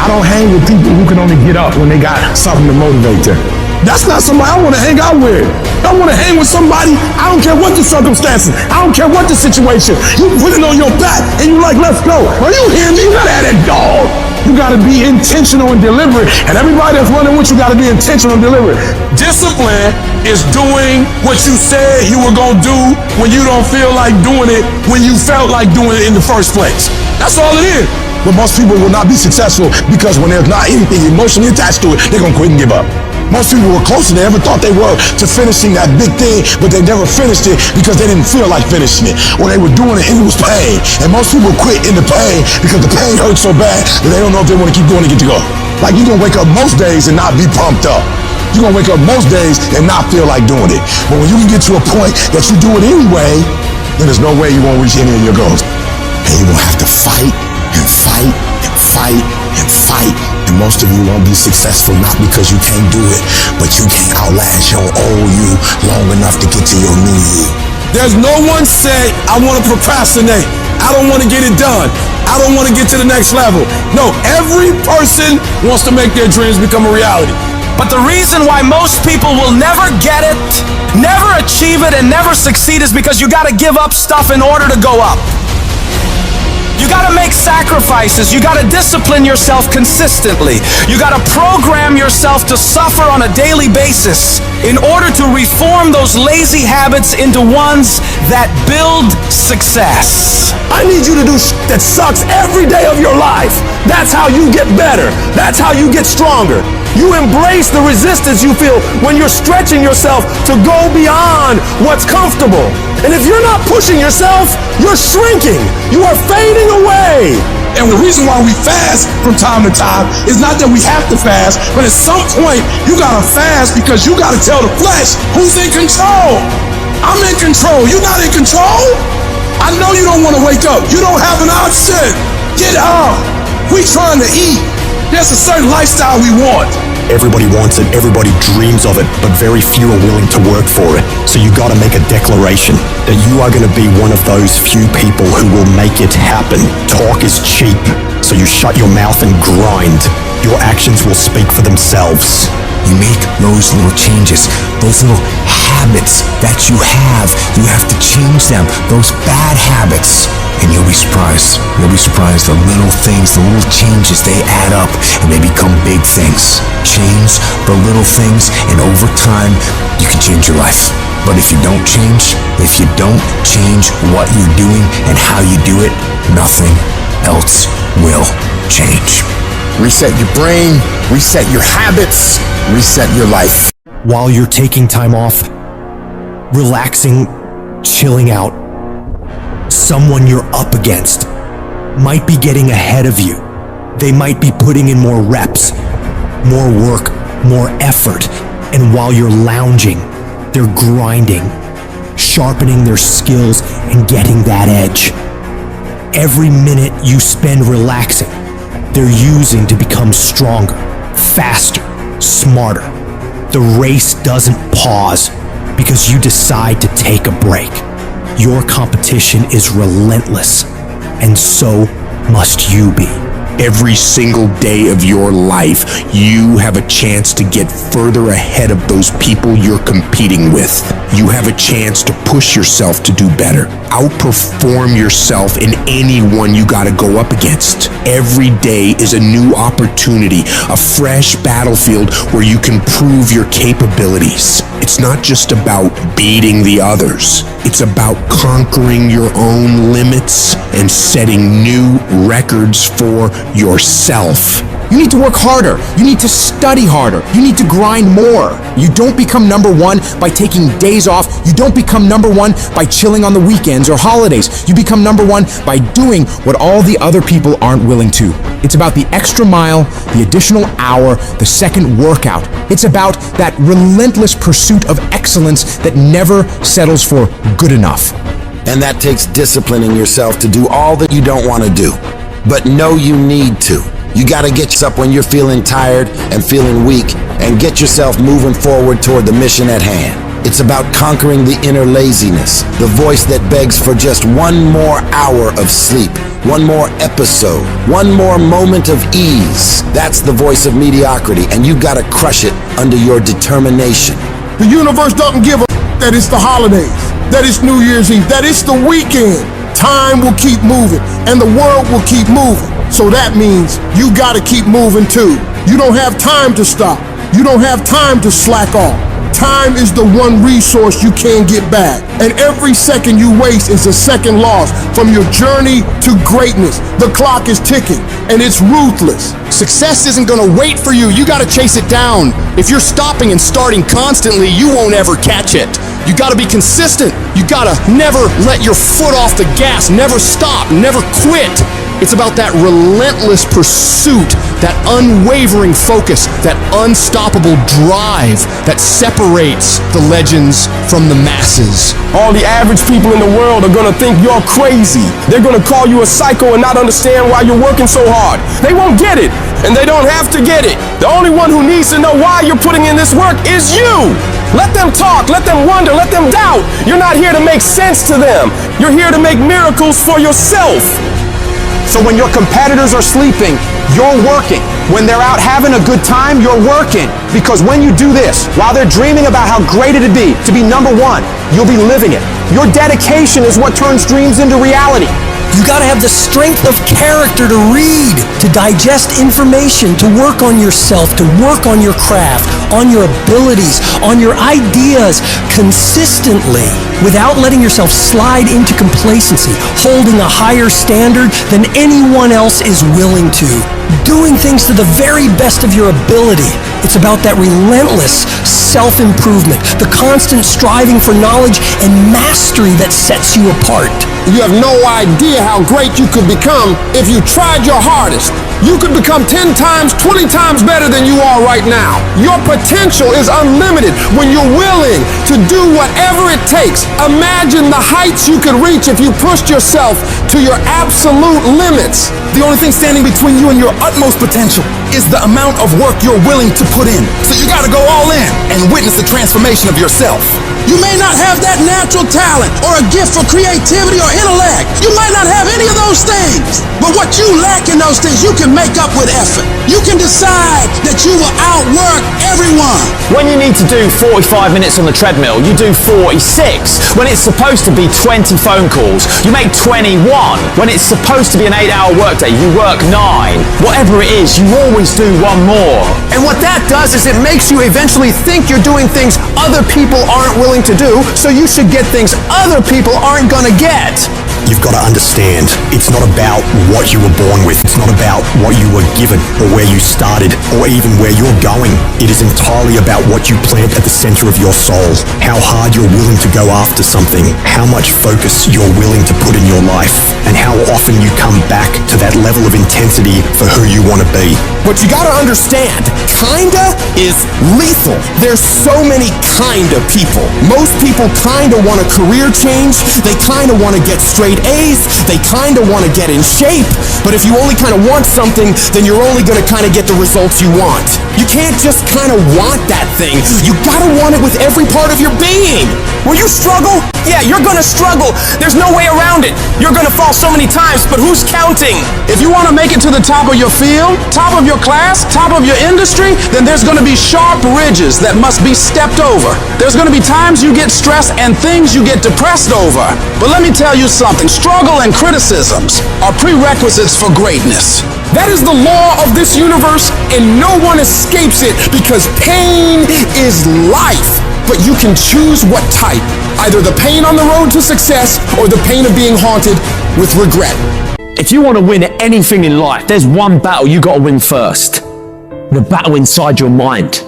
I don't hang with people who can only get up when they got something to motivate them. That's not somebody I want to hang out with. I want to hang with somebody, I don't care what the circumstances, I don't care what the situation. You put it on your back and you like, let's go. Are you hearing me? You gotta have that dog. You gotta be intentional and deliberate. And everybody that's running with you gotta be intentional and deliberate. Discipline is doing what you said you were gonna do when you don't feel like doing it, when you felt like doing it in the first place. That's all it is. But most people will not be successful because when there's not anything emotionally attached to it, they're gonna quit and give up. Most people were closer than they ever thought they were to finishing that big thing, but they never finished it because they didn't feel like finishing it. Or they were doing it and it was pain. And most people quit in the pain because the pain hurts so bad that they don't know if they want to keep doing it to get to go. Like you're gonna wake up most days and not be pumped up. You're gonna wake up most days and not feel like doing it. But when you can get to a point that you do it anyway, then there's no way you won't reach any of your goals. And you're gonna have to fight and fight and fight and fight. And most of you won't be successful not because you can't do it, but you can't outlast your old you long enough to get to your new you. There's no one say, I want to procrastinate. I don't want to get it done. I don't want to get to the next level. No, every person wants to make their dreams become a reality. But the reason why most people will never get it, never achieve it, and never succeed is because you got to give up stuff in order to go up. You gotta make sacrifices. You gotta discipline yourself consistently. You gotta program yourself to suffer on a daily basis in order to reform those lazy habits into ones that build success. I need you to do that sucks every day of your life. That's how you get better. That's how you get stronger. You embrace the resistance you feel when you're stretching yourself to go beyond what's comfortable. And if you're not pushing yourself, you're shrinking. You are fading away. And the reason why we fast from time to time is not that we have to fast, but at some point you gotta fast because you gotta tell the flesh who's in control. I'm in control. You're not in control. I know you don't want to wake up. You don't have an option. Get up. We trying to eat. There's a certain lifestyle we want. Everybody wants it, everybody dreams of it, but very few are willing to work for it. So you gotta make a declaration that you are gonna be one of those few people who will make it happen. Talk is cheap, so you shut your mouth and grind. Your actions will speak for themselves. You make those little changes, those little habits that you have to change them, those bad habits. And you'll be surprised. You'll be surprised. The little things, the little changes, they add up and they become big things. Change the little things, and over time, you can change your life. But if you don't change what you're doing and how you do it, nothing else will change. Reset your brain, reset your habits, reset your life. While you're taking time off, relaxing, chilling out, someone you're up against might be getting ahead of you. They might be putting in more reps, more work, more effort. And while you're lounging, they're grinding, sharpening their skills and getting that edge. Every minute you spend relaxing, they're using to become stronger, faster, smarter. The race doesn't pause because you decide to take a break. Your competition is relentless, and so must you be. Every single day of your life, you have a chance to get further ahead of those people you're competing with. You have a chance to push yourself to do better. Outperform yourself in anyone you gotta go up against. Every day is a new opportunity, a fresh battlefield where you can prove your capabilities. It's not just about beating the others. It's about conquering your own limits and setting new records for yourself. You need to work harder. You need to study harder. You need to grind more. You don't become number one by taking days off. You don't become number one by chilling on the weekends or holidays. You become number one by doing what all the other people aren't willing to. It's about the extra mile, the additional hour, the second workout. It's about that relentless pursuit of excellence that never settles for good enough. And that takes disciplining yourself to do all that you don't want to do, but know you need to. You gotta get yourself when you're feeling tired and feeling weak and get yourself moving forward toward the mission at hand. It's about conquering the inner laziness, the voice that begs for just one more hour of sleep, one more episode, one more moment of ease. That's the voice of mediocrity, and you gotta crush it under your determination. The universe doesn't give a that it's the holidays, that it's New Year's Eve, that it's the weekend. Time will keep moving, and the world will keep moving. So that means you gotta keep moving too. You don't have time to stop. You don't have time to slack off. Time is the one resource you can't get back. And every second you waste is a second loss from your journey to greatness. The clock is ticking, and it's ruthless. Success isn't gonna wait for you. You gotta chase it down. If you're stopping and starting constantly, you won't ever catch it. You gotta be consistent. You gotta never let your foot off the gas. Never stop. Never quit. It's about that relentless pursuit, that unwavering focus, that unstoppable drive that separates the legends from the masses. All the average people in the world are gonna think you're crazy. They're gonna call you a psycho and not understand why you're working so hard. They won't get it, and they don't have to get it. The only one who needs to know why you're putting in this work is you. Let them talk, let them wonder, let them doubt. You're not here to make sense to them. You're here to make miracles for yourself. So when your competitors are sleeping, you're working. When they're out having a good time, you're working. Because when you do this, while they're dreaming about how great it'd be to be number one, you'll be living it. Your dedication is what turns dreams into reality. You gotta have the strength of character to read, to digest information, to work on yourself, to work on your craft, on your abilities, on your ideas consistently, without letting yourself slide into complacency, holding a higher standard than anyone else is willing to, doing things to the very best of your ability. It's about that relentless self-improvement, the constant striving for knowledge and mastery that sets you apart. You have no idea how great you could become if you tried your hardest. You could become 10 times, 20 times better than you are right now. Your potential is unlimited when you're willing to do whatever it takes. Imagine the heights you could reach if you pushed yourself to your absolute limits. The only thing standing between you and your utmost potential is the amount of work you're willing to put in. So you gotta go all in and witness the transformation of yourself. You may not have that natural talent or a gift for creativity or intellect. You might not have any of those things. But what you lack in those things, you can make up with effort. You can decide that you will outwork everyone. When you need to do 45 minutes on the treadmill, you do 46. When it's supposed to be 20 phone calls, you make 21. When it's supposed to be an 8-hour workday, you work 9. Whatever it is, you always do one more. And what that does is it makes you eventually think you're doing things other people aren't willing to do, so you should get things other people aren't gonna get. You've got to understand, it's not about what you were born with. It's not about what you were given or where you started or even where you're going. It is entirely about what you plant at the center of your soul, how hard you're willing to go after something, how much focus you're willing to put in your life, and how often you come back to that level of intensity for who you want to be. But you gotta understand, kinda is lethal. There's so many kinda people. Most people kinda want a career change. They kinda want to get straight straight A's, they kind of want to get in shape. But if you only kind of want something, then you're only going to kind of get the results you want. You can't just kind of want that thing. You got to want it with every part of your being. Will you struggle? Yeah, you're gonna struggle. There's no way around it. You're gonna fall so many times, but who's counting? If you want to make it to the top of your field, top of your class, top of your industry, then there's going to be sharp ridges that must be stepped over. There's going to be times you get stressed and things you get depressed over. But let me tell you something. Struggle and criticisms are prerequisites for greatness. That is the law of this universe, and no one escapes it, because pain is life. But you can choose what type. Either the pain on the road to success or the pain of being haunted with regret. If you want to win at anything in life, there's one battle you got to win first. The battle inside your mind.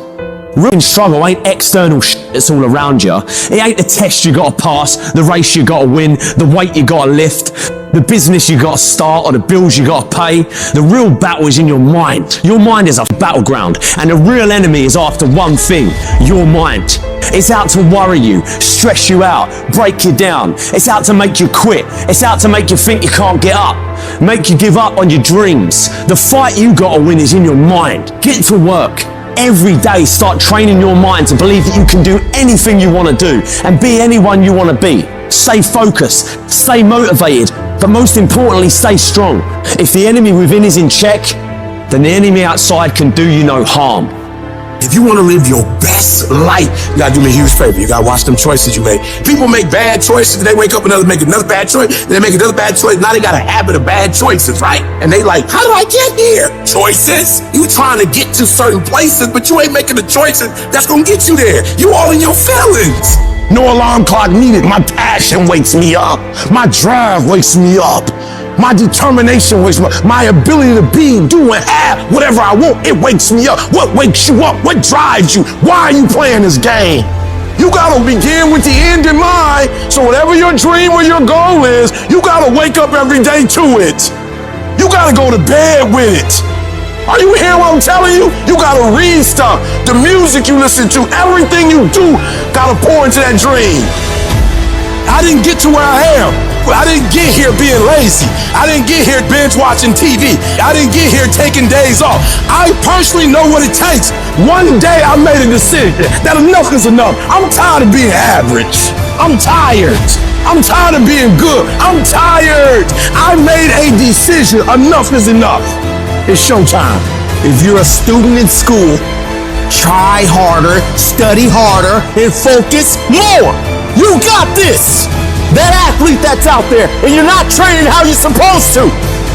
Real struggle ain't external shit that's all around you. It ain't the test you got to pass, the race you got to win, the weight you got to lift, the business you got to start, or the bills you got to pay. The real battle is in your mind. Your mind is a battleground, and the real enemy is after one thing: your mind. It's out to worry you, stress you out, break you down. It's out to make you quit. It's out to make you think you can't get up, make you give up on your dreams. The fight you got to win is in your mind. Get to work. Every day, start training your mind to believe that you can do anything you want to do and be anyone you want to be. Stay focused, stay motivated, but most importantly, stay strong. If the enemy within is in check, then the enemy outside can do you no harm. If you want to live your best life, you gotta do me a huge favor. You gotta watch them choices you make. People make bad choices, they wake up and make another bad choice, then they make another bad choice. Now they got a habit of bad choices, right? And they like, how did I get here? Choices. You trying to get to certain places, but you ain't making the choices that's gonna get you there. You all in your feelings. No alarm clock needed. My passion wakes me up. My drive wakes me up. My determination wakes me up. My ability to be, do, and have whatever I want, it wakes me up. What wakes you up? What drives you? Why are you playing this game? You gotta begin with the end in mind. So whatever your dream or your goal is, you gotta wake up every day to it. You gotta go to bed with it. Are you hearing what I'm telling you? You gotta read stuff. The music you listen to, everything you do, gotta pour into that dream. I didn't get to where I am. I didn't get here being lazy. I didn't get here binge watching TV. I didn't get here taking days off. I personally know what it takes. One day I made a decision that enough is enough. I'm tired of being average. I'm tired. I'm tired of being good. I'm tired. I made a decision. Enough is enough. It's showtime. If you're a student in school, try harder, study harder, and focus more. You got this. That athlete that's out there, and you're not training how you're supposed to.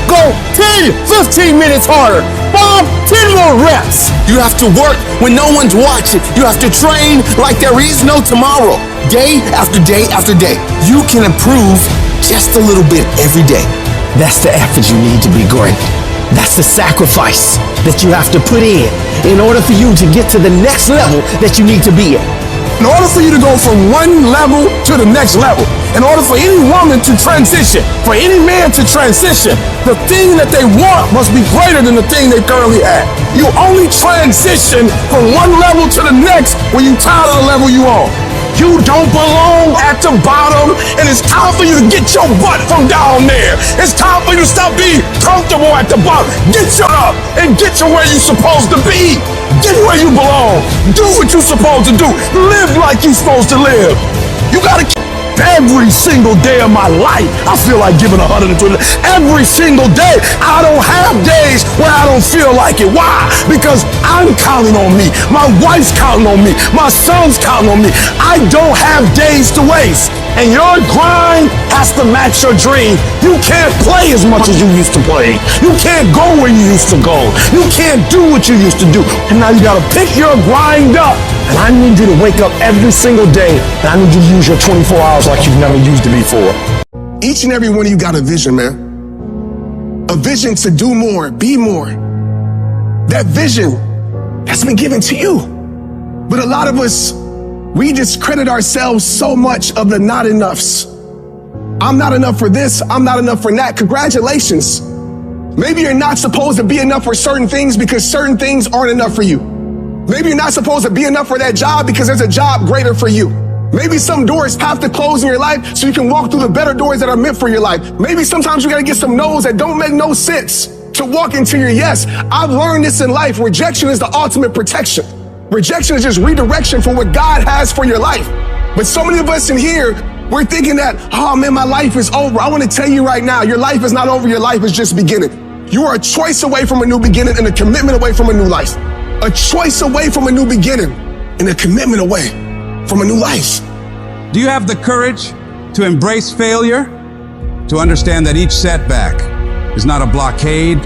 Go 10, 15 minutes harder. 5, 10 more reps. You have to work when no one's watching. You have to train like there is no tomorrow. Day after day after day. You can improve just a little bit every day. That's the effort you need to be great. That's the sacrifice that you have to put in order for you to get to the next level that you need to be at. In order for you to go from one level to the next level, in order for any woman to transition, for any man to transition, the thing that they want must be greater than the thing they currently have. You only transition from one level to the next when you're tired of the level you on. You don't belong at the bottom, and it's time for you to get your butt from down there. It's time for you to stop being comfortable at the bottom. Get your up and get to where you're supposed to be. Get where you belong. Do what you're supposed to do. Live like you're supposed to live. You gotta keep every single day of my life. I feel like giving 120. Every single day. I don't have days where I don't feel like it. Why? Because I'm counting on me. My wife's counting on me. My son's counting on me. I don't have days to waste. And your grind has to match your dream. You can't play as much as you used to play. You can't go where you used to go. You can't do what you used to do. And now you gotta pick your grind up. And I need you to wake up every single day, and I need you to use your 24 hours like you've never used it before. Each and every one of you got a vision, man. A vision to do more, be more. That vision has been given to you. But a lot of us, we discredit ourselves so much of the not enoughs. I'm not enough for this, I'm not enough for that. Congratulations. Maybe you're not supposed to be enough for certain things because certain things aren't enough for you. Maybe you're not supposed to be enough for that job because there's a job greater for you. Maybe some doors have to close in your life so you can walk through the better doors that are meant for your life. Maybe sometimes you gotta get some no's that don't make no sense to walk into your yes. I've learned this in life. Rejection is the ultimate protection. Rejection is just redirection for what God has for your life. But so many of us in here, we're thinking that, oh man, my life is over. I want to tell you right now, your life is not over. Your life is just beginning. You are a choice away from a new beginning and a commitment away from a new life. A choice away from a new beginning and a commitment away from a new life. Do you have the courage to embrace failure? To understand that each setback is not a blockade,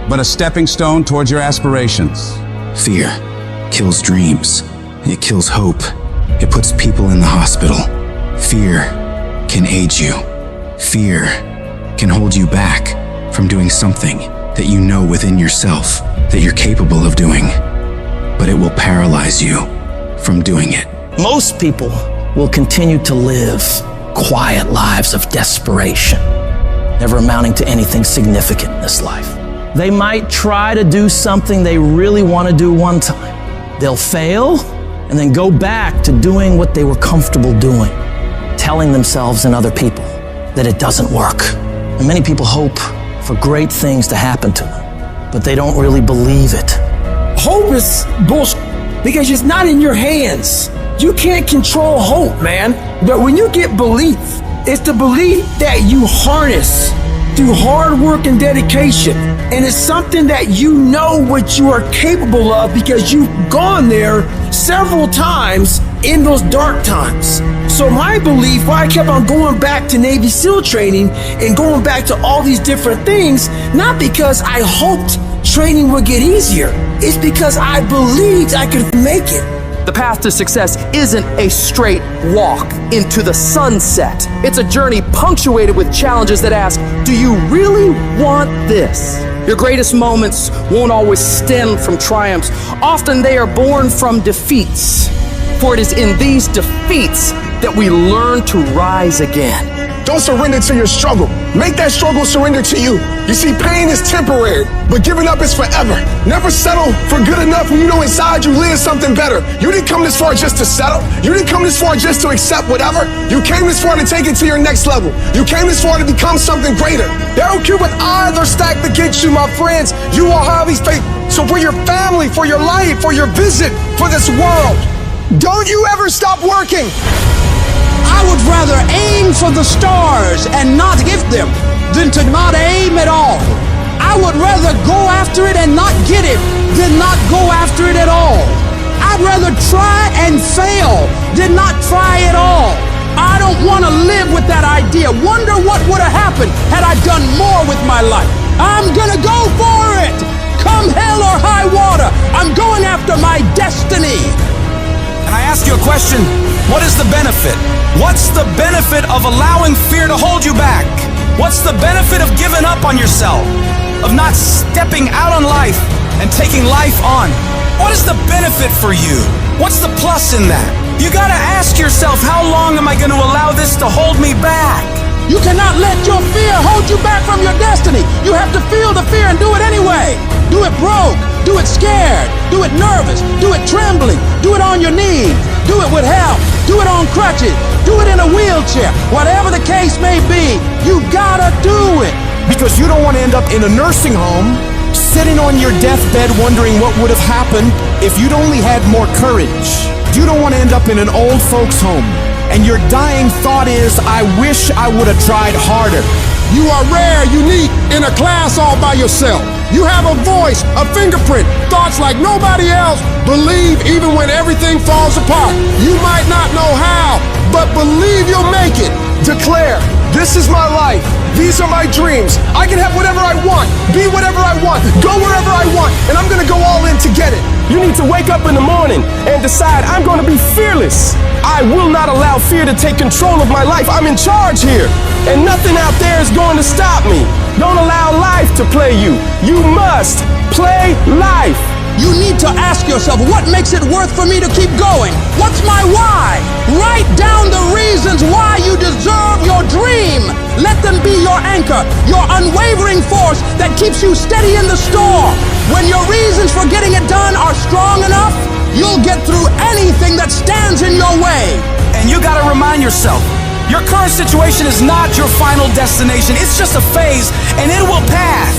but a stepping stone towards your aspirations? Fear kills dreams. It kills hope. It puts people in the hospital. Fear can age you. Fear can hold you back from doing something that you know within yourself that you're capable of doing, but it will paralyze you from doing it. Most people will continue to live quiet lives of desperation, never amounting to anything significant in this life. They might try to do something they really want to do one time. They'll fail and then go back to doing what they were comfortable doing, telling themselves and other people that it doesn't work. And many people hope for great things to happen to them, but they don't really believe it. Hope is bullshit because it's not in your hands. You can't control hope, man. But when you get belief, it's the belief that you harness through hard work and dedication. And it's something that you know what you are capable of because you've gone there several times in those dark times. So my belief, why I kept on going back to Navy SEAL training and going back to all these different things, not because I hoped training would get easier. It's because I believed I could make it. The path to success isn't a straight walk into the sunset. It's a journey punctuated with challenges that ask, do you really want this? Your greatest moments won't always stem from triumphs. Often they are born from defeats. For it is in these defeats that we learn to rise again. Don't surrender to your struggle. Make that struggle surrender to you. You see, pain is temporary, but giving up is forever. Never settle for good enough when you know inside you live something better. You didn't come this far just to settle. You didn't come this far just to accept whatever. You came this far to take it to your next level. You came this far to become something greater. There are Cuban odds are stacked against you, my friends. You will have these faith. So for your family, for your life, for your vision, for this world, don't you ever stop working. I would rather aim for the stars and not hit them than to not aim at all. I would rather go after it and not get it than not go after it at all. I'd rather try and fail than not try at all. I don't want to live with that idea. Wonder what would have happened had I done more with my life. I'm gonna go for it. Come hell or high water, I'm going after my destiny. And I ask you a question, what is the benefit? What's the benefit of allowing fear to hold you back? What's the benefit of giving up on yourself? Of not stepping out on life and taking life on? What is the benefit for you? What's the plus in that? You gotta ask yourself, how long am I gonna allow this to hold me back? You cannot let your fear hold you back from your destiny. You have to feel the fear and do it anyway. Do it broke, do it scared, do it nervous, do it trembling, do it on your knees, do it with help, do it on crutches, do it in a wheelchair. Whatever the case may be, you gotta do it. Because you don't want to end up in a nursing home, sitting on your deathbed wondering what would have happened if you'd only had more courage. You don't want to end up in an old folks home, and your dying thought is, I wish I would have tried harder. You are rare, unique, in a class all by yourself. You have a voice, a fingerprint, thoughts like nobody else. Believe even when everything falls apart. You might not know how, but believe you'll make it. Declare, this is my life. These are my dreams. I can have whatever I want, be whatever I want, go wherever I want, and I'm gonna go all in to get it. You need to wake up in the morning and decide I'm gonna be fearless. I will not allow fear to take control of my life. I'm in charge here, and nothing out there is going to stop me. Don't allow life to play you. You must play life. You need to ask yourself, what makes it worth for me to keep going? What's my why? Write down the reasons why you deserve your dream. Let them be your anchor, your unwavering force that keeps you steady in the storm. When your reasons for getting it done are strong enough, you'll get through anything that stands in your way. And And you gotta remind yourself, your current situation is not your final destination. It's just a phase, and it will pass.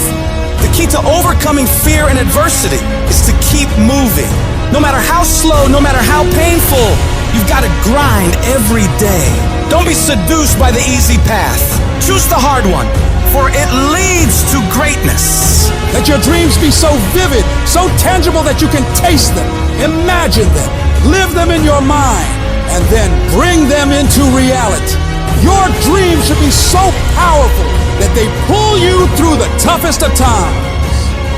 The key to overcoming fear and adversity is to keep moving. No matter how slow, no matter how painful, you've got to grind every day. Don't be seduced by the easy path. Choose the hard one, for it leads to greatness. Let your dreams be so vivid, so tangible that you can taste them, imagine them, live them in your mind, and then bring them into reality. Your dreams should be so powerful that they pull you through the toughest of times.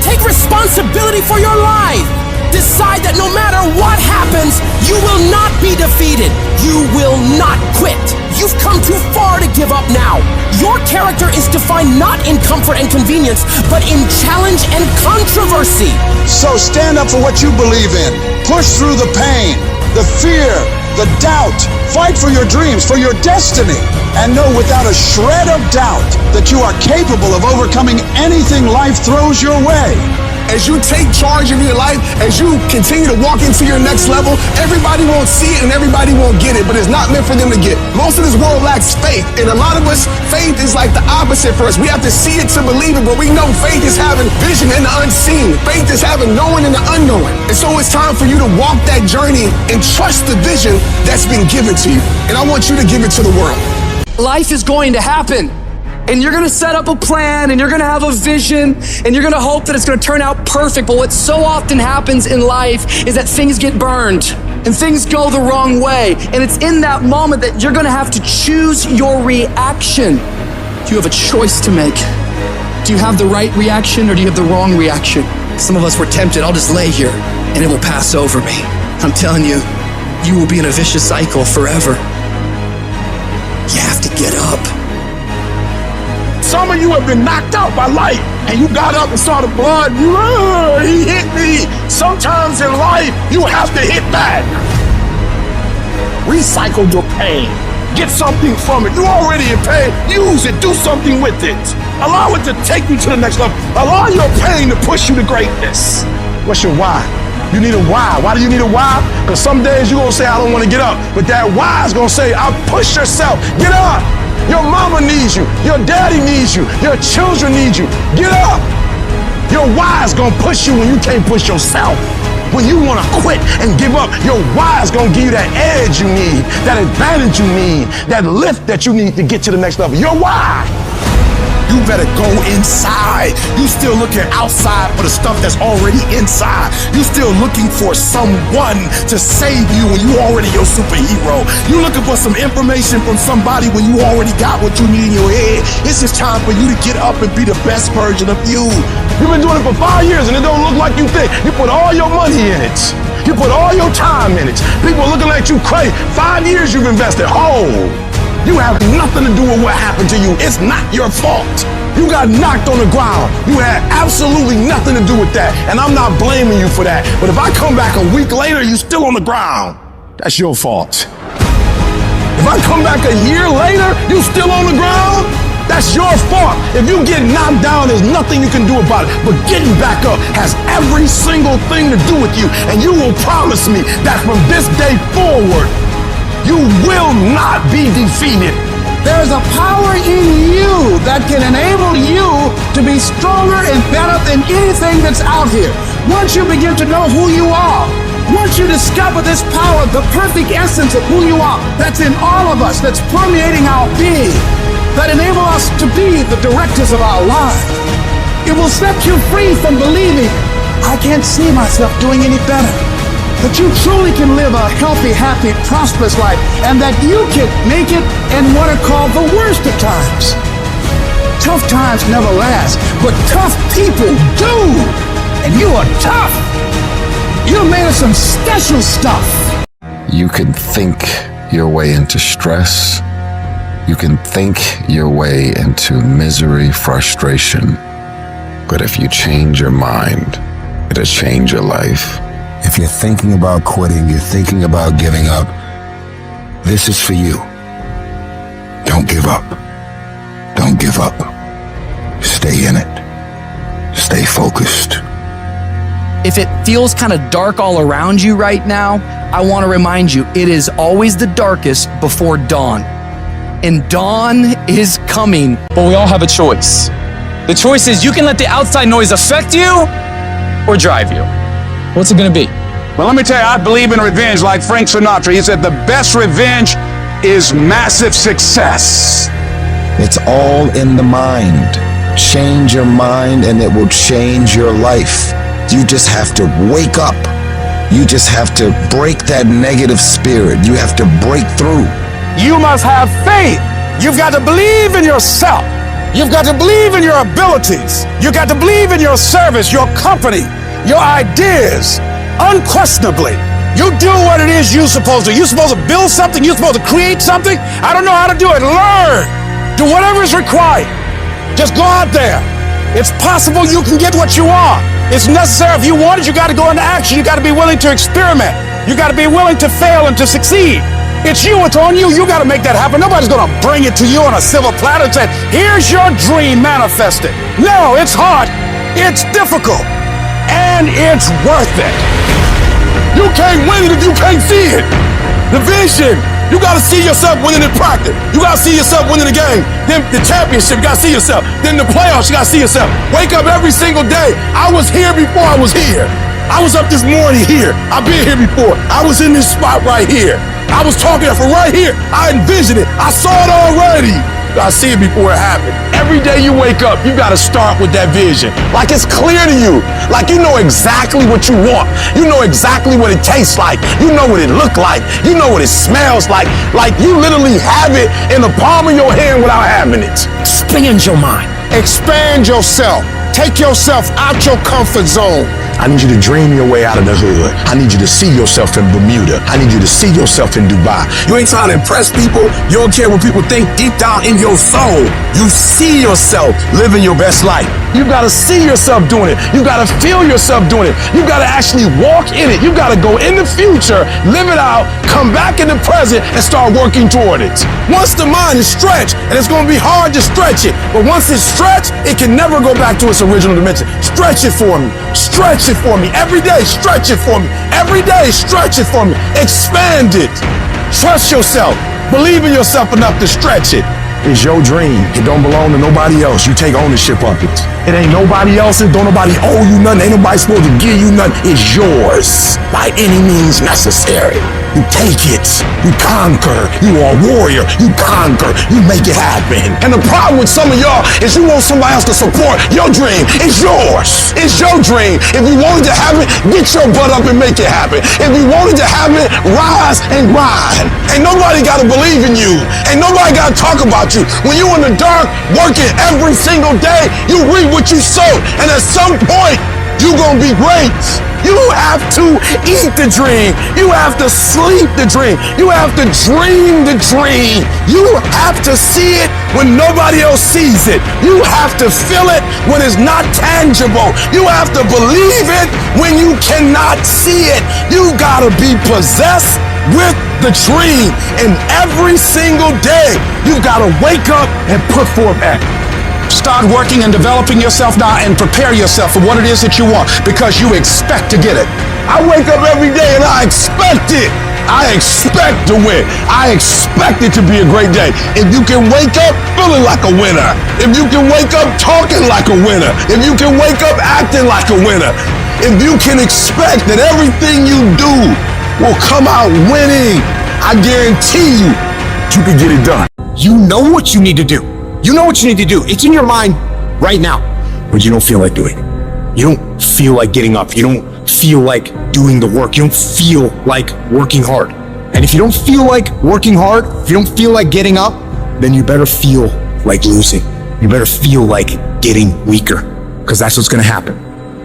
Take responsibility for your life. Decide that no matter what happens, you will not be defeated. You will not quit. You've come too far to give up now. Your character is defined not in comfort and convenience, but in challenge and controversy. So stand up for what you believe in. Push through the pain, the fear, the doubt. Fight for your dreams, for your destiny. And know without a shred of doubt that you are capable of overcoming anything life throws your way. As you take charge of your life, as you continue to walk into your next level, everybody won't see it and everybody won't get it, but it's not meant for them to get. Most of this world lacks faith, and a lot of us, faith is like the opposite for us. We have to see it to believe it, but we know faith is having vision in the unseen. Faith is having knowing in the unknown. And so it's time for you to walk that journey and trust the vision that's been given to you. And I want you to give it to the world. Life is going to happen. And you're gonna set up a plan, and you're gonna have a vision, and you're gonna hope that it's gonna turn out perfect. But what so often happens in life is that things get burned, and things go the wrong way. And it's in that moment that you're gonna have to choose your reaction. You have a choice to make. Do you have the right reaction, or do you have the wrong reaction? Some of us were tempted, I'll just lay here, and it will pass over me. I'm telling you, you will be in a vicious cycle forever. You have to get up. Some of you have been knocked out by life, and you got up and saw the blood. He hit me. Sometimes in life, you have to hit back. Recycle your pain. Get something from it. You're already in pain. Use it. Do something with it. Allow it to take you to the next level. Allow your pain to push you to greatness. What's your why? You need a why. Why do you need a why? Because some days you're going to say, I don't want to get up. But that why is going to say, I'll push yourself. Get up. Your mama needs you. Your daddy needs you. Your children need you. Get up. Your why is going to push you when you can't push yourself. When you want to quit and give up, your why is going to give you that edge you need, that advantage you need, that lift that you need to get to the next level. Your why. You better go inside. You still looking outside for the stuff that's already inside. You still looking for someone to save you when you already your superhero. You looking for some information from somebody when you already got what you need in your head. It's just time for you to get up and be the best version of you. You've been doing it for 5 years and it don't look like you think. You put all your money in it. You put all your time in it. People are looking at you crazy. 5 years you've invested. You have nothing to do with what happened to you. It's not your fault. You got knocked on the ground. You had absolutely nothing to do with that. And I'm not blaming you for that. But if I come back a week later, you still on the ground, that's your fault. If I come back a year later, you still on the ground, that's your fault. If you get knocked down, there's nothing you can do about it. But getting back up has every single thing to do with you. And you will promise me that from this day forward, you will not be defeated. There's a power in you that can enable you to be stronger and better than anything that's out here. Once you begin to know who you are, once you discover this power, the perfect essence of who you are, that's in all of us, that's permeating our being, that enable us to be the directors of our lives, it will set you free from believing, I can't see myself doing any better. That you truly can live a healthy, happy, prosperous life, and that you can make it in what are called the worst of times. Tough times never last, but tough people do. And you are tough. You're made of some special stuff. You can think your way into stress. You can think your way into misery, frustration. But if you change your mind, it'll change your life. If you're thinking about quitting, you're thinking about giving up, this is for you. Don't give up. Don't give up. Stay in it. Stay focused. If it feels kind of dark all around you right now, I want to remind you, it is always the darkest before dawn. And dawn is coming. But we all have a choice. The choice is you can let the outside noise affect you or drive you. What's it gonna be? Well, let me tell you, I believe in revenge like Frank Sinatra. He said the best revenge is massive success. It's all in the mind. Change your mind and it will change your life. You just have to wake up. You just have to break that negative spirit. You have to break through. You must have faith. You've got to believe in yourself. You've got to believe in your abilities. You've got to believe in your service, your company, your ideas. Unquestionably, you do what it is you're supposed to. You're supposed to build something. You're supposed to create something. I don't know how to do it. Learn. Do whatever is required. Just go out there. It's possible you can get what you want. It's necessary. If you want it, you got to go into action. You got to be willing to experiment. You got to be willing to fail and to succeed. It's you. It's on you. You got to make that happen. Nobody's going to bring it to you on a silver platter and say, here's your dream manifested. No, it's hard. It's difficult. And it's worth it. You can't win it if you can't see it. The vision. You gotta see yourself winning in practice. You gotta see yourself winning the game. Then the championship, you gotta see yourself. Then the playoffs, you gotta see yourself. Wake up every single day. I was here before I was here. I was up this morning here. I've been here before. I was in this spot right here. I was talking from right here. I envisioned it. I saw it already. I see it before it happened. Every day you wake up, you gotta start with that vision. Like it's clear to you. Like you know exactly what you want. You know exactly what it tastes like. You know what it looks like. You know what it smells like. Like you literally have it in the palm of your hand without having it. Expand your mind. Expand yourself. Take yourself out your comfort zone. I need you to dream your way out of the hood. I need you to see yourself in Bermuda. I need you to see yourself in Dubai. You ain't trying to impress people. You don't care what people think deep down in your soul. You see yourself living your best life. You gotta see yourself doing it. You gotta feel yourself doing it. You gotta actually walk in it. You gotta go in the future, live it out, come back in the present, and start working toward it. Once the mind is stretched, and it's gonna be hard to stretch it, but once it's stretched, it can never go back to its original dimension. Stretch it for me. Stretch it for me. Every day, stretch it for me. Every day, stretch it for me. Expand it. Trust yourself. Believe in yourself enough to stretch it. It's your dream. It don't belong to nobody else. You take ownership of it. It ain't nobody else's. Don't nobody owe you nothing. Ain't nobody supposed to give you nothing. It's yours by any means necessary. You take it. You conquer. You are a warrior. You conquer. You make it happen. And the problem with some of y'all is you want somebody else to support your dream. It's yours. It's your dream. If you wanted to have it, get your butt up and make it happen. If you wanted to have it, rise and grind. Ain't nobody got to believe in you. Ain't nobody got to talk about you. When you in the dark, working every single day, you reap what you sow. And at some point, you gonna be great. You have to eat the dream. You have to sleep the dream. You have to dream the dream. You have to see it when nobody else sees it. You have to feel it when it's not tangible. You have to believe it when you cannot see it. You gotta be possessed with the dream. And every single day, you've gotta wake up and put forth action. Start working and developing yourself now and prepare yourself for what it is that you want because you expect to get it. I wake up every day and I expect it. I expect to win. I expect it to be a great day. If you can wake up feeling like a winner, if you can wake up talking like a winner, if you can wake up acting like a winner, if you can expect that everything you do will come out winning, I guarantee you, you can get it done. You know what you need to do. You know what you need to do. It's in your mind right now, but you don't feel like doing it. You don't feel like getting up. You don't feel like doing the work. You don't feel like working hard. And if you don't feel like working hard, if you don't feel like getting up, then you better feel like losing. You better feel like getting weaker, because that's what's going to happen.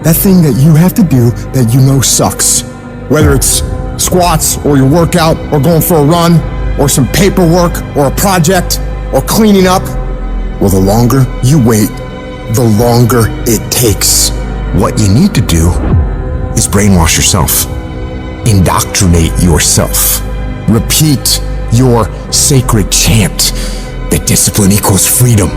That thing that you have to do that you know sucks, whether it's squats or your workout or going for a run or some paperwork or a project or cleaning up. Well, the longer you wait, the longer it takes. What you need to do is brainwash yourself. Indoctrinate yourself. Repeat your sacred chant that discipline equals freedom.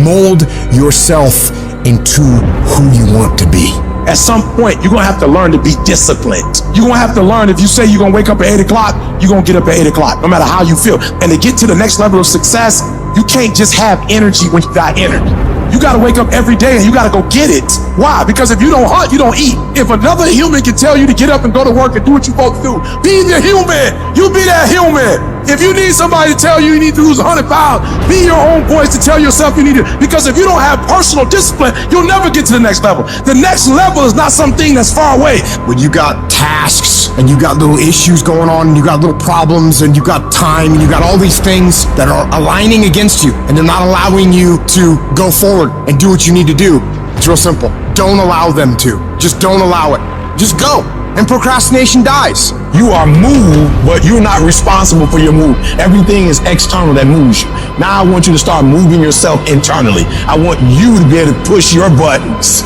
Mold yourself into who you want to be. At some point, you're gonna have to learn to be disciplined. You're gonna have to learn, if you say you're gonna wake up at 8 o'clock, you're gonna get up at 8 o'clock, no matter how you feel. And to get to the next level of success, you can't just have energy when you got energy. You gotta wake up every day and you gotta go get it. Why? Because if you don't hunt, you don't eat. If another human can tell you to get up and go to work and do what you're supposed to do, be the human. You be that human. If you need somebody to tell you need to lose 100 pounds, be your own voice to tell yourself you need to. Because if you don't have personal discipline, you'll never get to the next level. The next level is not something that's far away. When you got tasks and you got little issues going on and you got little problems and you got time and you got all these things that are aligning against you and they're not allowing you to go forward and do what you need to do, it's real simple. Don't allow them to. Just don't allow it. Just go. And procrastination dies. You are moved, but you're not responsible for your move. Everything is external that moves you. Now I want you to start moving yourself internally. I want you to be able to push your buttons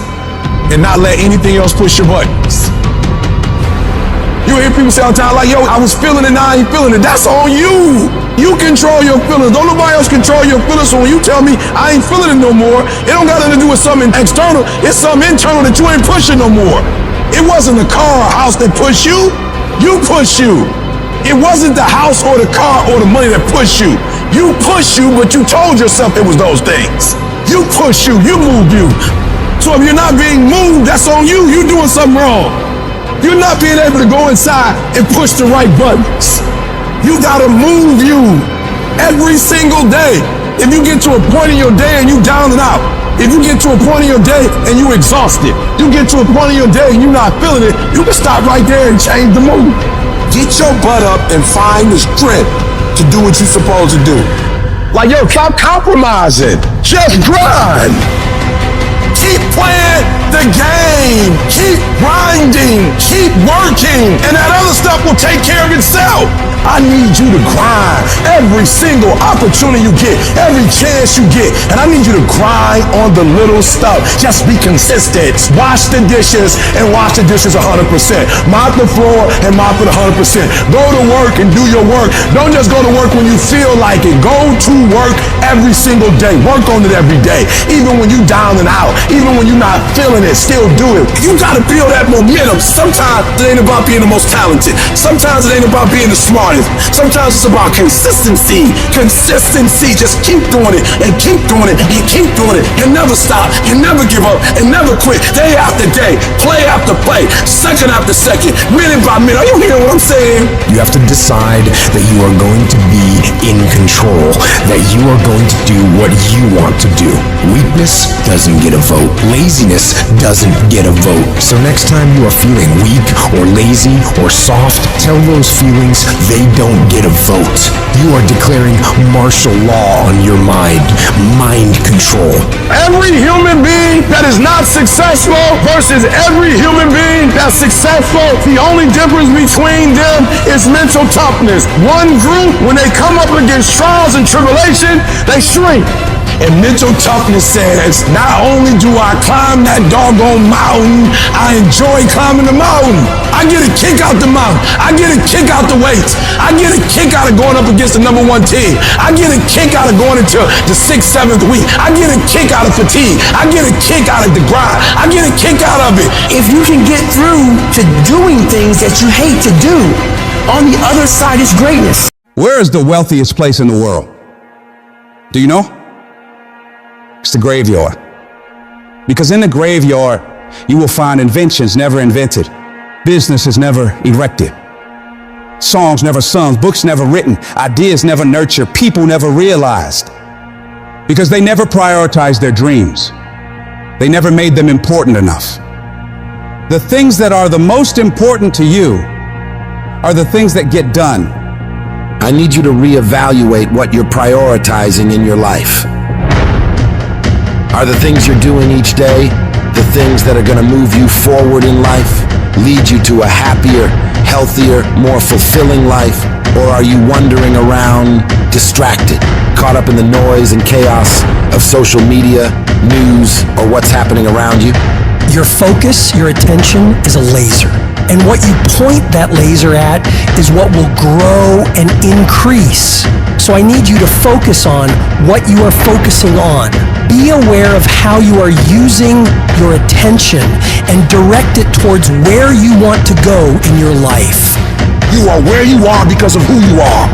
and not let anything else push your buttons. You hear people say all the time, like, yo, I was feeling it, now I ain't feeling it. That's on you. You control your feelings. Don't nobody else control your feelings. So when you tell me I ain't feeling it no more, it don't got nothing to do with something external. It's something internal that you ain't pushing no more. It wasn't the car or house that pushed you. You pushed you. It wasn't the house or the car or the money that pushed you. You pushed you, but you told yourself it was those things. You pushed you. You moved you. So if you're not being moved, that's on you. You're doing something wrong. You're not being able to go inside and push the right buttons. You gotta move you every single day. If you get to a point in your day and you down and out, if you get to a point in your day and you exhausted, you get to a point in your day and you're not feeling it, you can stop right there and change the mood. Get your butt up and find the strength to do what you're supposed to do. Like, yo, stop compromising. Just grind. Keep playing the game. Keep grinding. Keep working. And that other stuff will take care of itself. I need you to grind every single opportunity you get, every chance you get. And I need you to grind on the little stuff. Just be consistent. Wash the dishes and wash the dishes 100%. Mop the floor and mop it 100%. Go to work and do your work. Don't just go to work when you feel like it. Go to work every single day. Work on it every day. Even when you down and out, even when you're not feeling it, still do it. You gotta feel that momentum. Sometimes it ain't about being the most talented. Sometimes it ain't about being the smartest. Sometimes it's about consistency. Consistency. Just keep doing it and keep doing it and keep doing it and never stop and never give up and never quit. Day after day, play after play, second after second, minute by minute. Are you hearing what I'm saying? You have to decide that you are going to be in control, that you are going to do what you want to do. Weakness doesn't get a vote. Laziness doesn't get a vote. So next time you are feeling weak or lazy or soft, tell those feelings they don't get a vote. You are declaring martial law on your mind. Mind control. Every human being that is not successful versus every human being that's successful, the only difference between them is mental toughness. One group, when they come up against trials and tribulation, they shrink. And mental toughness says, not only do I climb that doggone mountain, I enjoy climbing the mountain. I get a kick out the mountain. I get a kick out the weights. I get a kick out of going up against the number one team. I get a kick out of going into the 6th, 7th week. I get a kick out of fatigue. I get a kick out of the grind. I get a kick out of it. If you can get through to doing things that you hate to do, on the other side is greatness. Where is the wealthiest place in the world? Do you know? It's the graveyard. Because in the graveyard, you will find inventions never invented, businesses never erected, songs never sung, books never written, ideas never nurtured, people never realized. Because they never prioritized their dreams. They never made them important enough. The things that are the most important to you are the things that get done. I need you to reevaluate what you're prioritizing in your life. Are the things you're doing each day the things that are going to move you forward in life, lead you to a happier, healthier, more fulfilling life? Or are you wandering around distracted, caught up in the noise and chaos of social media, news, or what's happening around you? Your focus, your attention is a laser. And what you point that laser at is what will grow and increase. So I need you to focus on what you are focusing on. Be aware of how you are using your attention and direct it towards where you want to go in your life. You are where you are because of who you are.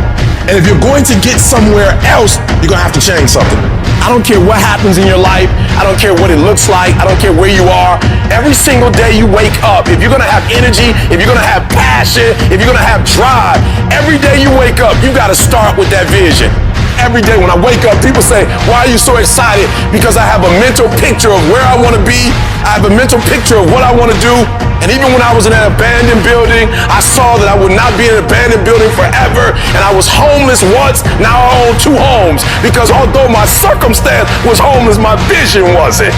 And if you're going to get somewhere else, you're going to have to change something. I don't care what happens in your life. I don't care what it looks like. I don't care where you are. Every single day you wake up, if you're going to have energy, if you're going to have passion, if you're going to have drive, every day you wake up, you got to start with that vision. Every day when I wake up, people say, why are you so excited? Because I have a mental picture of where I want to be. I have a mental picture of what I want to do. And even when I was in an abandoned building, I saw that I would not be in an abandoned building forever. And I was homeless once, now I own 2 homes. Because although my circumstance was homeless, my vision wasn't.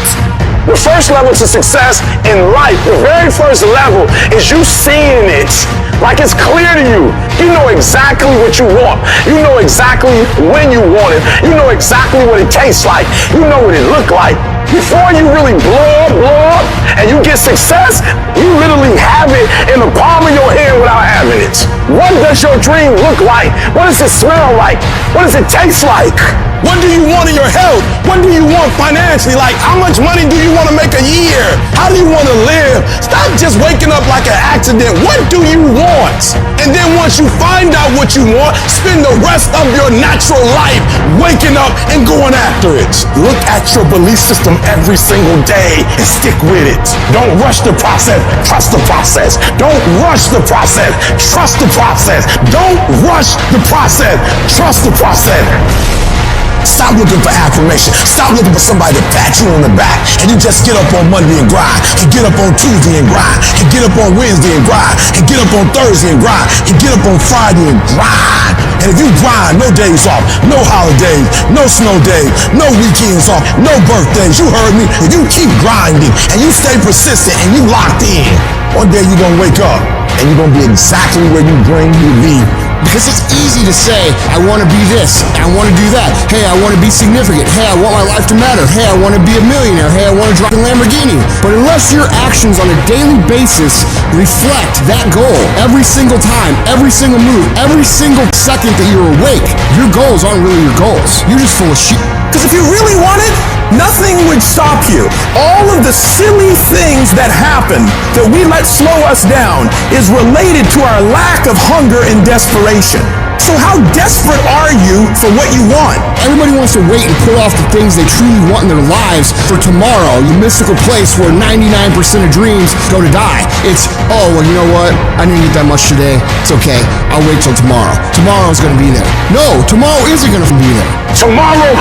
The first level to success in life, the very first level, is you seeing it. Like it's clear to you. You know exactly what you want. You know exactly when you want it. You know exactly what it tastes like. You know what it look like. Before you really blow up, and you get success, you literally have it in the palm of your hand without having it. What does your dream look like? What does it smell like? What does it taste like? What do you want in your health? What do you want financially? Like, how much money do you want to make a year? How do you want to live? Stop just waking up like an accident. What do you want? And then once you find out what you want, spend the rest of your natural life waking up and going after it. Look at your belief system every single day and stick with it. Don't rush the process. Trust the process. Don't rush the process. Trust the process. Don't rush the process. Trust the process. Stop looking for affirmation. Stop looking for somebody to pat you on the back. And you just get up on Monday and grind. And get up on Tuesday and grind. And get up on Wednesday and grind. And get up on Thursday and grind. And get up on Friday and grind. And if you grind, no days off, no holidays, no snow days, no weekends off, no birthdays, you heard me. If you keep grinding and you stay persistent and you locked in, one day you're going to wake up and you're going to be exactly where you dream you to be. Because it's easy to say, I want to be this, I want to do that. Hey, I want to be significant. Hey, I want my life to matter. Hey, I want to be a millionaire. Hey, I want to drive a Lamborghini. But unless your actions on a daily basis reflect that goal every single time, every single move, every single second that you're awake, your goals aren't really your goals. You're just full of shit. Because if you really want it, nothing would stop you. All of the silly things that happen that we let slow us down is related to our lack of hunger and desperation. So how desperate are you for what you want? Everybody wants to wait and pull off the things they truly want in their lives for tomorrow, the mystical place where 99% of dreams go to die. It's, oh, well, you know what? I didn't eat that much today. It's okay. I'll wait till tomorrow. Tomorrow's going to be there. No, tomorrow isn't going to be there. Tomorrow.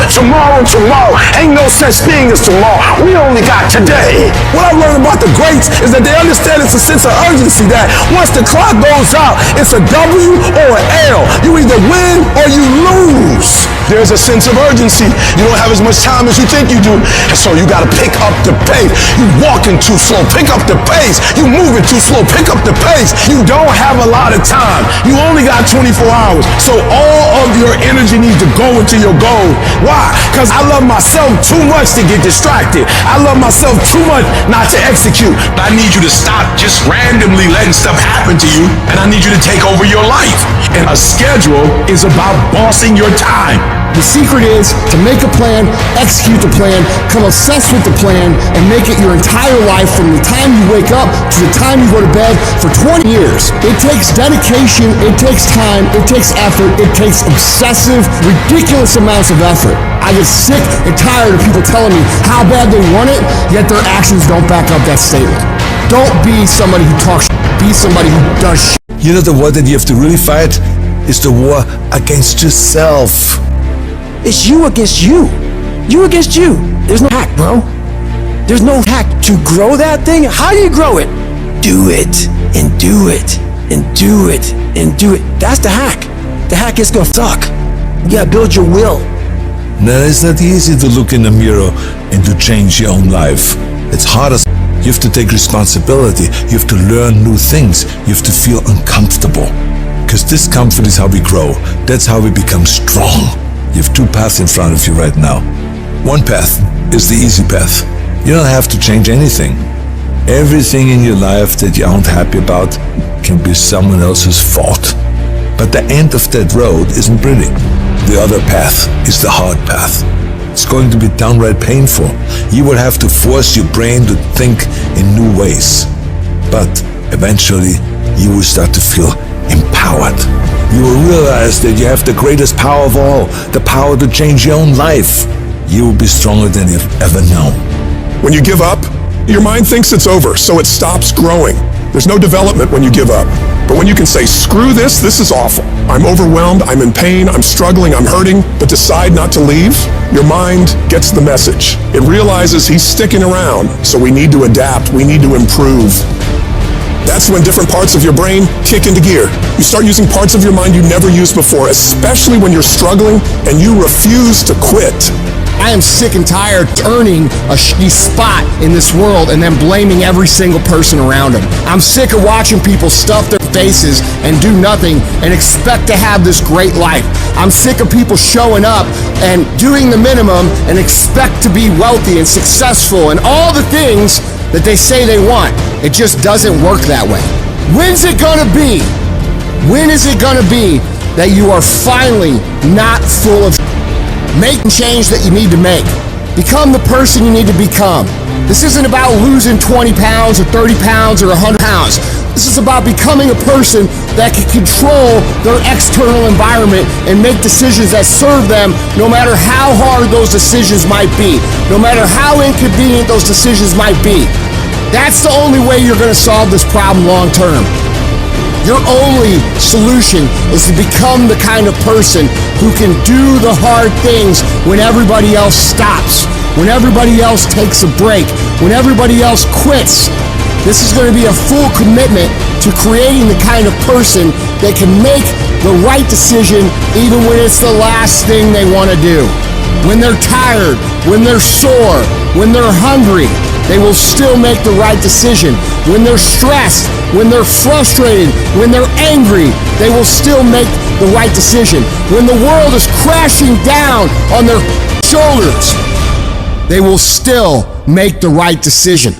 Ain't no such thing as tomorrow. We only got today. What I've learned about the greats is that they understand it's a sense of urgency that once the clock goes out, it's a W or an L. You either win or you lose. There's a sense of urgency. You don't have as much time as you think you do. And so you got to pick up the pace. You walking too slow. Pick up the pace. You moving too slow. Pick up the pace. You don't have a lot of time. You only got 24 hours. So all of your energy needs to go into your goal. Why? Because I love myself too much to get distracted. I love myself too much not to execute. I need you to stop just randomly letting stuff happen to you. And I need you to take over your life. And a schedule is about bossing your time. The secret is to make a plan, execute the plan, come obsessed with the plan, and make it your entire life from the time you wake up to the time you go to bed for 20 years. It takes dedication, it takes time, it takes effort, it takes obsessive, ridiculous amounts of effort. I get sick and tired of people telling me how bad they want it, yet their actions don't back up that statement. Don't be somebody who talks shit, be somebody who does shit. You know the war that you have to really fight is the war against yourself. It's you against you. You against you. There's no hack, bro. There's no hack to grow that thing. How do you grow it? Do it, and do it, and do it, and do it. That's the hack. The hack is gonna suck. You gotta build your will. No, it's not easy to look in the mirror and to change your own life. It's hard as you have to take responsibility. You have to learn new things. You have to feel uncomfortable. Because discomfort is how we grow. That's how we become strong. You have two paths in front of you right now. One path is the easy path. You don't have to change anything. Everything in your life that you aren't happy about can be someone else's fault. But the end of that road isn't pretty. The other path is the hard path. It's It's going to be downright painful. You will have to force your brain to think in new ways. But eventually, you will start to feel empowered. You will realize that you have the greatest power of all, the power to change your own life. You will be stronger than you've ever known. When you give up, your mind thinks it's over, so it stops growing. There's no development when you give up. But when you can say, screw this is awful. I'm overwhelmed, I'm in pain, I'm struggling, I'm hurting, but decide not to leave, your mind gets the message. It realizes he's sticking around, so we need to adapt, we need to improve. That's when different parts of your brain kick into gear. You start using parts of your mind you never used before, especially when you're struggling and you refuse to quit. I am sick and tired of earning a shitty spot in this world and then blaming every single person around them. I'm sick of watching people stuff their faces and do nothing and expect to have this great life. I'm sick of people showing up and doing the minimum and expect to be wealthy and successful and all the things that they say they want. It just doesn't work that way. When's it gonna be? When is it gonna be that you are finally not full of making change that you need to make? Become the person you need to become. This isn't about losing 20 pounds or 30 pounds or 100 pounds. This is about becoming a person that can control their external environment and make decisions that serve them no matter how hard those decisions might be, no matter how inconvenient those decisions might be. That's the only way you're going to solve this problem long term. Your only solution is to become the kind of person who can do the hard things when everybody else stops, when everybody else takes a break, when everybody else quits. This is going to be a full commitment to creating the kind of person that can make the right decision even when it's the last thing they want to do. When they're tired, when they're sore, when they're hungry, they will still make the right decision. When they're stressed, when they're frustrated, when they're angry, they will still make the right decision. When the world is crashing down on their shoulders, they will still make the right decision.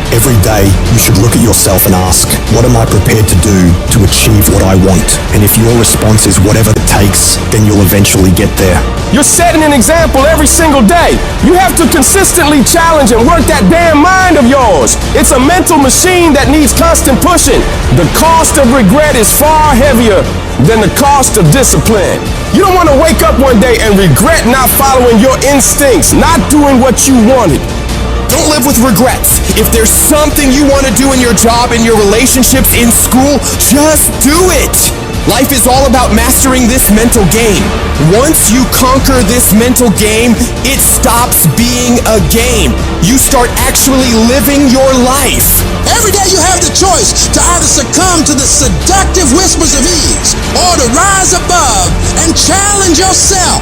Every day, you should look at yourself and ask, what am I prepared to do to achieve what I want? And if your response is whatever it takes, then you'll eventually get there. You're setting an example every single day. You have to consistently challenge and work that damn mind of yours. It's a mental machine that needs constant pushing. The cost of regret is far heavier than the cost of discipline. You don't want to wake up one day and regret not following your instincts, not doing what you wanted. Don't live with regrets. If there's something you want to do in your job, in your relationships, in school, just do it. Life is all about mastering this mental game. Once you conquer this mental game, it stops being a game. You start actually living your life. Every day you have the choice to either succumb to the seductive whispers of ease or to rise above and challenge yourself.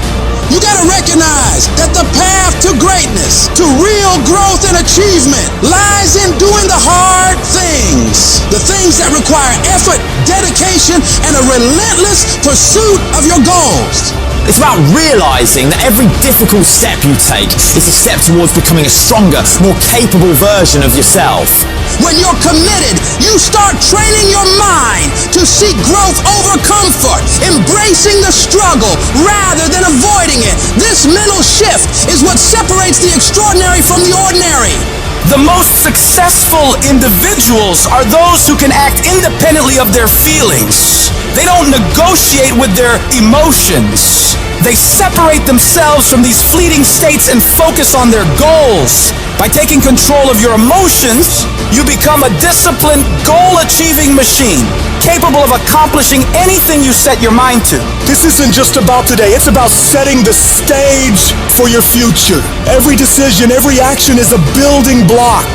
You gotta recognize that the path to greatness, to real growth and achievement, lies in doing the hard things. The things that require effort, dedication, and a relentless pursuit of your goals. It's about realizing that every difficult step you take is a step towards becoming a stronger, more capable version of yourself. When you're committed, you start training your mind to seek growth over comfort, embracing the struggle rather than avoiding it. This mental shift is what separates the extraordinary from the ordinary. The most successful individuals are those who can act independently of their feelings. They don't negotiate with their emotions. They separate themselves from these fleeting states and focus on their goals. By taking control of your emotions, you become a disciplined, goal-achieving machine, capable of accomplishing anything you set your mind to. This isn't just about today, it's about setting the stage for your future. Every decision, every action is a building block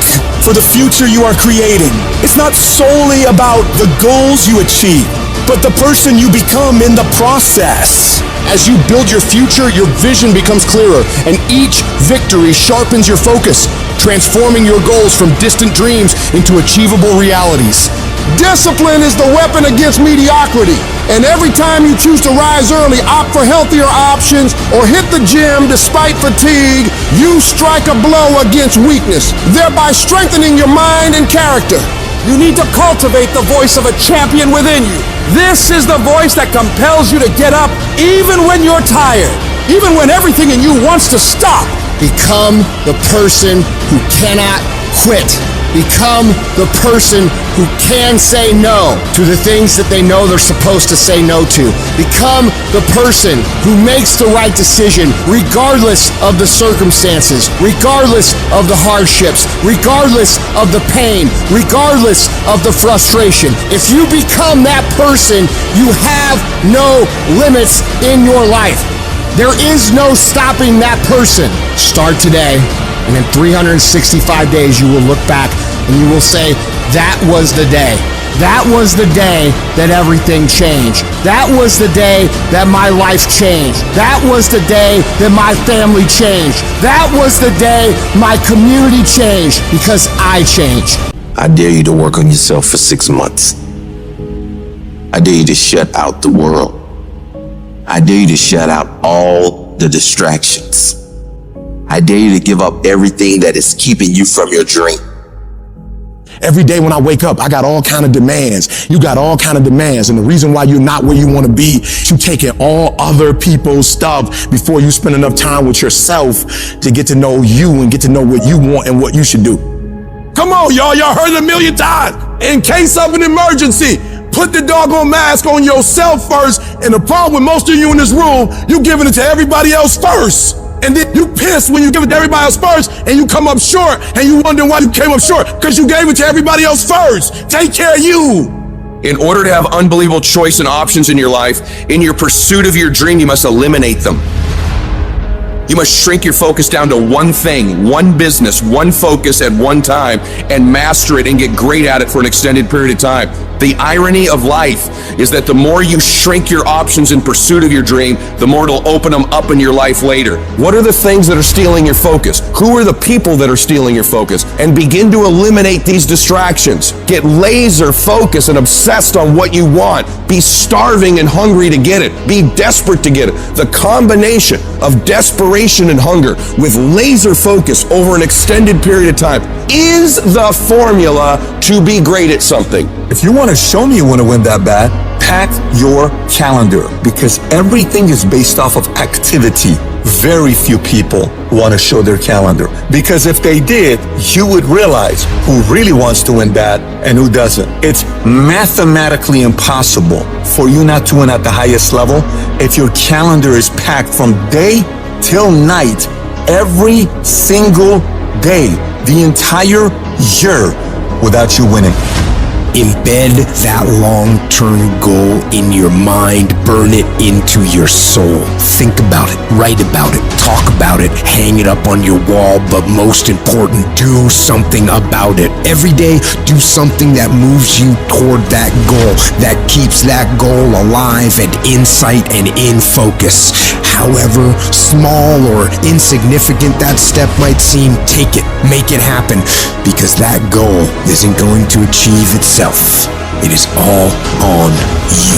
for the future you are creating. It's not solely about the goals you achieve, but the person you become in the process. As you build your future, your vision becomes clearer, and each victory sharpens your focus, transforming your goals from distant dreams into achievable realities. Discipline is the weapon against mediocrity. And every time you choose to rise early, opt for healthier options, or hit the gym despite fatigue, you strike a blow against weakness, thereby strengthening your mind and character. You need to cultivate the voice of a champion within you. This is the voice that compels you to get up even when you're tired. even when everything in you wants to stop. Become the person who cannot quit. Become the person who can say no to the things that they know they're supposed to say no to. Become the person who makes the right decision regardless of the circumstances, regardless of the hardships, regardless of the pain, regardless of the frustration. If you become that person, you have no limits in your life. There is no stopping that person. Start today. And in 365 days, you will look back and you will say, that was the day. That was the day that everything changed. That was the day that my life changed. That was the day that my family changed. That was the day my community changed because I changed. I dare you to work on yourself for 6 months. I dare you to shut out the world. I dare you to shut out all the distractions. I dare you to give up everything that is keeping you from your dream. Every day when I wake up, I got all kind of demands. You got all kind of demands. And the reason why you're not where you want to be, you taking all other people's stuff before you spend enough time with yourself to get to know you and get to know what you want and what you should do. Come on, y'all. Y'all heard it a million times. In case of an emergency, put the doggone mask on yourself first. And the problem with most of you in this room, you giving it to everybody else first. And then you pissed when you give it to everybody else first and you come up short and you wonder why you came up short because you gave it to everybody else first. Take care of you. In order to have unbelievable choice and options in your life, in your pursuit of your dream, you must eliminate them. You must shrink your focus down to one thing, one business, one focus at one time, and master it and get great at it for an extended period of time. The irony of life is that the more you shrink your options in pursuit of your dream, the more it'll open them up in your life later. What are the things that are stealing your focus? Who are the people that are stealing your focus? And begin to eliminate these distractions. Get laser focused and obsessed on what you want. Be starving and hungry to get it. Be desperate to get it. The combination of desperation and hunger with laser focus over an extended period of time is the formula to be great at something. If you want to show me you want to win that bad, pack your calendar, because everything is based off of activity. Very few people want to show their calendar, because if they did, you would realize who really wants to win bad and who doesn't. It's mathematically impossible for you not to win at the highest level if your calendar is packed from day till night, every single day, the entire year, without you winning. Embed that long-term goal in your mind. Burn it into your soul. Think about it, write about it, talk about it, hang it up on your wall, but most important, do something about it. Every day, do something that moves you toward that goal, that keeps that goal alive and in sight and in focus. However small or insignificant that step might seem, take it, make it happen, because that goal isn't going to achieve itself. It is all on you.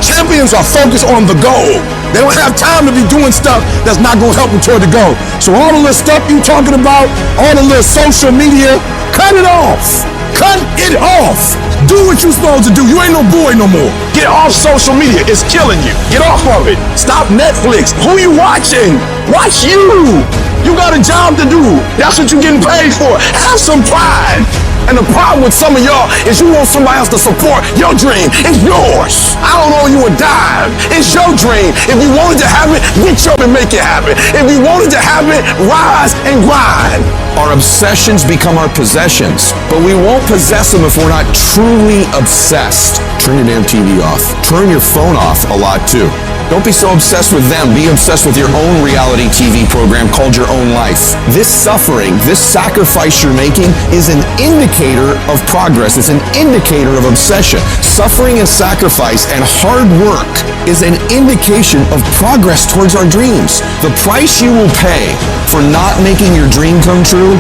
Champions are focused on the goal. They don't have time to be doing stuff that's not going to help them toward the goal. So all the little stuff you talking about, all the little social media, cut it off. Cut it off. Do what you're supposed to do. You ain't no boy no more. Get off social media. It's killing you. Get off of it. Stop Netflix. Who you watching? Watch you. You got a job to do. That's what you're getting paid for. Have some pride. And the problem with some of y'all is you want somebody else to support your dream. It's yours. I don't owe you a dime. It's your dream. If you wanted to have it, reach up and make it happen. If you wanted to have it, rise and grind. Our obsessions become our possessions, but we won't possess them if we're not truly obsessed. Turn your damn TV off. Turn your phone off a lot too. Don't be so obsessed with them. Be obsessed with your own reality TV program called Your Own Life. This suffering, this sacrifice you're making is an indicator of progress. It's an indicator of obsession. Suffering and sacrifice and hard work is an indication of progress towards our dreams. The price you will pay for not making your dream come true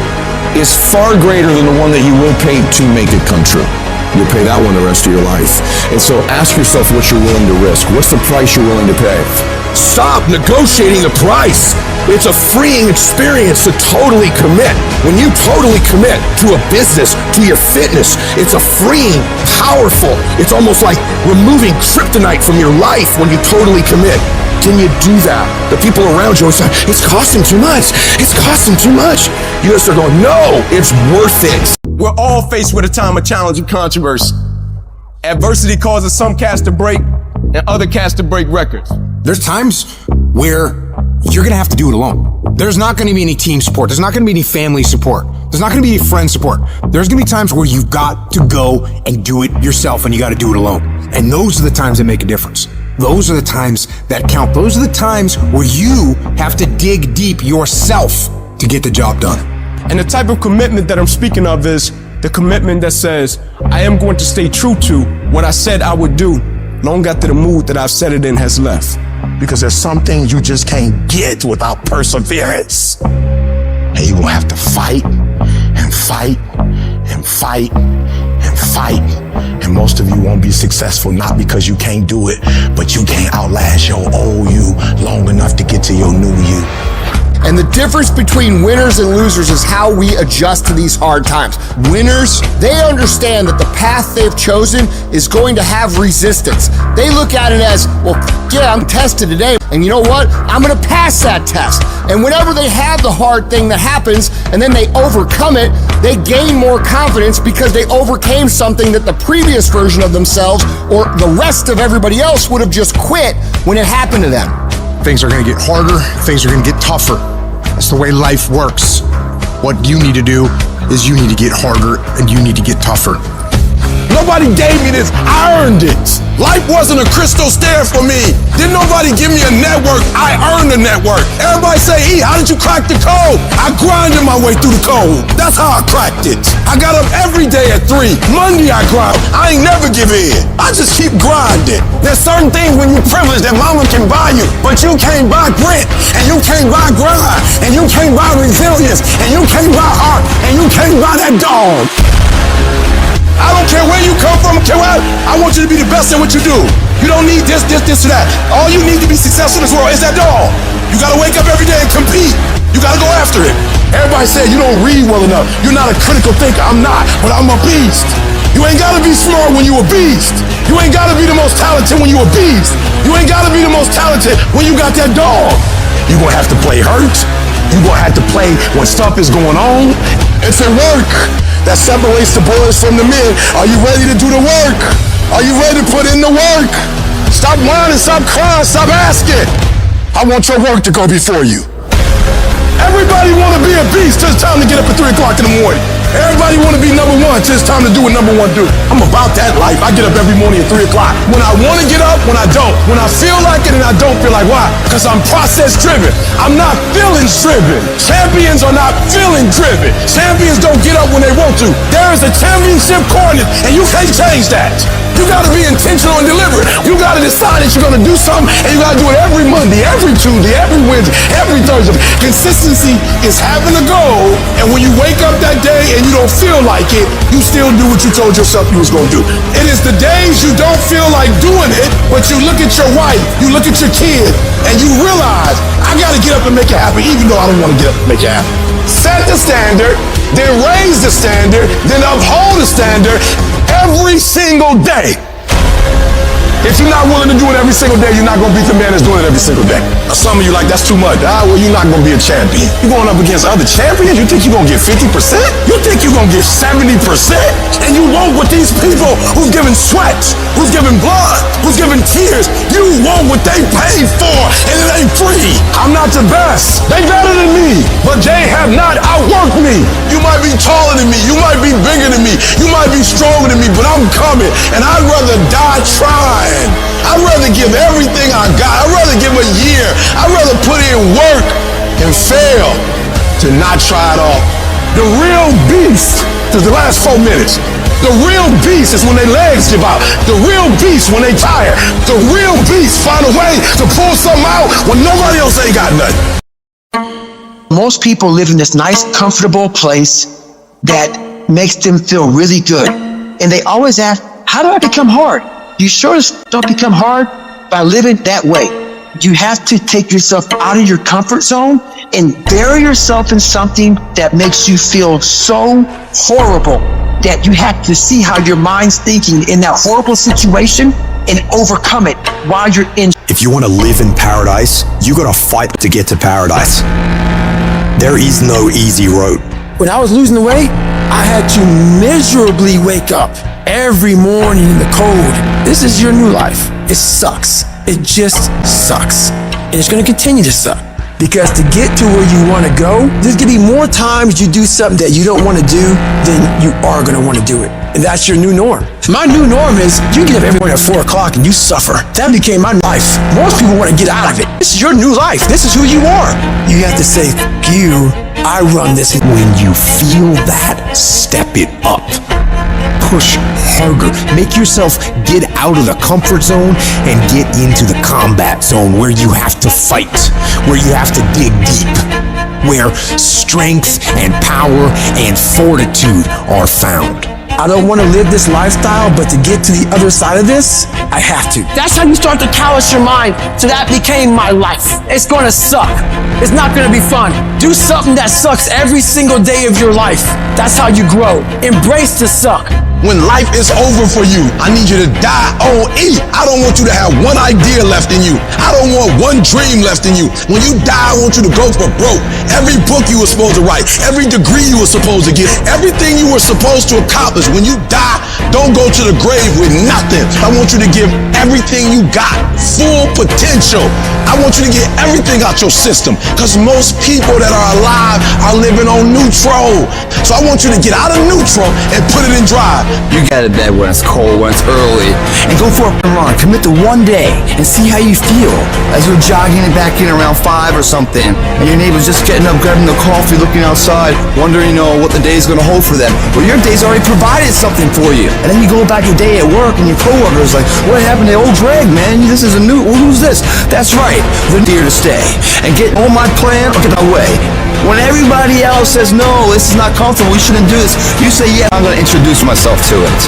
is far greater than the one that you will pay to make it come true. You'll pay that one the rest of your life. And so ask yourself what you're willing to risk. What's the price you're willing to pay? Stop negotiating the price. It's a freeing experience to totally commit. When you totally commit to a business, to your fitness, it's a freeing, powerful, it's almost like removing kryptonite from your life when you totally commit. continue to do that, the people around you are saying, it's costing too much. It's costing too much. You just are going, no, it's worth it. We're all faced with a time of challenge and controversy. Adversity causes some cats to break and other cats to break records. There's times where you're gonna have to do it alone. There's not gonna be any team support. There's not gonna be any family support. There's not gonna be any friend support. There's gonna be times where you've got to go and do it yourself, and you gotta do it alone. And those are the times that make a difference. Those are the times that count. Those are the times where you have to dig deep yourself to get the job done. And the type of commitment that I'm speaking of is the commitment that says, I am going to stay true to what I said I would do long after the mood that I've set it in has left. Because there's some things you just can't get without perseverance. And you're gonna have to fight and fight and fight and fight. And most of you won't be successful, not because you can't do it, but you can't outlast your old you long enough to get to your new you. And the difference between winners and losers is how we adjust to these hard times. Winners, they understand that the path they've chosen is going to have resistance. They look at it as, well, yeah, I'm tested today, and you know what? I'm gonna pass that test. And whenever they have the hard thing that happens, and then they overcome it, they gain more confidence because they overcame something that the previous version of themselves or the rest of everybody else would have just quit when it happened to them. Things are gonna get harder, things are gonna get tougher. That's the way life works. What you need to do is you need to get harder and you need to get tougher. Nobody gave me this, I earned it. Life wasn't a crystal stair for me. Didn't nobody give me a network, I earned the network. Everybody say, E, how did you crack the code? I grinded my way through the code. That's how I cracked it. I got up every day at 3. Monday I grind. I ain't never give in. I just keep grinding. There's certain things when you're privileged that mama can buy you, but you can't buy grit, and you can't buy grind, and you can't buy resilience, and you can't buy heart, and you can't buy that dog. I don't care where you come from, I want you to be the best at what you do. You don't need this, or that. All you need to be successful in this world is that dog. You gotta wake up every day and compete. You gotta go after it. Everybody said you don't read well enough. You're not a critical thinker. I'm not, but I'm a beast. You ain't gotta be smart when you a beast. You ain't gotta be the most talented when you a beast. You ain't gotta be the most talented when you got that dog. You gonna have to play hurt. You gonna have to play when stuff is going on. It's a work that separates the boys from the men. Are you ready to do the work? Are you ready to put in the work? Stop whining, stop crying, stop asking. I want your work to go before you. Everybody want to be a beast till it's time to get up at 3 o'clock in the morning. Everybody want to be number one till it's time to do what number one do. I'm about that life. I get up every morning at 3 o'clock. When I want to get up, when I don't. When I feel like it and I don't feel like. Why? Because I'm process driven. I'm not feelings driven. Champions are not feeling driven. Champions don't get up when they want to. There is a championship coordinate and you can't change that. You gotta be intentional and deliberate. You gotta decide that you're gonna do something and you gotta do it every Monday, every Tuesday, every Wednesday, every Thursday. Consistency is having a goal, and when you wake up that day and you don't feel like it, you still do what you told yourself you was gonna do. It is the days you don't feel like doing it, but you look at your wife, you look at your kid, and you realize, I gotta get up and make it happen, even though I don't wanna get up and make it happen. Set the standard, then raise the standard, then uphold the standard every single day. If you're not willing to do it every single day, you're not going to beat the man that's doing it every single day. Some of you like, that's too much. Well, you're not going to be a champion. You're going up against other champions? You think you're going to get 50%? You think you're going to get 70%? And you want what these people who's giving sweat, who's giving blood, who's giving tears, you want what they paid for, and it ain't free. I'm not the best. They better than me, but they have not outworked me. You might be taller than me. You might be bigger than me. You might be stronger than me, but I'm coming, and I'd rather die trying. I'd rather give everything I got. I'd rather give a year. I'd rather put in work and fail to not try at all. The real beast is the last 4 minutes. The real beast is when their legs give out. The real beast when they tired. The real beast find a way to pull something out when nobody else ain't got nothing. Most people live in this nice, comfortable place that makes them feel really good. And they always ask, how do I become hard? You sure don't become hard by living that way. You have to take yourself out of your comfort zone and bury yourself in something that makes you feel so horrible that you have to see how your mind's thinking in that horrible situation and overcome it while you're in If you want to live in paradise, you gotta fight to get to paradise. There is no easy road. When I was losing the weight, I had to miserably wake up every morning in the cold. This is your new life. It sucks. It just sucks. And it's gonna continue to suck. Because to get to where you wanna go, there's gonna be more times you do something that you don't wanna do than you are gonna wanna do it. And that's your new norm. My new norm is you get up every morning at 4 o'clock and you suffer. That became my life. Most people wanna get out of it. This is your new life. This is who you are. You have to say, you, I run this. When you feel that, step it up. Push harder. Make yourself get out of the comfort zone and get into the combat zone where you have to fight, where you have to dig deep, where strength and power and fortitude are found. I don't want to live this lifestyle, but to get to the other side of this, I have to. That's how you start to callous your mind. So that became my life. It's going to suck. It's not going to be fun. Do something that sucks every single day of your life. That's how you grow. Embrace the suck. When life is over for you, I need you to die on E. I don't want you to have one idea left in you. I don't want one dream left in you. When you die, I want you to go for broke. Every book you were supposed to write, every degree you were supposed to get, everything you were supposed to accomplish. When you die, don't go to the grave with nothing. I want you to give everything you got, full potential. I want you to get everything out your system, because most people that are alive are living on neutral. So I want you to get out of neutral and put it in drive. You get out of bed when it's cold, when it's early, and go for a run. Commit to one day and see how you feel. As you're jogging it back in around 5 or something, and your neighbor's just getting up, grabbing the coffee, looking outside, wondering, what the day's gonna hold for them. Well, your day's already provided something for you. And then you go back your day at work, and your coworker's like, "What happened to old Greg, man? This is a new. Who's this?" That's right. They're here to stay. And get on my plan or get my way. When everybody else says, "No, this is not comfortable, we shouldn't do this," you say, "Yeah, I'm gonna introduce myself to it."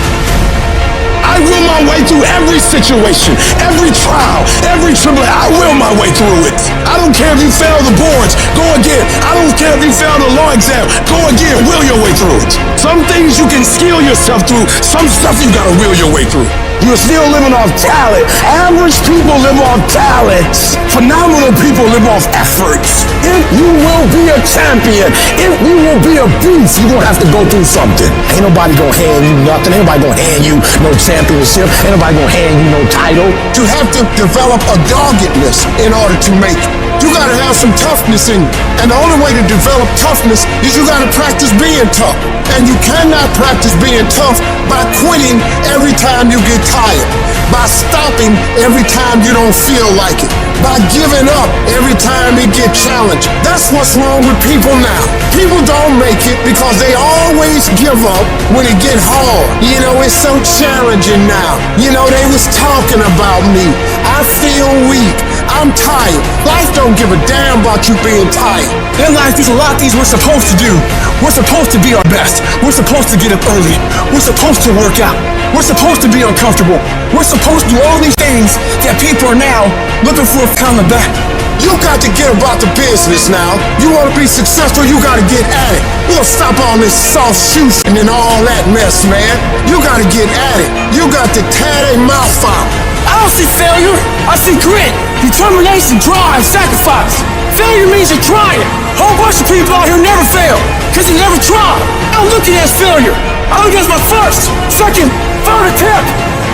I will my way through every situation, every trial, every tribulation. I will my way through it. I don't care if you fail the boards, go again. I don't care if you fail the law exam, go again, will your way through it. Some things you can skill yourself through, some stuff you gotta will your way through. You're still living off talent. Average people live off talents. Phenomenal people live off efforts. If you will be a champion, if you will be a beast, you're gonna have to go through something. Ain't nobody gonna hand you nothing. Ain't nobody gonna hand you no championship. Ain't nobody gonna hand you no title. You have to develop a doggedness in order to make it. You gotta have some toughness in you. And the only way to develop toughness is you gotta practice being tough. And you cannot practice being tough by quitting every time you get tired, by stopping every time you don't feel like it, by giving up every time it gets challenged. That's what's wrong with people now. People don't make it because they always give up when it get hard. It's so challenging now. They was talking about me. I feel weak. I'm tired. Life don't give a damn about you being tired. In life, there's a lot of things we're supposed to do. We're supposed to be our best. We're supposed to get up early. We're supposed to work out. We're supposed to be uncomfortable. We're supposed to do all these things that people are now looking for a pat on the back. You got to get about the business now. You want to be successful, you got to get at it. You gonna stop all this soft shooting and all that mess, man. You got to get at it. You got to tear their mouth out. I don't see failure. I see grit, determination, drive, sacrifice. Failure means you're trying. A whole bunch of people out here never fail because they never try. I don't look at it as failure. I look at it as my first, second, third attempt.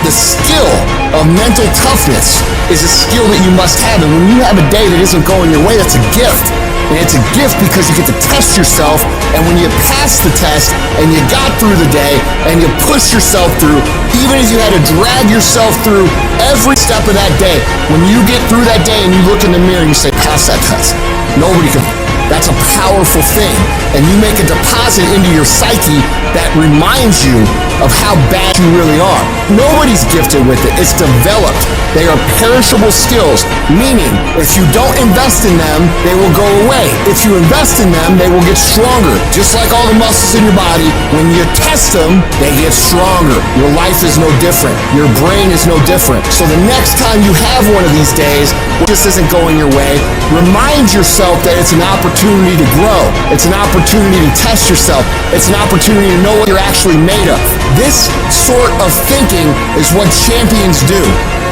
The skill of mental toughness is a skill that you must have. And when you have a day that isn't going your way, that's a gift. And it's a gift because you get to test yourself. And when you pass the test and you got through the day and you push yourself through, even if you had to drag yourself through every step of that day, when you get through that day and you look in the mirror and you say, "Pass that test." Nobody can. That's a powerful thing. And you make a deposit into your psyche that reminds you of how bad you really are. Nobody's gifted with it. It's developed. They are perishable skills, meaning if you don't invest in them, they will go away. If you invest in them, they will get stronger. Just like all the muscles in your body, when you test them, they get stronger. Your life is no different. Your brain is no different. So the next time you have one of these days, this isn't going your way, remind yourself that it's an opportunity opportunity to grow. It's an opportunity to test yourself. It's an opportunity to know what you're actually made of. This sort of thinking is what champions do.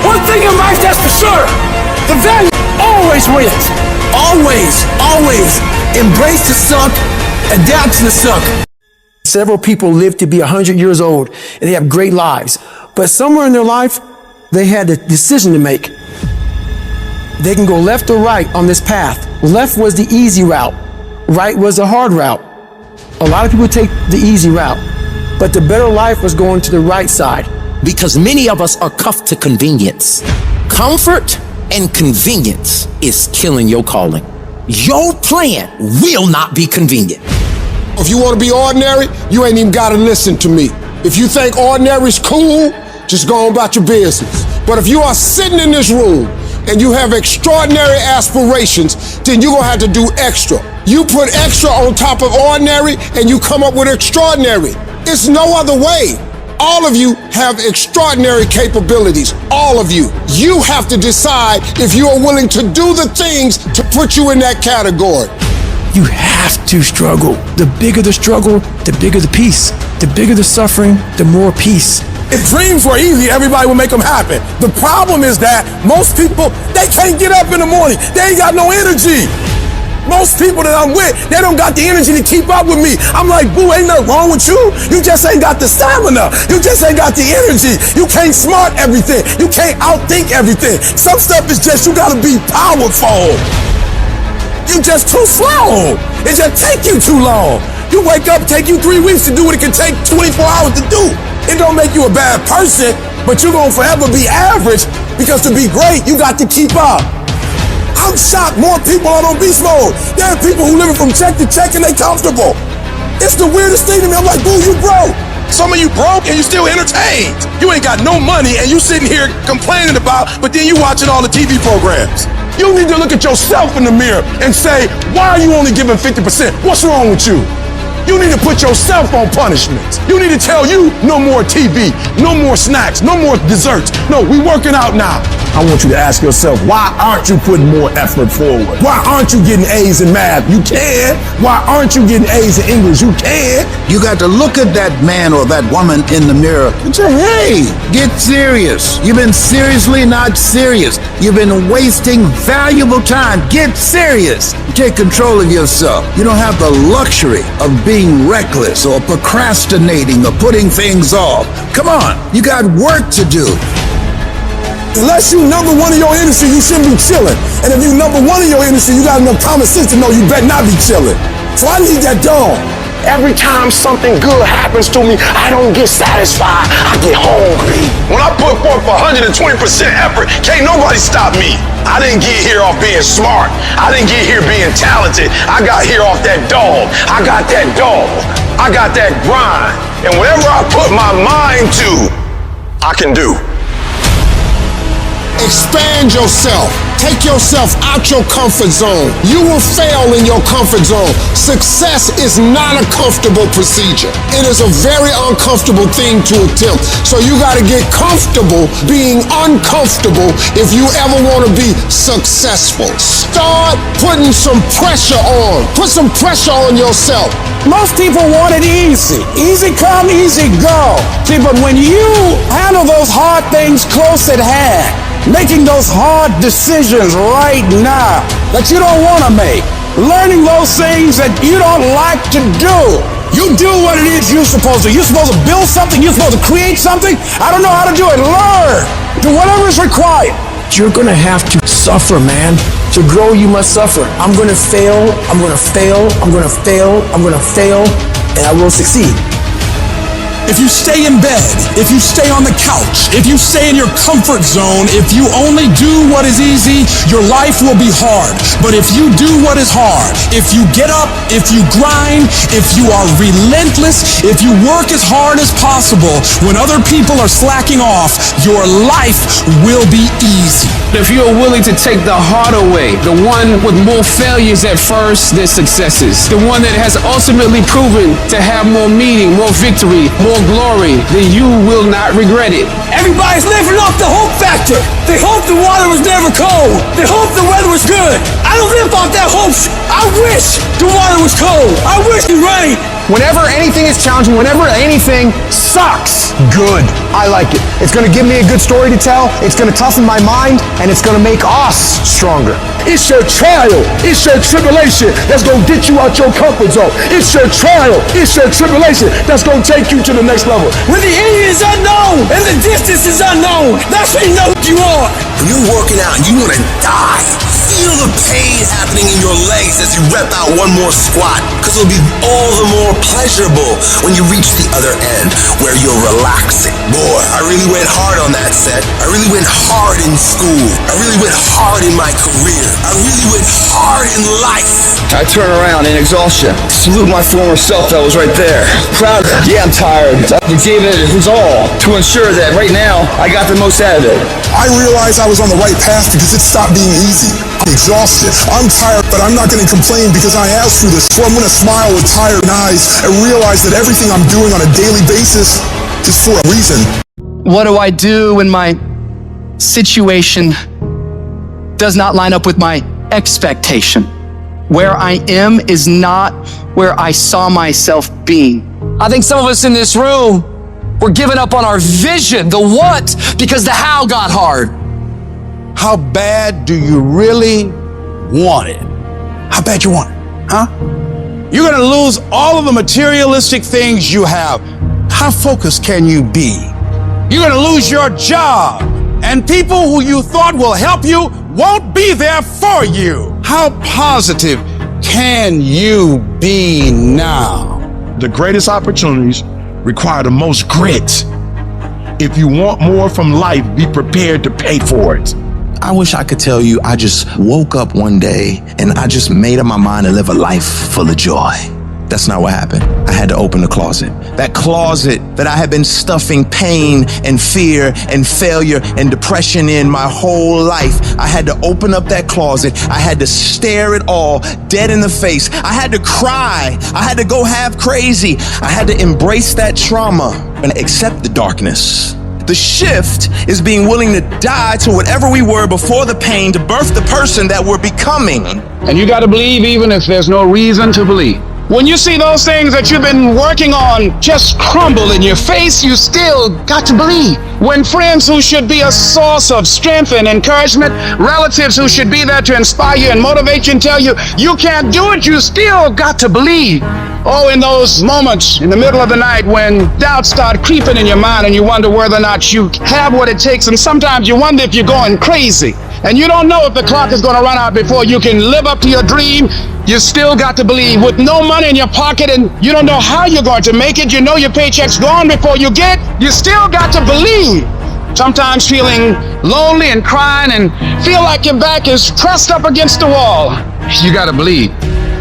One thing in life that's for sure, the value always wins. Always, always. Embrace the suck, adapt to the suck. Several people live to be 100 years old and they have great lives. But somewhere in their life, they had a decision to make. They can go left or right on this path. Left was the easy route. Right was the hard route. A lot of people take the easy route, but the better life was going to the right side. Because many of us are cuffed to convenience. Comfort and convenience is killing your calling. Your plan will not be convenient. If you want to be ordinary, you ain't even got to listen to me. If you think ordinary's cool, just go on about your business. But if you are sitting in this room and you have extraordinary aspirations, then you're going to have to do extra. You put extra on top of ordinary and you come up with extraordinary. It's no other way. All of you have extraordinary capabilities. All of you. You have to decide if you are willing to do the things to put you in that category. You have to struggle. The bigger the struggle, the bigger the peace. The bigger the suffering, the more peace. If dreams were easy, everybody would make them happen. The problem is that most people, they can't get up in the morning. They ain't got no energy. Most people that I'm with, they don't got the energy to keep up with me. I'm like, boo, ain't nothing wrong with you. You just ain't got the stamina. You just ain't got the energy. You can't smart everything. You can't outthink everything. Some stuff is just, you gotta be powerful. You just too slow. It just take you too long. You wake up, take you 3 weeks to do what it can take 24 hours to do. It don't make you a bad person, but you're gonna forever be average because to be great, you got to keep up. I'm shocked more people are on beast mode. There are people who living from check to check and they comfortable. It's the weirdest thing to me. I'm like, boo, you broke. Some of you broke and you still entertained. You ain't got no money and you sitting here complaining about, but then you watching all the TV programs. You need to look at yourself in the mirror and say, why are you only giving 50%? What's wrong with you? You need to put yourself on punishment. You need to tell you no more TV, no more snacks, no more desserts. No, we working out now. I want you to ask yourself, why aren't you putting more effort forward? Why aren't you getting A's in math? You can. Why aren't you getting A's in English? You can. You got to look at that man or that woman in the mirror and say, hey, get serious. You've been seriously not serious. You've been wasting valuable time. Get serious. Take control of yourself. You don't have the luxury of being reckless or procrastinating or putting things off. Come on, you got work to do. Unless you number one in your industry, you shouldn't be chilling. And if you number one in your industry, you got enough common sense to know you better not be chilling. So I need that dog. Every time something good happens to me, I don't get satisfied. I get hungry. When I put forth 120% effort, can't nobody stop me. I didn't get here off being smart. I didn't get here being talented. I got here off that dog. I got that dog. I got that grind. And whatever I put my mind to, I can do. Expand yourself. Take yourself out your comfort zone. You will fail in your comfort zone. Success is not a comfortable procedure. It is a very uncomfortable thing to attempt. So you got to get comfortable being uncomfortable if you ever want to be successful. Start putting some pressure on. Put some pressure on yourself. Most people want it easy. Easy come, easy go. See, but when you handle those hard things close at hand, making those hard decisions right now that you don't want to make, learning those things that you don't like to do. You do what it is you're supposed to. You're supposed to build something. You're supposed to create something. I don't know how to do it. Learn. Do whatever is required. You're gonna have to suffer, man. To grow, you must suffer. I'm gonna fail, I'm gonna fail, I'm gonna fail, I'm gonna fail, and I will succeed. If you stay in bed, if you stay on the couch, if you stay in your comfort zone, if you only do what is easy, your life will be hard. But if you do what is hard, if you get up, if you grind, if you are relentless, if you work as hard as possible, when other people are slacking off, your life will be easy. If you're willing to take the harder way, the one with more failures at first than successes, the one that has ultimately proven to have more meaning, more victory, more glory, then you will not regret it. Everybody's living off the hope factor. They hope the water was never cold. They hope the weather was good. I don't live off that got hopes. I wish the water was cold. I wish it rained. Whenever anything is challenging, whenever anything sucks, good. I like it. It's going to give me a good story to tell. It's going to toughen my mind, and it's going to make us stronger. It's your trial. It's your tribulation that's going to get you out your comfort zone. It's your trial. It's your tribulation that's going to take you to the next level. When the enemy is unknown and the distance is unknown, that's when you know who you are. When you're working out and you want to die, feel the pain happening in your legs as you rep out one more squat, because it'll be all the more pleasurable when you reach the other end where you're relaxing. Boy, I really went hard on that set. I really went hard in school. I really went hard in my career. I really went hard in life. I turn around in exhaustion, salute my former self that was right there. Proud of it. Yeah, I'm tired. I gave it his all to ensure that right now I got the most out of it. I realized I was on the right path because it stopped being easy. I'm exhausted. I'm tired, but I'm not going to complain because I asked for this. So I'm going to smile with tired eyes and realize that everything I'm doing on a daily basis is for a reason. What do I do when my situation does not line up with my expectation? Where I am is not where I saw myself being. I think some of us in this room, we're giving up on our vision, the what, because the how got hard. How bad do you really want it? How bad you want it, huh? You're gonna lose all of the materialistic things you have. How focused can you be? You're gonna lose your job, and people who you thought will help you won't be there for you. How positive can you be now? The greatest opportunities require the most grit. If you want more from life, be prepared to pay for it. I wish I could tell you I just woke up one day and I just made up my mind to live a life full of joy. That's not what happened. I had to open the closet. That closet that I had been stuffing pain and fear and failure and depression in my whole life. I had to open up that closet. I had to stare it all dead in the face. I had to cry. I had to go half crazy. I had to embrace that trauma and accept the darkness. The shift is being willing to die to whatever we were before the pain to birth the person that we're becoming. And you got to believe even if there's no reason to believe. When you see those things that you've been working on just crumble in your face, you still got to believe. When friends who should be a source of strength and encouragement, relatives who should be there to inspire you and motivate you and tell you you can't do it, you still got to believe. Oh, in those moments in the middle of the night when doubts start creeping in your mind and you wonder whether or not you have what it takes, and sometimes you wonder if you're going crazy and you don't know if the clock is going to run out before you can live up to your dream. You still got to believe. With no money in your pocket and you don't know how you're going to make it, you know your paycheck's gone before you get, you still got to believe. Sometimes feeling lonely and crying and feel like your back is pressed up against the wall. You got to believe.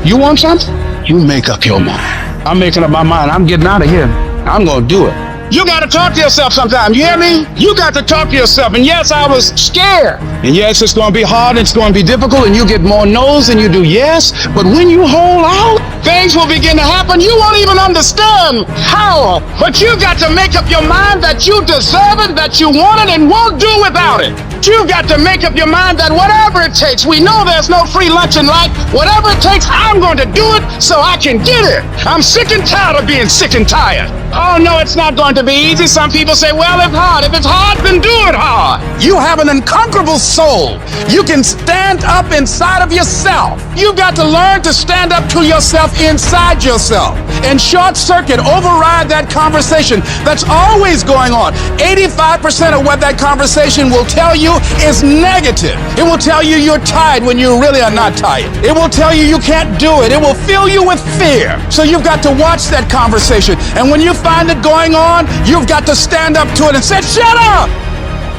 You want something? You make up your mind. I'm making up my mind. I'm getting out of here. I'm going to do it. You got to talk to yourself sometimes. You hear me? You got to talk to yourself. And yes, I was scared. And yes, it's going to be hard. It's going to be difficult. And you get more no's than you do yes. But when you hold out, things will begin to happen. You won't even understand how. But you got to make up your mind that you deserve it, that you want it, and won't do without it. You've got to make up your mind that whatever it takes, we know there's no free lunch in life. Whatever it takes, I'm going to do it so I can get it. I'm sick and tired of being sick and tired. Oh, no, it's not going to be easy. Some people say, well, it's hard. If it's hard, then do it hard. You have an unconquerable soul. You can stand up inside of yourself. You've got to learn to stand up to yourself inside yourself and short circuit, override that conversation that's always going on. 85% of what that conversation will tell you is negative. It will tell you you're tired when you really are not tired. It will tell you you can't do it. It will fill you with fear. So you've got to watch that conversation. And when you find it going on, you've got to stand up to it and say, shut up!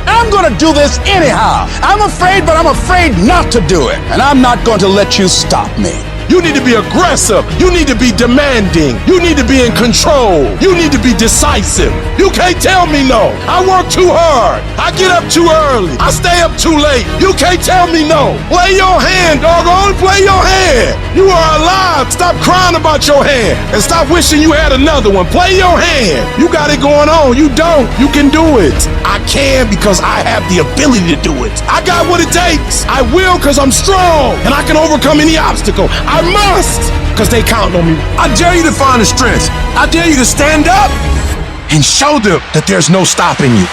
I'm going to do this anyhow. I'm afraid, but I'm afraid not to do it. And I'm not going to let you stop me. You need to be aggressive. You need to be demanding. You need to be in control. You need to be decisive. You can't tell me no. I work too hard. I get up too early. I stay up too late. You can't tell me no. Lay your hands hand, doggone. Play your hand. You are alive. Stop crying about your hand and stop wishing you had another one. Play your hand. You got it going on. You don't. You can do it. I can because I have the ability to do it. I got what it takes. I will because I'm strong and I can overcome any obstacle. I must because they count on me. I dare you to find the strength. I dare you to stand up and show them that there's no stopping you.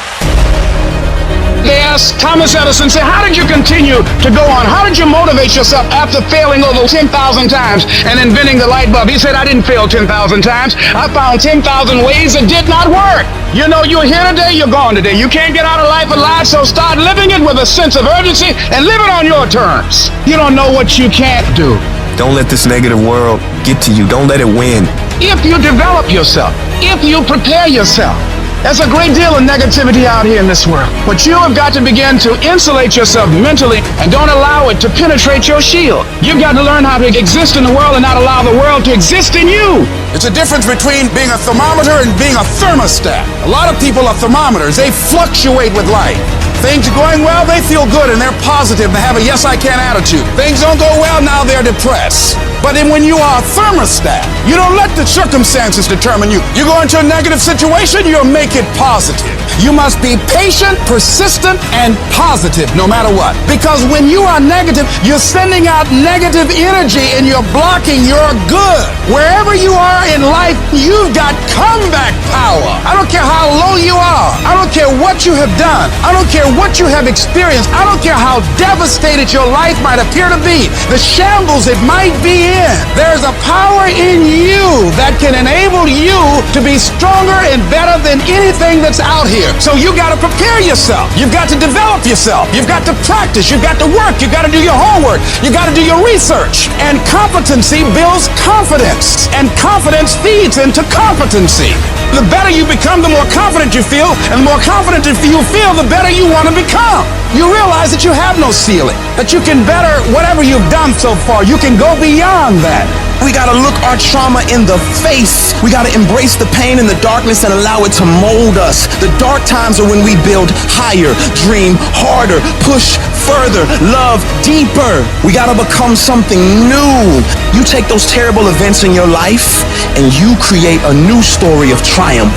They asked Thomas Edison, say, how did you continue to go on? How did you motivate yourself after failing over 10,000 times and inventing the light bulb? He said, I didn't fail 10,000 times. I found 10,000 ways that did not work. You know, you're here today, you're gone today. You can't get out of life alive, so start living it with a sense of urgency and live it on your terms. You don't know what you can't do. Don't let this negative world get to you. Don't let it win. If you develop yourself, if you prepare yourself, there's a great deal of negativity out here in this world. But you have got to begin to insulate yourself mentally and don't allow it to penetrate your shield. You've got to learn how to exist in the world and not allow the world to exist in you. It's a difference between being a thermometer and being a thermostat. A lot of people are thermometers. They fluctuate with life. Things are going well, they feel good and they're positive. They have a yes I can attitude. Things don't go well, now they're depressed. But then when you are a thermostat, you don't let the circumstances determine you. You go into a negative situation, you'll make it positive. You must be patient, persistent, and positive no matter what. Because when you are negative, you're sending out negative energy and you're blocking your good. Wherever you are in life, you've got comeback power. I don't care how low you are. I don't care what you have done. I don't care what you have experienced. I don't care how devastated your life might appear to be. The shambles it might be in. There's a power in you that can enable you to be stronger and better than anything that's out here. So you got to prepare yourself. You've got to develop yourself. You've got to practice. You've got to work. You've got to do your homework. You've got to do your research. And competency builds confidence. And confidence feeds into competency. The better you become, the more confident you feel. And the more confident you feel, the better you want to become. You realize that you have no ceiling. That you can better whatever you've done so far. You can go beyond that. We gotta look our trauma in the face. We gotta embrace the pain and the darkness and allow it to mold us. The dark times are when we build higher, dream harder, push further, love deeper. We gotta become something new. You take those terrible events in your life and you create a new story of triumph.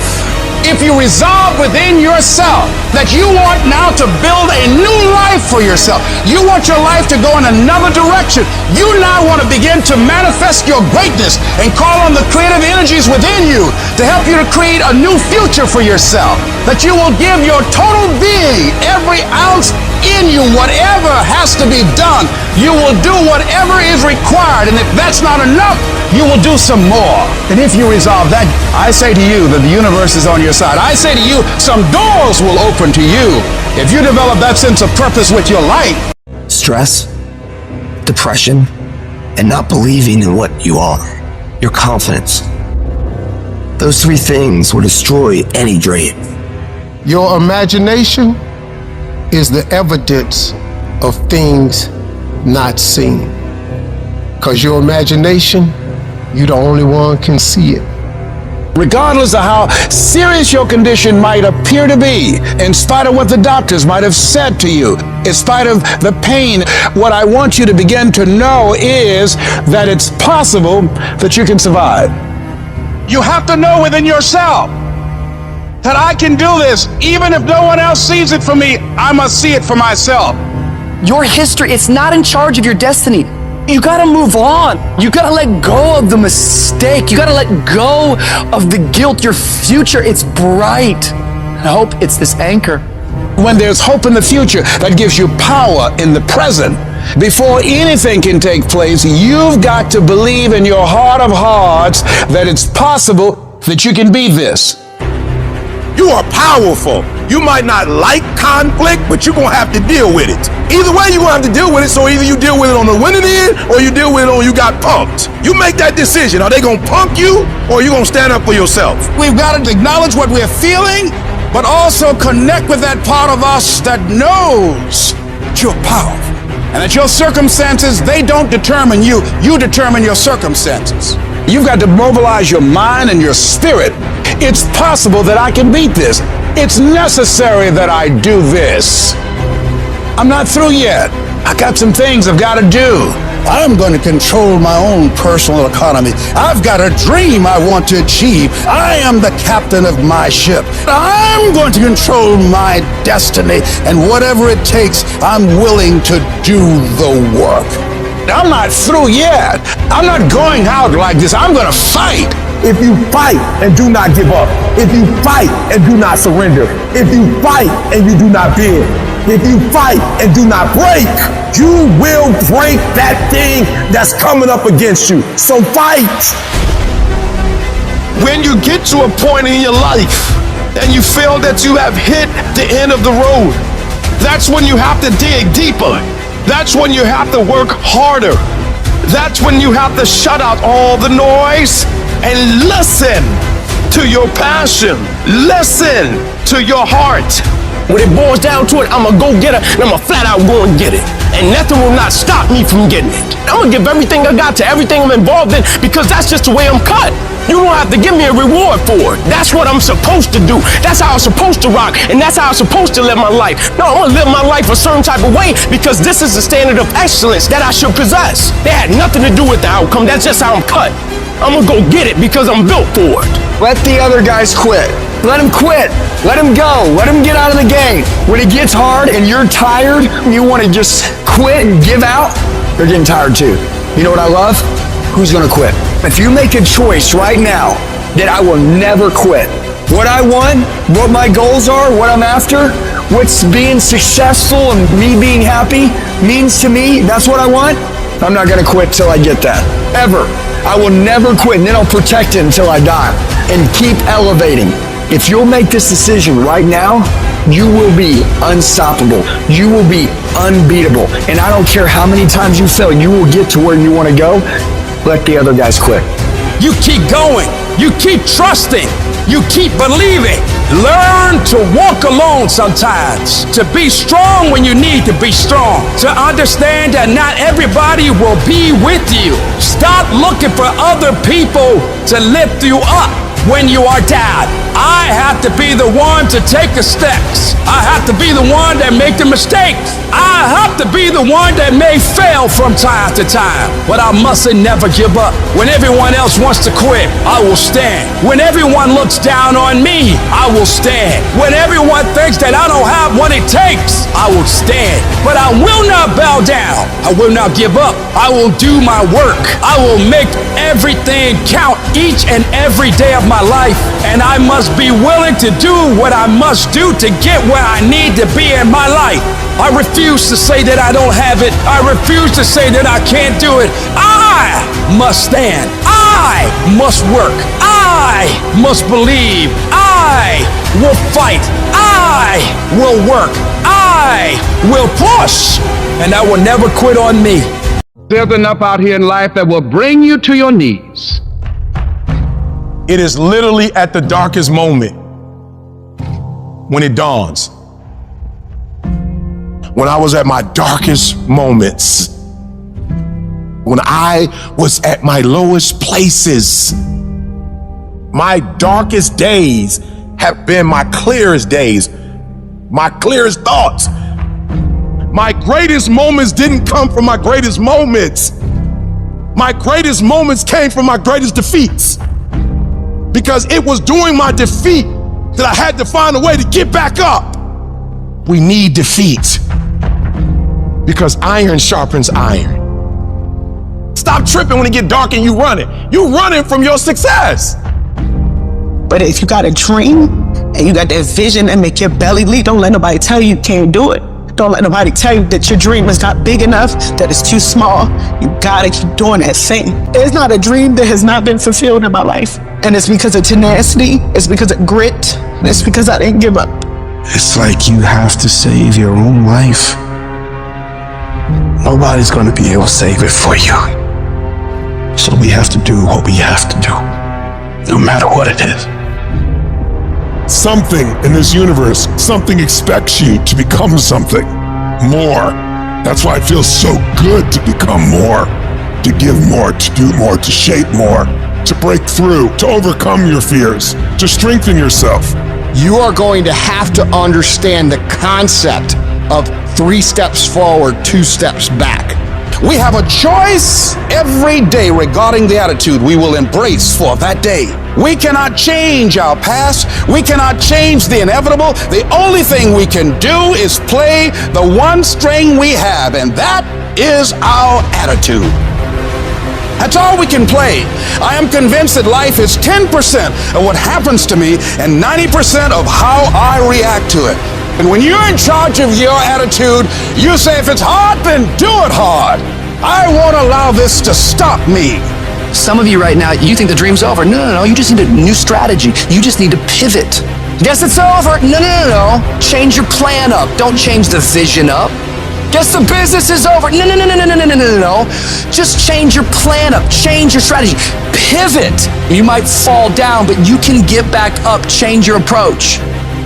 If you resolve within yourself that you want now to build a new life for yourself, you want your life to go in another direction, you now want to begin to manifest your greatness and call on the creative energies within you to help you to create a new future for yourself, that you will give your total being, every ounce in you, whatever has to be done, you will do whatever is required, and if that's not enough, you will do some more. And if you resolve that, I say to you that the universe is on your side. I say to you, some doors will open to you if you develop that sense of purpose with your life. Stress, depression, and not believing in what you are, your confidence. Those three things will destroy any dream. Your imagination is the evidence of things not seen. Because your imagination, you're the only one can see it. Regardless of how serious your condition might appear to be, in spite of what the doctors might have said to you, in spite of the pain, what I want you to begin to know is that it's possible that you can survive. You have to know within yourself that I can do this. Even if no one else sees it for me, I must see it for myself. Your history, it's not in charge of your destiny. You gotta move on. You gotta let go of the mistake. You gotta let go of the guilt. Your future, it's bright. I hope it's this anchor. When there's hope in the future, that gives you power in the present. Before anything can take place, you've got to believe in your heart of hearts that it's possible that you can be this. You are powerful. You might not like conflict, but you're going to have to deal with it. Either way, you're going to have to deal with it, so either you deal with it on the winning end, or you deal with it on you got punked. You make that decision. Are they going to punk you, or are you going to stand up for yourself? We've got to acknowledge what we're feeling, but also connect with that part of us that knows that you're powerful. And that your circumstances, they don't determine you. You determine your circumstances. You've got to mobilize your mind and your spirit. It's possible that I can beat this. It's necessary that I do this. I'm not through yet. I got some things I've got to do. I'm going to control my own personal economy. I've got a dream I want to achieve. I am the captain of my ship. I'm going to control my destiny, and whatever it takes, I'm willing to do the work. I'm not through yet. I'm not going out like this. I'm going to fight. If you fight and do not give up, if you fight and do not surrender, if you fight and you do not bend, if you fight and do not break, you will break that thing that's coming up against you. So fight. When you get to a point in your life and you feel that you have hit the end of the road, that's when you have to dig deeper. That's when you have to work harder. That's when you have to shut out all the noise and listen to your passion. Listen to your heart. When it boils down to it, I'm a go-getter, and I'm a flat-out go and get it. And nothing will not stop me from getting it. I'm gonna give everything I got to everything I'm involved in, because that's just the way I'm cut. You don't have to give me a reward for it. That's what I'm supposed to do. That's how I'm supposed to rock, and that's how I'm supposed to live my life. No, I'm gonna live my life a certain type of way, because this is the standard of excellence that I should possess. They had nothing to do with the outcome. That's just how I'm cut. I'm gonna go get it because I'm built for it. Let the other guys quit. Let them quit. Let them go. Let them get out of the game. When it gets hard and you're tired, you want to just quit and give out, they're getting tired too. You know what I love? Who's going to quit? If you make a choice right now that I will never quit, what I want, what my goals are, what I'm after, what's being successful and me being happy means to me, that's what I want, I'm not going to quit till I get that. Ever. I will never quit, and then I'll protect it until I die and keep elevating. If you'll make this decision right now, you will be unstoppable. You will be unbeatable. And I don't care how many times you fail, you will get to where you want to go. Let the other guys quit. You keep going. You keep trusting. You keep believing. Learn to walk alone sometimes. To be strong when you need to be strong. To understand that not everybody will be with you. Stop looking for other people to lift you up when you are down. I have to be the one to take the steps. I have to be the one that make the mistakes. I have to be the one that may fail from time to time. But I mustn't never give up. When everyone else wants to quit, I will stand. When everyone looks down on me, I will stand. When everyone thinks that I don't have what it takes, I will stand. But I will not bow down. I will not give up. I will do my work. I will make everything count each and every day of my life. And I must be willing to do what I must do to get where I need to be in my life. I refuse to say that I don't have it. I refuse to say that I can't do it. I must stand. I must work. I must believe. I will fight. I will work. I will push. And I will never quit on me. There's enough out here in life that will bring you to your knees. It is literally at the darkest moment when it dawns. When I was at my darkest moments, when I was at my lowest places, my darkest days have been my clearest days, my clearest thoughts. My greatest moments didn't come from my greatest moments. My greatest moments came from my greatest defeats. Because it was during my defeat that I had to find a way to get back up. We need defeat. Because iron sharpens iron. Stop tripping when it get dark and you running. You running from your success. But if you got a dream and you got that vision that make your belly leap, don't let nobody tell you can't do it. Don't let nobody tell you that your dream is not big enough, that it's too small. You gotta keep doing that thing. There's not a dream that has not been fulfilled in my life. And it's because of tenacity, it's because of grit, and it's because I didn't give up. It's like you have to save your own life. Nobody's gonna be able to save it for you. So we have to do what we have to do, no matter what it is. Something in this universe, something expects you to become something more. That's why it feels so good to become more, to give more, to do more, to shape more, to break through, to overcome your fears, to strengthen yourself. You are going to have to understand the concept of 3 steps forward, 2 steps back. We have a choice every day regarding the attitude we will embrace for that day. We cannot change our past. We cannot change the inevitable. The only thing we can do is play the one string we have, and that is our attitude. That's all we can play. I am convinced that life is 10% of what happens to me and 90% of how I react to it. And when you're in charge of your attitude, you say, if it's hard, then do it hard. I won't allow this to stop me. Some of you right now, you think the dream's over. No. You just need a new strategy. You just need to pivot. Guess it's over. No. Change your plan up. Don't change the vision up. Guess the business is over. No. Just change your plan up. Change your strategy. Pivot. You might fall down, but you can get back up. Change your approach.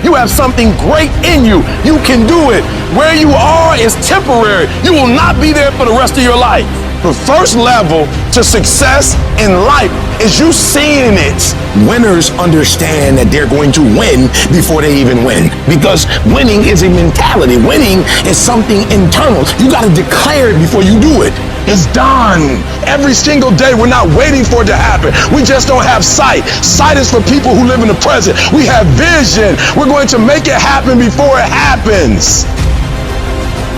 You have something great in you. You can do it. Where you are is temporary. You will not be there for the rest of your life. The first level to success in life is you seeing it. Winners understand that they're going to win before they even win, because winning is a mentality. Winning is something internal. You got to declare it before you do it. It's done. Every single day, we're not waiting for it to happen. We just don't have sight. Sight is for people who live in the present. We have vision. We're going to make it happen before it happens.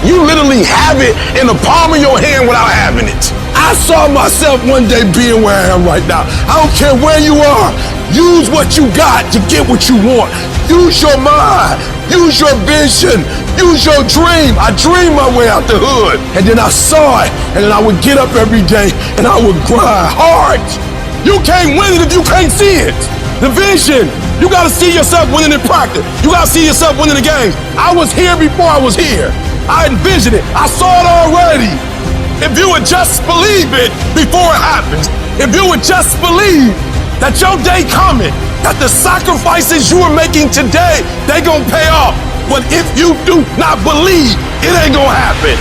You literally have it in the palm of your hand without having it. I saw myself one day being where I am right now. I don't care where you are. Use what you got to get what you want. Use your mind. Use your vision. Use your dream. I dreamed my way out the hood, and then I saw it, and then I would get up every day, and I would grind hard. You can't win it if you can't see it. The vision. You got to see yourself winning in practice. You got to see yourself winning the game. I was here before I was here. I envisioned it. I saw it already. If you would just believe it before it happens, if you would just believe that your day coming, that the sacrifices you are making today, they gonna pay off. But if you do not believe, it ain't gonna happen.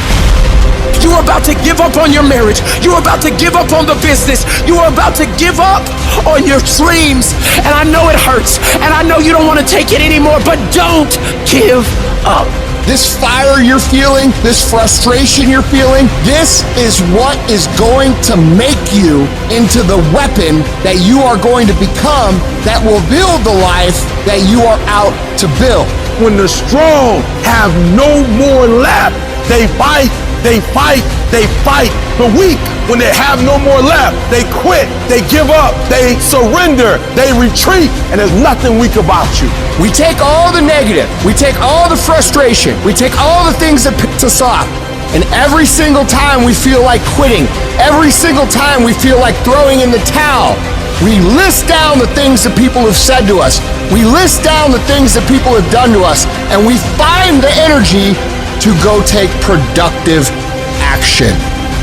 You're about to give up on your marriage. You're about to give up on the business. You are about to give up on your dreams. And I know it hurts. And I know you don't want to take it anymore, but don't give up. This fire you're feeling, this frustration you're feeling, this is what is going to make you into the weapon that you are going to become, that will build the life that you are out to build. When the strong have no more left, they fight, they fight, they fight. The weak, when they have no more left, they quit, they give up, they surrender, they retreat, and there's nothing weak about you. We take all the negative, we take all the frustration, we take all the things that piss us off, and every single time we feel like quitting, every single time we feel like throwing in the towel, we list down the things that people have said to us, we list down the things that people have done to us, and we find the energy to go take productive action.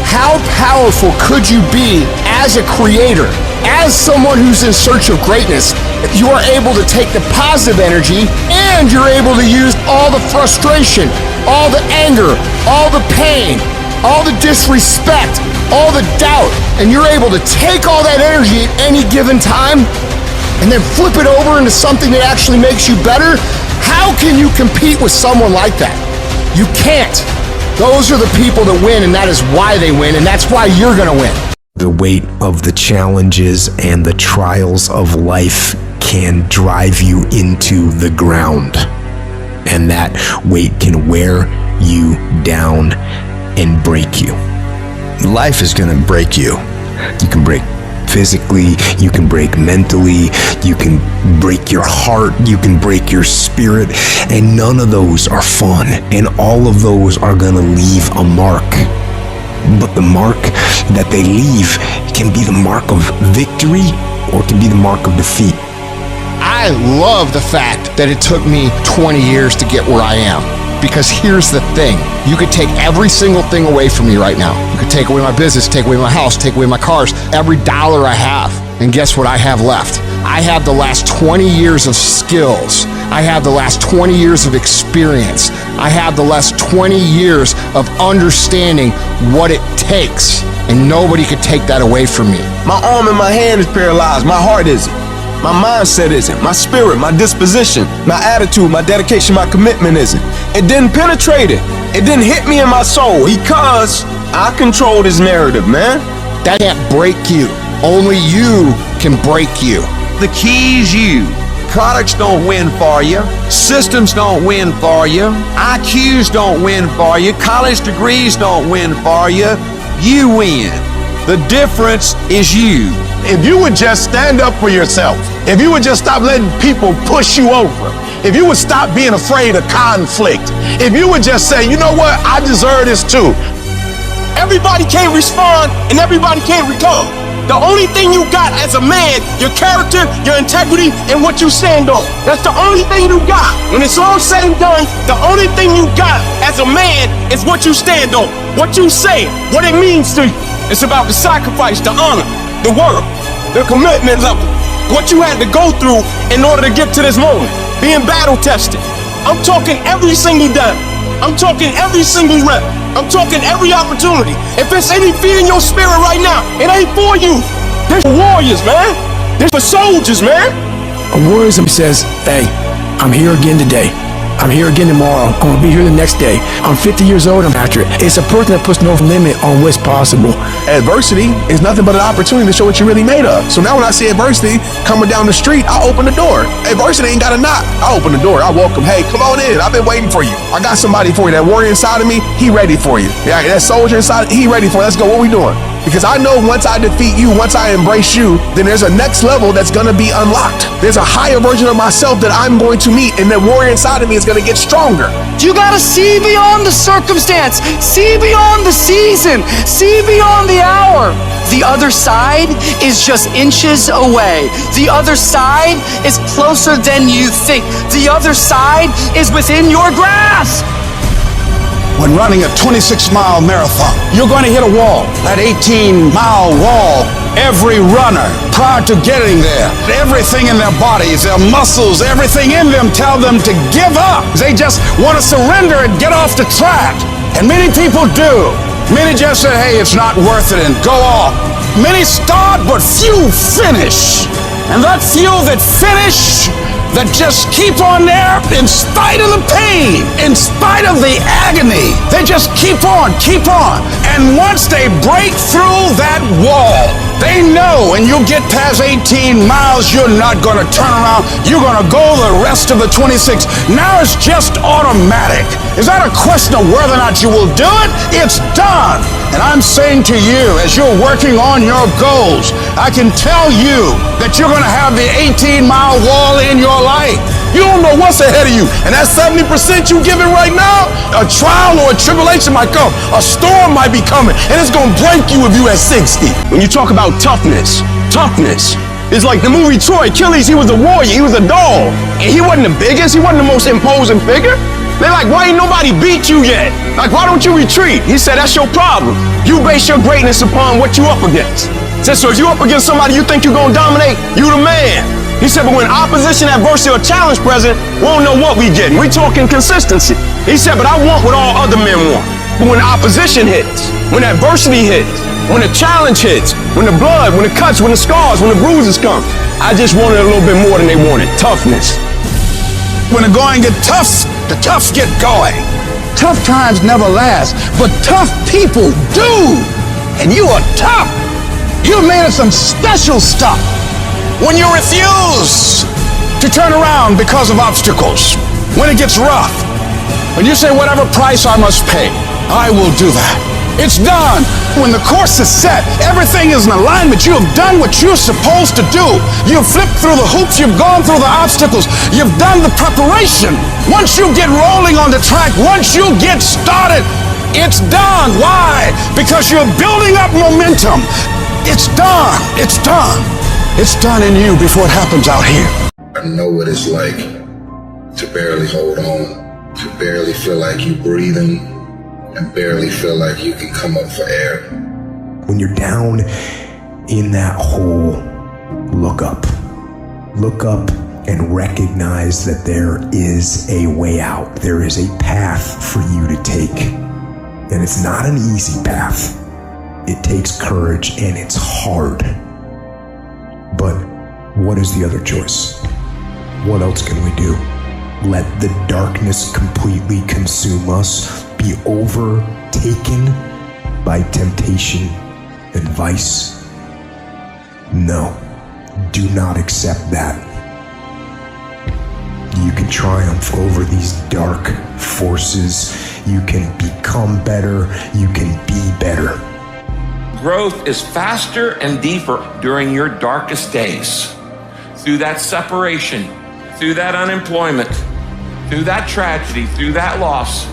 How powerful could you be as a creator, as someone who's in search of greatness, if you are able to take the positive energy and you're able to use all the frustration, all the anger, all the pain, all the disrespect, all the doubt, and you're able to take all that energy at any given time and then flip it over into something that actually makes you better? How can you compete with someone like that? You can't. Those are the people that win, and that is why they win, and that's why you're gonna win. The weight of the challenges and the trials of life can drive you into the ground. And that weight can wear you down and break you. Life is gonna break you. You can break physically, you can break mentally, you can break your heart, you can break your spirit, and none of those are fun, and all of those are gonna leave a mark. But the mark that they leave can be the mark of victory or it can be the mark of defeat. I love the fact that it took me 20 years to get where I am. Because here's the thing, you could take every single thing away from me right now. You could take away my business, take away my house, take away my cars, every dollar I have. And guess what I have left? I have the last 20 years of skills. I have the last 20 years of experience. I have the last 20 years of understanding what it takes. And nobody could take that away from me. My arm and my hand is paralyzed. My heart isn't. My mindset isn't. My spirit, my disposition, my attitude, my dedication, my commitment isn't. It didn't penetrate it. It didn't hit me in my soul because I controlled his narrative, man. That can't break you. Only you can break you. The key is you. Products don't win for you. Systems don't win for you. IQs don't win for you. College degrees don't win for you. You win. The difference is you. If you would just stand up for yourself, if you would just stop letting people push you over, if you would stop being afraid of conflict, if you would just say, you know what, I deserve this too. Everybody can't respond and everybody can't recover. The only thing you got as a man, your character, your integrity, and what you stand on. That's the only thing you got. When it's all said and done, the only thing you got as a man is what you stand on, what you say, what it means to you. It's about the sacrifice, the honor, the work, the commitments of what you had to go through in order to get to this moment. Being battle tested. I'm talking every single day. I'm talking every single rep. I'm talking every opportunity. If it's any fear in your spirit right now, it ain't for you. They're for warriors, man. They're for soldiers, man. A warrior says, hey, I'm here again today. I'm here again tomorrow. I'm gonna be here the next day. I'm 50 years old, I'm after it. It's a person that puts no limit on what's possible. Adversity is nothing but an opportunity to show what you're really made of. So now when I see adversity coming down the street, I open the door. Adversity ain't got a knock. I open the door. I welcome. Hey, come on in. I've been waiting for you. I got somebody for you. That warrior inside of me, he ready for you. Yeah, that soldier inside, he ready for you. Let's go. What we doing? Because I know once I defeat you, once I embrace you, then there's a next level that's gonna be unlocked. There's a higher version of myself that I'm going to meet, and that warrior inside of me is gonna get stronger. You gotta see beyond the circumstance, see beyond the season, see beyond the hour. The other side is just inches away. The other side is closer than you think. The other side is within your grasp. When running a 26-mile marathon, you're going to hit a wall, that 18-mile wall. Every runner, prior to getting there, everything in their bodies, their muscles, everything in them tell them to give up. They just want to surrender and get off the track. And many people do. Many just say, hey, it's not worth it, and go off. Many start, but few finish. And that few that finish, that just keep on there in spite of the pain, in spite of the agony. They just keep on. And once they break through that wall, they know when you get past 18 miles, you're not going to turn around. You're going to go the rest of the 26. Now it's just automatic. Is that a question of whether or not you will do it? It's done. And I'm saying to you, as you're working on your goals, I can tell you that you're going to have the 18-mile wall in your life. You don't know what's ahead of you. And that 70% you giving right now, a trial or a tribulation might come. A storm might be coming, and it's going to break you if you at 60. When you talk about toughness is like the movie Troy. Achilles, he was a warrior, he was a dog. And he wasn't the biggest, he wasn't the most imposing figure. They're like, why ain't nobody beat you yet? Like, why don't you retreat? He said, that's your problem. You base your greatness upon what you up against. He said, so if you up against somebody you think you're gonna dominate, you the man. He said, but when opposition, adversity, or challenge present, we don't know what we getting. We talking consistency. He said, but I want what all other men want. But when opposition hits, when adversity hits, when the challenge hits, when the blood, when the cuts, when the scars, when the bruises come, I just wanted a little bit more than they wanted. Toughness. When the going get tough, the toughs get going. Tough times never last, but tough people do. And you are tough. You're made of some special stuff. When you refuse to turn around because of obstacles, when it gets rough, when you say whatever price I must pay, I will do that. It's done. When the course is set, everything is in alignment. You have done what you're supposed to do. You've flipped through the hoops. You've gone through the obstacles. You've done the preparation. Once you get rolling on the track, once you get started, it's done. Why? Because you're building up momentum. It's done. It's done. It's done in you before it happens out here. I know what it's like to barely hold on, to barely feel like you're breathing, and barely feel like you can come up for air. When you're down in that hole, look up. Look up and recognize that there is a way out. There is a path for you to take. And it's not an easy path. It takes courage and it's hard. But What is the other choice? What else can we do? Let the darkness completely consume us, be overtaken by temptation and vice? No, do not accept that. You can triumph over these dark forces. You can become better. You can be better. Growth is faster and deeper during your darkest days. Through that separation, through that unemployment, through that tragedy, through that loss.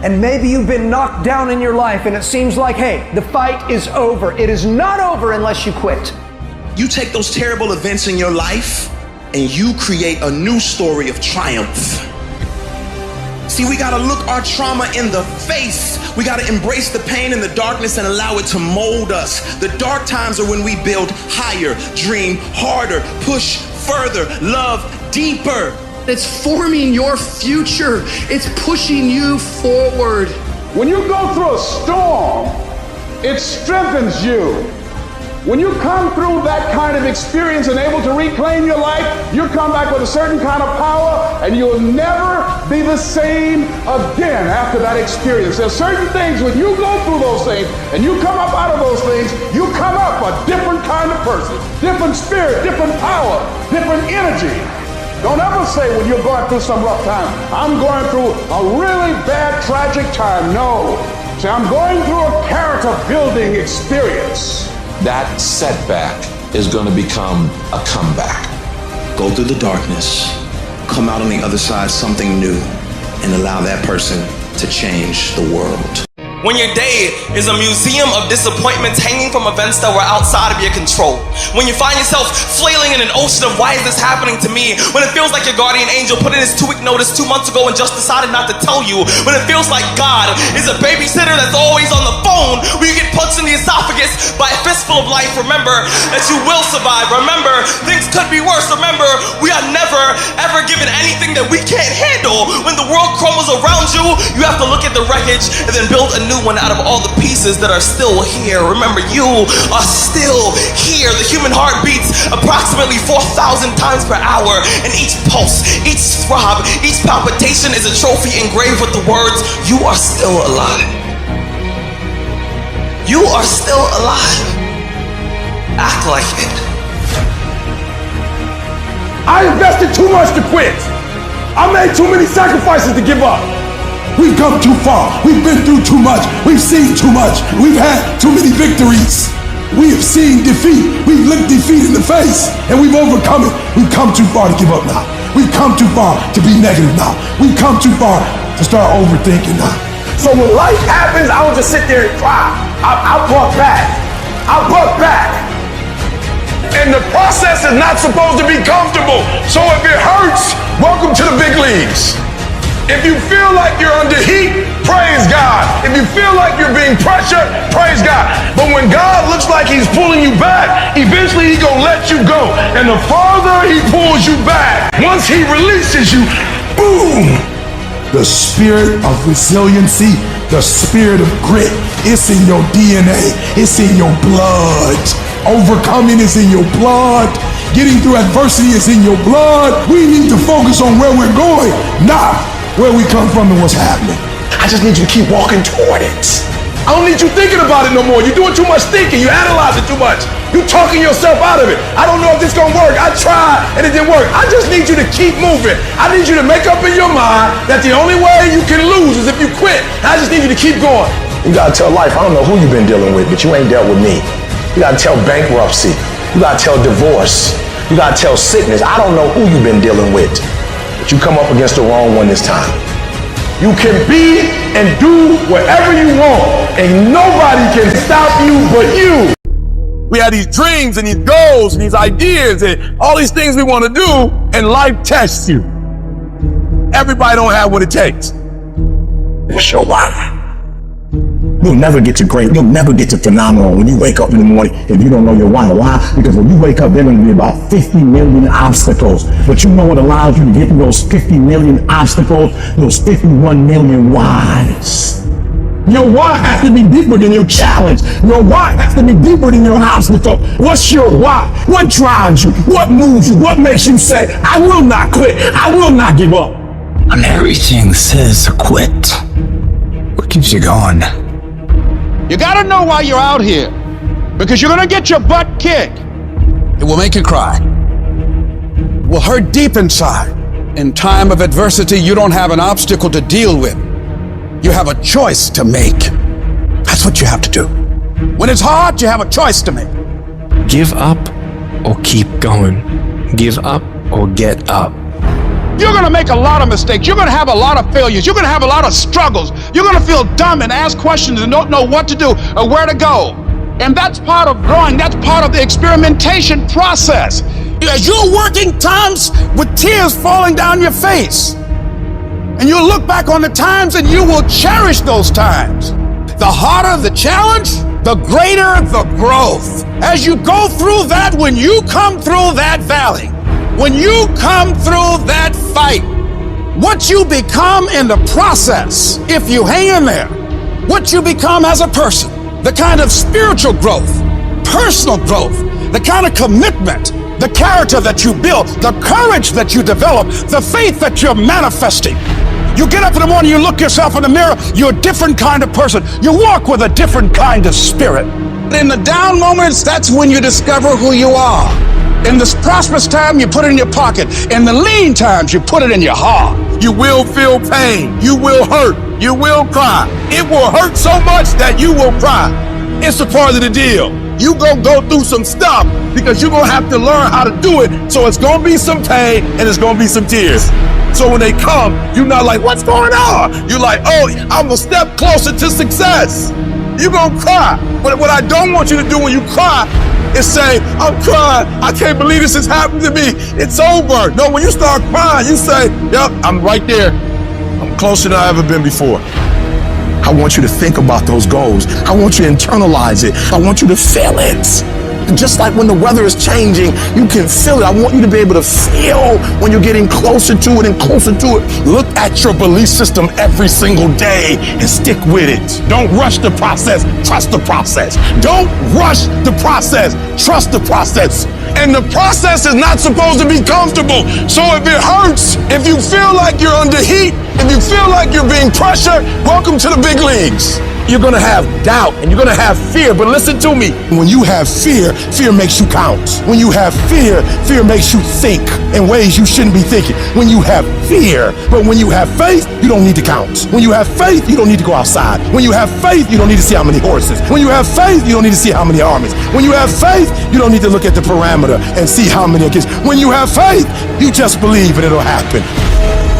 And maybe you've been knocked down in your life and it seems like, hey, the fight is over. It is not over unless you quit. You take those terrible events in your life and you create a new story of triumph. See, we gotta look our trauma in the face. We gotta embrace the pain and the darkness and allow it to mold us. The dark times are when we build higher, dream harder, push further, love deeper. It's forming your future. It's pushing you forward. When you go through a storm, it strengthens you. When you come through that kind of experience and able to reclaim your life, you come back with a certain kind of power and you'll never be the same again after that experience. There's certain things when you go through those things and you come up out of those things, you come up a different kind of person, different spirit, different power, different energy. Don't ever say when you're going through some rough time, I'm going through a really bad, tragic time. No. Say, I'm going through a character building experience. That setback is going to become a comeback. Go through the darkness, come out on the other side something new, and allow that person to change the world. When your day is a museum of disappointments hanging from events that were outside of your control. When you find yourself flailing in an ocean of why is this happening to me? When it feels like your guardian angel put in his 2-week notice 2 months ago and just decided not to tell you. When it feels like God is a babysitter that's always on the phone. When you get punched in the esophagus by a fistful of life, remember that you will survive. Remember, things could be worse. Remember, we are never, ever given anything that we can't handle. When the world crumbles around you, you have to look at the wreckage and then build a new one out of all the pieces that are still here. Remember, you are still here. The human heart beats approximately 4,000 times per hour, and each pulse, each throb, each palpitation is a trophy engraved with the words, you are still alive. You are still alive. Act like it. I invested too much to quit. I made too many sacrifices to give up. We've come too far. We've been through too much. We've seen too much. We've had too many victories. We have seen defeat. We've looked defeat in the face and we've overcome it. We've come too far to give up now. We've come too far to be negative now. We've come too far to start overthinking now. So when life happens, I don't just sit there and cry. I buck back. I buck back. And the process is not supposed to be comfortable. So if it hurts, welcome to the big leagues. If you feel like you're under heat, praise God. If you feel like you're being pressured, praise God. But when God looks like he's pulling you back, eventually he's gonna let you go. And the farther he pulls you back, once he releases you, boom! The spirit of resiliency, the spirit of grit, it's in your DNA, it's in your blood. Overcoming is in your blood. Getting through adversity is in your blood. We need to focus on where we're going, not where we come from and what's happening. I just need you to keep walking toward it. I don't need you thinking about it no more. You're doing too much thinking. You analyze it too much. You're talking yourself out of it. I don't know if this gonna work. I tried and it didn't work. I just need you to keep moving. I need you to make up in your mind that the only way you can lose is if you quit. I just need you to keep going. You gotta tell life, I don't know who you've been dealing with, but you ain't dealt with me. You gotta tell bankruptcy. You gotta tell divorce. You gotta tell sickness. I don't know who you've been dealing with, but you come up against the wrong one this time. You can be and do whatever you want, and nobody can stop you but you. We have these dreams and these goals and these ideas and all these things we want to do, and life tests you. Everybody don't have what it takes. What's your why? You'll never get to great, you'll never get to phenomenal when you wake up in the morning if you don't know your why. Why? Because when you wake up, there are going to be about 50 million obstacles. But you know what allows you to get through those 50 million obstacles? Those 51 million whys. Your why has to be deeper than your challenge. Your why has to be deeper than your obstacle. What's your why? What drives you? What moves you? What makes you say, I will not quit. I will not give up? When everything says to quit, what keeps you going? You gotta know why you're out here. Because you're gonna get your butt kicked. It will make you cry. It will hurt deep inside. In time of adversity, you don't have an obstacle to deal with. You have a choice to make. That's what you have to do. When it's hard, you have a choice to make. Give up or keep going. Give up or get up. You're gonna make a lot of mistakes. You're gonna have a lot of failures. You're gonna have a lot of struggles. You're gonna feel dumb and ask questions and don't know what to do or where to go. And that's part of growing. That's part of the experimentation process. As you're working times with tears falling down your face, and you'll look back on the times and you will cherish those times. The harder the challenge, the greater the growth. As you go through that, when you come through that valley, when you come through that fight, what you become in the process, if you hang in there, what you become as a person, the kind of spiritual growth, personal growth, the kind of commitment, the character that you build, the courage that you develop, the faith that you're manifesting. You get up in the morning, you look yourself in the mirror, you're a different kind of person. You walk with a different kind of spirit. In the down moments, that's when you discover who you are. In the prosperous time, you put it in your pocket. In the lean times, you put it in your heart. You will feel pain. You will hurt. You will cry. It will hurt so much that you will cry. It's a part of the deal. You gonna go through some stuff because you're gonna have to learn how to do it. So it's gonna be some pain and it's gonna be some tears. So when they come, you're not like, what's going on? You're like, oh, I'm a step closer to success. You're gonna cry. But what I don't want you to do when you cry is say, I'm crying. I can't believe this has happened to me. It's over. No, when you start crying, you say, yep, I'm right there. I'm closer than I've ever been before. I want you to think about those goals. I want you to internalize it. I want you to feel it. Just like when the weather is changing, you can feel it. I want you to be able to feel when you're getting closer to it and closer to it. Look at your belief system every single day and stick with it. Don't rush the process. Trust the process. Don't rush the process. Trust the process. And the process is not supposed to be comfortable. So if it hurts, if you feel like you're under heat, if you feel like you're being pressured, welcome to the big leagues. You're gonna have doubt and you're gonna have fear, but listen to me. When you have fear, fear makes you count. When you have fear, fear makes you think in ways you shouldn't be thinking. When you have fear, but when you have faith, you don't need to count. When you have faith, you don't need to go outside. When you have faith, you don't need to see how many horses. When you have faith, you don't need to see how many armies. When you have faith, you don't need to look at the parameter and see how many against. When you have faith, you just believe and it'll happen.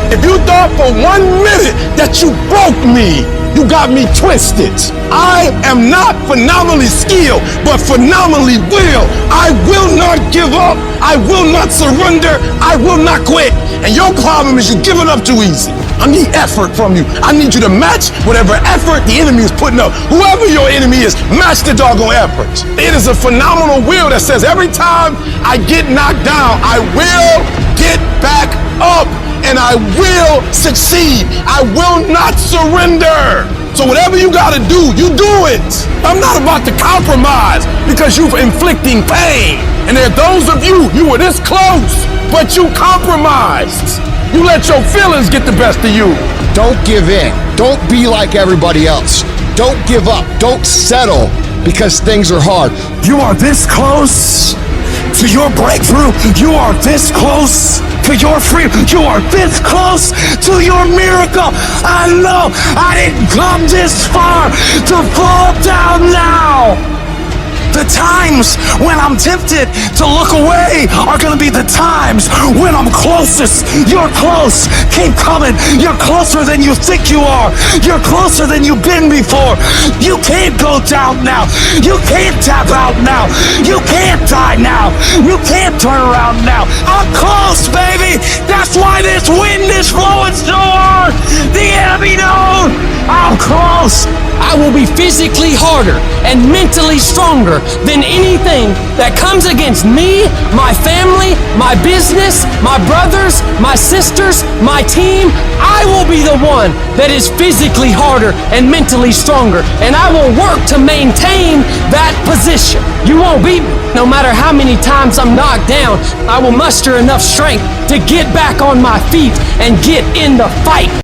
If you thought for 1 minute that you broke me, you got me twisted. I am not phenomenally skilled, but phenomenally will. I will not give up. I will not surrender. I will not quit. And your problem is you're giving up too easy. I need effort from you. I need you to match whatever effort the enemy is putting up. Whoever your enemy is, match the doggone effort. It is a phenomenal will that says every time I get knocked down, I will get back up. And I will succeed. I will not surrender. So whatever you gotta do, you do it. I'm not about to compromise because you're inflicting pain. And there are those of you were this close, but you compromised. You let your feelings get the best of you. Don't give in. Don't be like everybody else. Don't give up. Don't settle because things are hard. You are this close to your breakthrough. You are this close to your freedom. You are this close to your miracle. I know I didn't come this far to fall down now. The times when I'm tempted to look away are gonna be the times when I'm closest. You're close. Keep coming. You're closer than you think you are. You're closer than you've been before. You can't go down now. You can't tap out now. You can't die now. You can't turn around now. I'm close, baby. That's why this wind is blowing so hard. before the enemy knows how close. I will be physically harder and mentally stronger than anything that comes against me, my family, my business, my brothers, my sisters, my team. I will be the one that is physically harder and mentally stronger, and I will work to maintain that position. You won't beat me. No matter how many times I'm knocked down, I will muster enough strength to get back on my feet and get in the fight